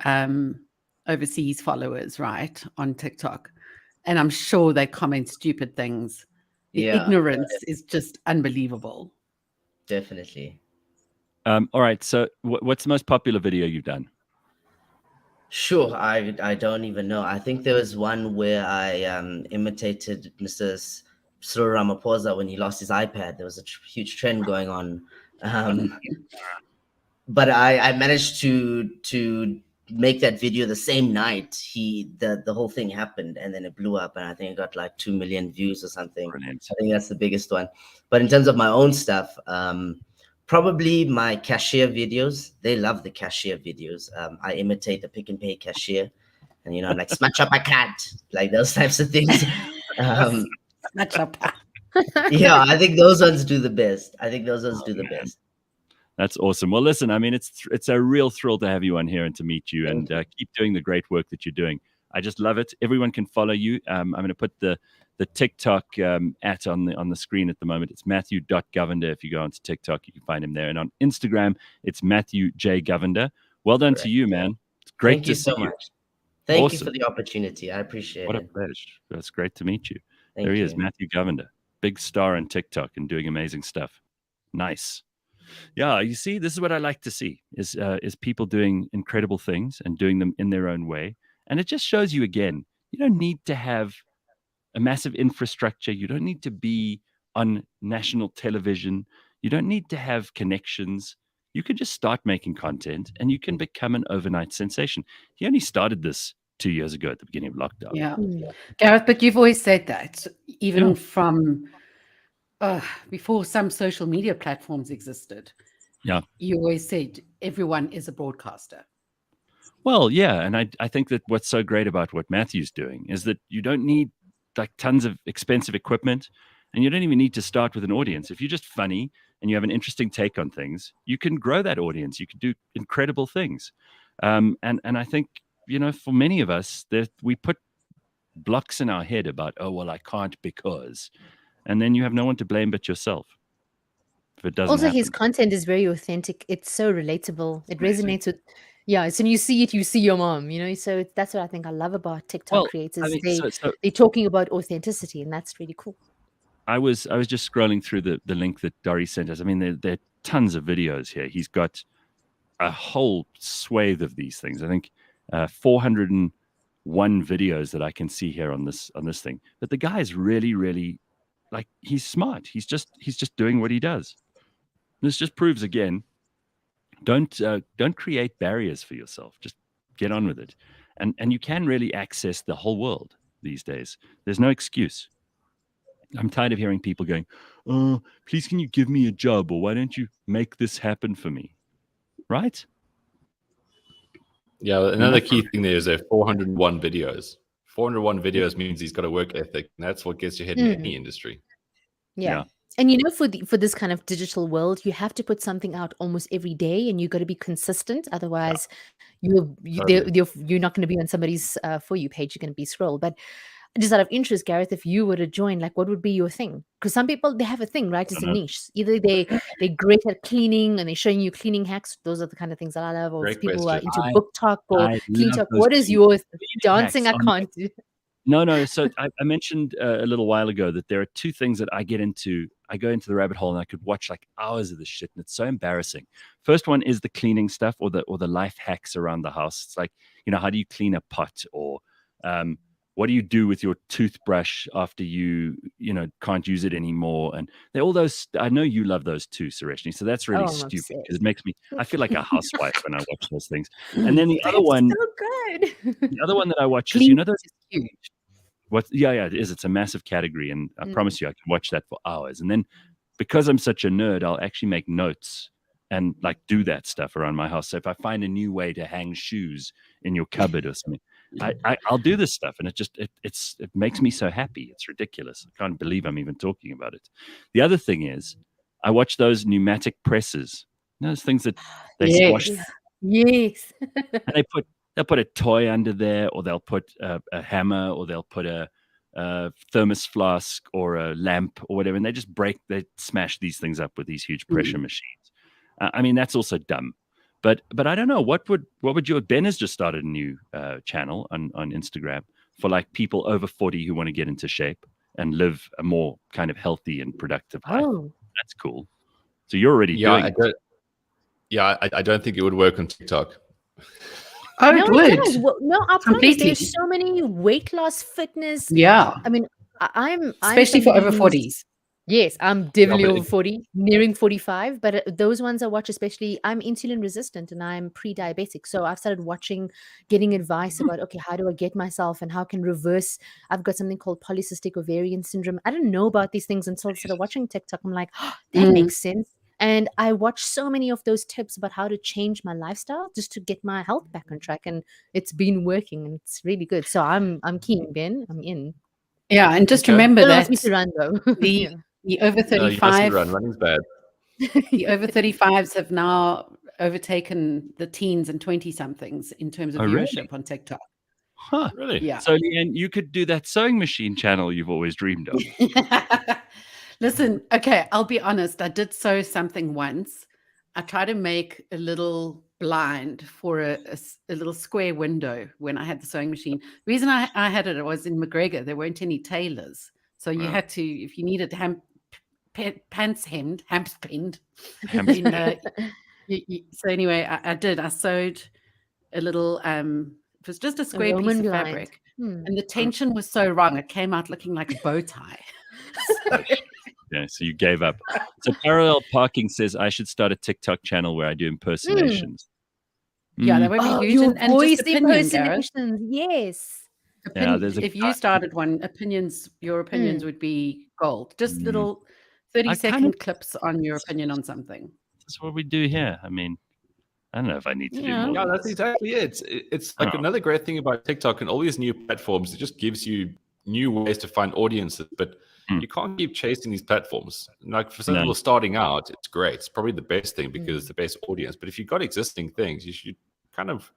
C: overseas followers, right, on TikTok, and I'm sure they comment stupid things. The ignorance is just unbelievable.
H: Definitely.
A: All right. So, what's the most popular video you've done?
H: Sure, I don't even know. I think there was one where I imitated Mr. Cyril Ramaphosa when he lost his iPad. There was a huge trend going on, but I managed to make that video the same night the whole thing happened, and then it blew up, and I think it got like 2 million views or something.
A: Brilliant.
H: I think that's the biggest one. But in terms of my own stuff, probably my cashier videos. They love the cashier videos. I imitate the Pick and Pay cashier, and I'm like, "Smash up a cat," like those types of things.
C: Smash up.
H: Yeah, I think those ones do the best.
A: That's awesome. Well, listen, I mean, it's a real thrill to have you on here and to meet you, and keep doing the great work that you're doing. I just love it. Everyone can follow you. I'm going to put the TikTok on the screen at the moment. It's Matthew.Govender. If you go onto TikTok, you can find him there. And on Instagram, it's Matthew J. Govender. Well done to you, man. It's great to see you.
H: Thank you so much. Thank you for the opportunity. I appreciate it.
A: What a pleasure. It's great to meet you.
H: Thank
A: There he
H: you.
A: is, Matthew Govender. Big star on TikTok and doing amazing stuff. Nice. Yeah, you see, this is what I like to see is people doing incredible things and doing them in their own way. And it just shows you again, you don't need to have a massive infrastructure. You don't need to be on national television. You don't need to have connections. You can just start making content and you can become an overnight sensation. He only started this 2 years ago at the beginning of lockdown.
C: Yeah. Gareth, but you've always said that, even from before some social media platforms existed.
A: Yeah.
C: You always said everyone is a broadcaster.
A: Well, yeah. And I think that what's so great about what Matthew's doing is that you don't need like tons of expensive equipment, and you don't even need to start with an audience. If you're just funny and you have an interesting take on things, you can grow that audience. You can do incredible things. And I think, for many of us, we put blocks in our head about, oh, well, I can't because, and then you have no one to blame but yourself if it doesn't
B: Also,
A: happen.
B: his content is very authentic. It's so relatable. It resonates with Yeah, so when you see it, you see your mom, so that's what I think I love about TikTok
A: Well,
B: creators.
A: I mean,
B: They're talking about authenticity, and that's really cool.
A: I was just scrolling through the link that Dory sent us. I mean, there are tons of videos here. He's got a whole swathe of these things. I think 401 videos that I can see here on this thing. But the guy is really, really, like, he's smart. He's just doing what he does. This just proves again, don't create barriers for yourself. Just get on with it. And you can really access the whole world these days. There's no excuse. I'm tired of hearing people going, "Oh, please can you give me a job, or why don't you make this happen for me?" Right?
D: Yeah, another key thing there is there are 401 videos. 401 videos means he's got a work ethic, and that's what gets you ahead in any industry.
B: Yeah. And for this kind of digital world, you have to put something out almost every day, and you got to be consistent. Otherwise, you're not going to be on somebody's For You page. You're going to be scrolled. But just out of interest, Gareth, if you were to join, like, what would be your thing? Because some people, they have a thing, right? It's a niche. Either they're great at cleaning and they're showing you cleaning hacks. Those are the kind of things that I love. Or if people are into book talk or clean talk. What is your dancing? I can't do.
A: No. So I mentioned a little while ago that there are two things that I get into. I go into the rabbit hole and I could watch like hours of this shit, and it's so embarrassing. First one is the cleaning stuff or the life hacks around the house. It's like, how do you clean a pot, or what do you do with your toothbrush after you can't use it anymore? And they're all those. I know you love those too, Sureshnie. So that's really stupid because it makes me. I feel like a housewife when I watch those things. And then the other one,
B: so good.
A: the other one that I watch is those huge. What? Yeah, it is. It's a massive category, and I promise you, I can watch that for hours. And then, because I'm such a nerd, I'll actually make notes and like do that stuff around my house. So if I find a new way to hang shoes in your cupboard or something, I'll do this stuff, and it makes me so happy. It's ridiculous. I can't believe I'm even talking about it. The other thing is, I watch those pneumatic presses. Those things that they squash.
B: Yes.
A: And they'll put a toy under there, or they'll put a hammer, or they'll put a thermos flask or a lamp or whatever, and they smash these things up with these huge pressure machines. I mean, that's also dumb. But I don't know, what would your Ben has just started a new channel on Instagram for like people over 40 who want to get into shape and live a more kind of healthy and productive life. That's cool. So you're already doing it.
D: I don't think it would work on TikTok.
C: Oh, no, it
B: does. Well, no, I promise there's so many weight loss, fitness.
C: Yeah.
B: I mean, I'm
C: especially for over 40s.
B: Yes, I'm definitely over 40, nearing 45. But those ones I watch, especially, I'm insulin resistant and I'm pre-diabetic. So I've started getting advice about, okay, how do I get myself and how can reverse? I've got something called polycystic ovarian syndrome. I didn't know about these things until I started watching TikTok. I'm like, that makes sense. And I watch so many of those tips about how to change my lifestyle just to get my health back on track. And it's been working and it's really good. So I'm keen, Ben. I'm in.
C: Yeah. And just remember that
B: me to run, though.
C: The over 35
D: running's bad.
C: The over 35s have now overtaken the teens and 20-somethings in terms of viewership on TikTok.
A: Huh.
D: Really?
C: Yeah.
A: So, Leigh-Ann, you could do that sewing machine channel you've always dreamed of.
C: Listen, okay, I'll be honest. I did sew something once. I tried to make a little blind for a little square window when I had the sewing machine. The reason I had it was in McGregor. There weren't any tailors. So you had to, if you needed pants hemmed. So anyway, I did. I sewed a little, it was just a square piece of fabric. And the tension was so wrong. It came out looking like a bow tie.
A: Yeah, so you gave up. So Parallel Parking says I should start a TikTok channel where I do impersonations.
C: Yeah, that would be huge.
B: Your
C: and
B: voice
C: just impersonations,
B: yes.
C: If you started one, your opinions would be gold. Just little 30-second clips on your opinion on something.
A: That's what we do here. I mean, I don't know if I need to do more.
D: Yeah, that's exactly it. It's like another great thing about TikTok and all these new platforms. It just gives you new ways to find audiences, but you can't keep chasing these platforms. Like for some people starting out, it's great. It's probably the best thing because it's the best audience. But if you've got existing things, you should kind of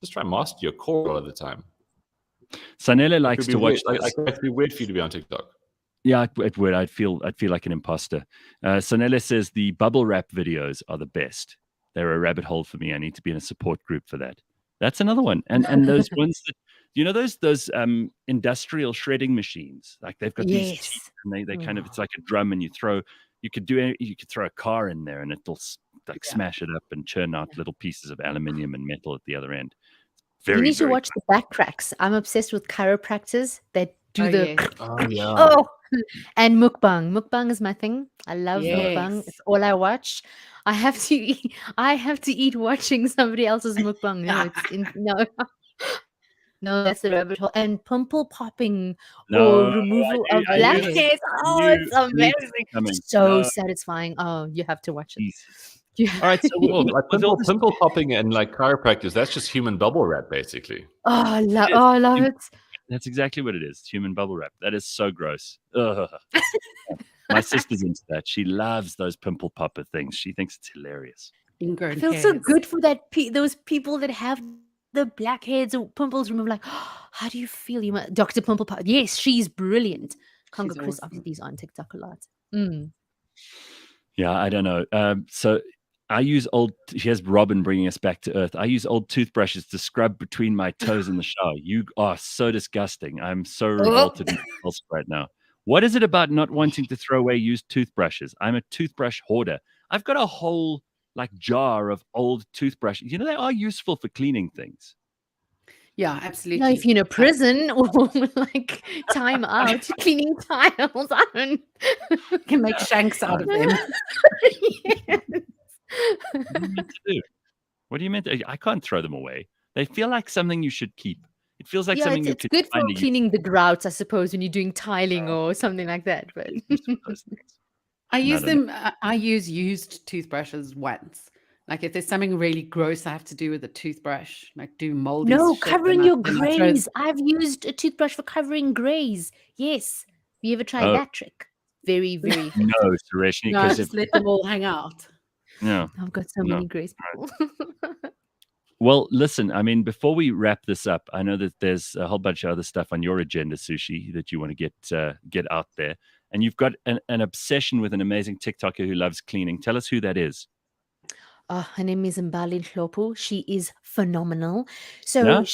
D: just try and master your core all of the time.
A: Sanele likes to watch.
D: It'd be weird for you to be on TikTok.
A: Yeah, it would. I'd feel like an imposter. Sanele says the bubble wrap videos are the best. they're a rabbit hole for me. I need to be in a support group for that. That's another one. And those ones that, those industrial shredding machines, like they've got these teeth and they kind of, it's like a drum, and you could throw a car in there and it'll smash it up and churn out little pieces of aluminium and metal at the other end.
B: You need to watch the backtracks. I'm obsessed with chiropractors that do and mukbang. Mukbang is my thing. I love mukbang. It's all I watch. I have to eat watching somebody else's mukbang. No, that's the rabbit hole. And pimple popping or removal of blackheads. Oh, it's amazing. So satisfying. Oh, you have to watch it.
D: All right, so like pimple popping and like chiropractors, that's just human bubble wrap, basically.
B: I love it.
A: That's exactly what it is. Human bubble wrap. That is so gross. Ugh. My sister's into that. She loves those pimple popper things. She thinks it's hilarious.
B: It feels so good for those people that have the blackheads or pimples removed. Like, how do you feel? Dr. Pimple Popper. Yes, she's brilliant. Congo Chris obviously on TikTok a lot.
A: Yeah, I don't know. So I use here's Robin bringing us back to earth. I use old toothbrushes to scrub between my toes in the shower. You are so disgusting. I'm so revolted right now. What is it about not wanting to throw away used toothbrushes? I'm a toothbrush hoarder. I've got a whole jar of old toothbrushes. They are useful for cleaning things.
C: Yeah, absolutely.
B: No, if you're in a prison or like time out, cleaning tiles, I don't
C: can make shanks out of them.
A: What do you mean? I can't throw them away. They feel like something you should keep. It feels like something
B: it's good for cleaning the grouts, I suppose, when you're doing tiling or something like that. But
C: I use used toothbrushes once. Like if there's something really gross I have to do with a toothbrush, like do moldy.
B: No, covering your grays. I've used a toothbrush for covering grays. Yes. Have you ever tried that trick? Very, very.
A: No, Sureshnie.
C: No, just let them all hang out.
A: No,
B: I've got so many grays people.
A: Well, listen, I mean, before we wrap this up, I know that there's a whole bunch of other stuff on your agenda, Sushi, that you want to get out there. And you've got an obsession with an amazing TikToker who loves cleaning. Tell us who that is.
B: Her name is Mbali Nhlopu. She is phenomenal. So I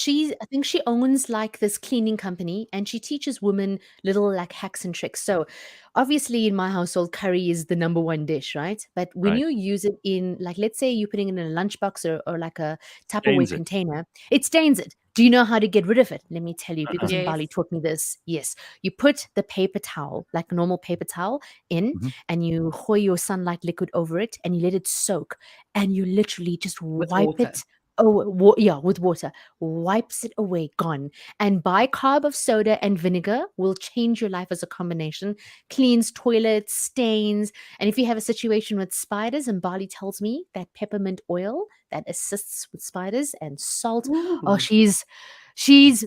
B: think she owns like this cleaning company, and she teaches women little like hacks and tricks. So obviously in my household, curry is the number one dish, right? But when you use it in, like, let's say you're putting it in a lunchbox or like a Tupperware container, it stains it. Do you know how to get rid of it? Let me tell you, because Mbali taught me this. Yes. You put the paper towel, like a normal paper towel, in, and you hoy your sunlight liquid over it, and you let it soak, and you literally just wipe it. With water. Wipes it away, gone. And bicarb of soda and vinegar will change your life as a combination. Cleans toilets, stains. And if you have a situation with spiders, and Mbali tells me that peppermint oil that assists with spiders, and salt. Ooh. Oh, she's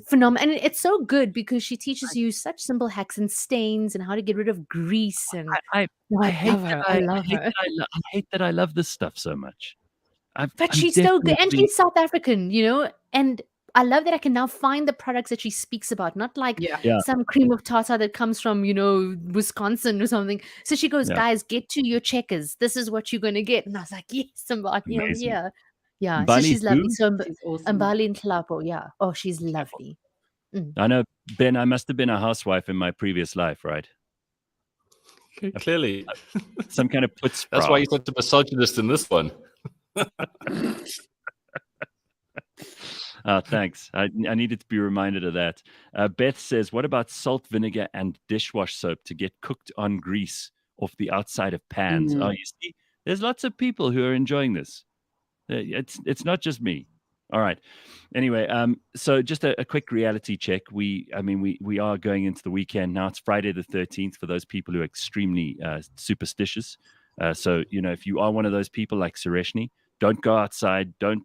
B: phenomenal. And it's so good because she teaches you such simple hacks and stains and how to get rid of grease. And
A: I hate her. I hate that I love this stuff so much.
B: But she's so good, and she's South African, and I love that I can now find the products that she speaks about, not like some cream of tartar that comes from, Wisconsin or something. So she goes, guys, get to your Checkers. This is what you're going to get. And I was like, yes, somebody here. Yeah, so she's lovely. So awesome. Mbali Nhlopu, oh, she's lovely.
A: I know, Ben, I must have been a housewife in my previous life, right?
D: Clearly.
A: Some kind of putzfrau.
D: That's why you're such a misogynist in this one.
A: Thanks. I needed to be reminded of that. Beth says, what about salt, vinegar, and dishwash soap to get cooked on grease off the outside of pans? Oh, you see, there's lots of people who are enjoying this. It's not just me. All right. Anyway, so just a quick reality check. We are going into the weekend now. It's Friday the 13th for those people who are extremely superstitious. So, if you are one of those people like Sureshnie, don't go outside. Don't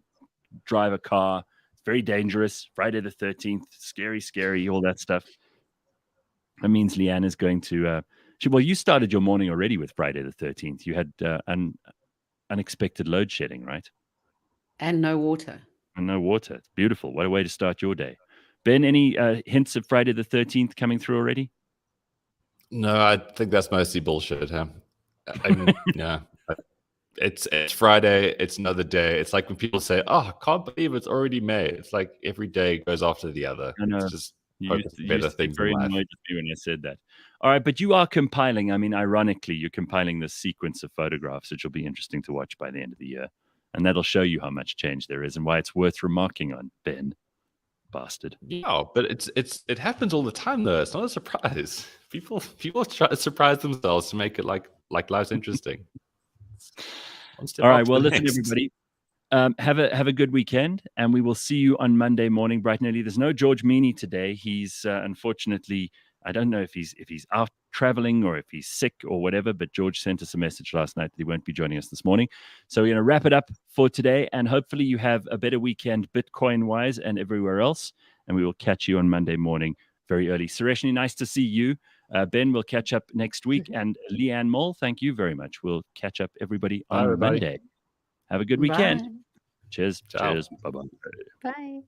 A: drive a car. It's very dangerous. Friday the 13th, scary, all that stuff. That means Leigh-Ann is going to... you started your morning already with Friday the 13th. You had unexpected load shedding, right?
C: And no water.
A: It's beautiful. What a way to start your day. Ben, any hints of Friday the 13th coming through already?
D: No, I think that's mostly bullshit, huh? it's Friday. It's another day. It's like when people say, "Oh, I can't believe it's already May." It's like every day goes after the other.
A: I know.
D: It's just
A: You
D: better
A: used to get
D: things in
A: very
D: life.
A: annoyed with me when I said that. All right, but you are compiling. I mean, ironically, you're compiling this sequence of photographs, which will be interesting to watch by the end of the year, and that'll show you how much change there is and why it's worth remarking on. Ben, bastard.
D: Yeah, but it happens all the time though. It's not a surprise. People try to surprise themselves to make it like life's interesting.
A: All right, well, listen, everybody. Have a good weekend, and we will see you on Monday morning, bright and early. There's no George Meany today. He's unfortunately, I don't know if he's out traveling or if he's sick or whatever, but George sent us a message last night that he won't be joining us this morning. So we're going to wrap it up for today, and hopefully you have a better weekend Bitcoin-wise and everywhere else, and we will catch you on Monday morning very early. Sureshnie, nice to see you. Ben, we'll catch up next week, and Leigh-Ann Moll, thank you very much. We'll catch up everybody on Monday. Have a good weekend.
B: Bye.
A: Cheers.
D: Ciao.
A: Cheers. Bye-bye.
B: Bye.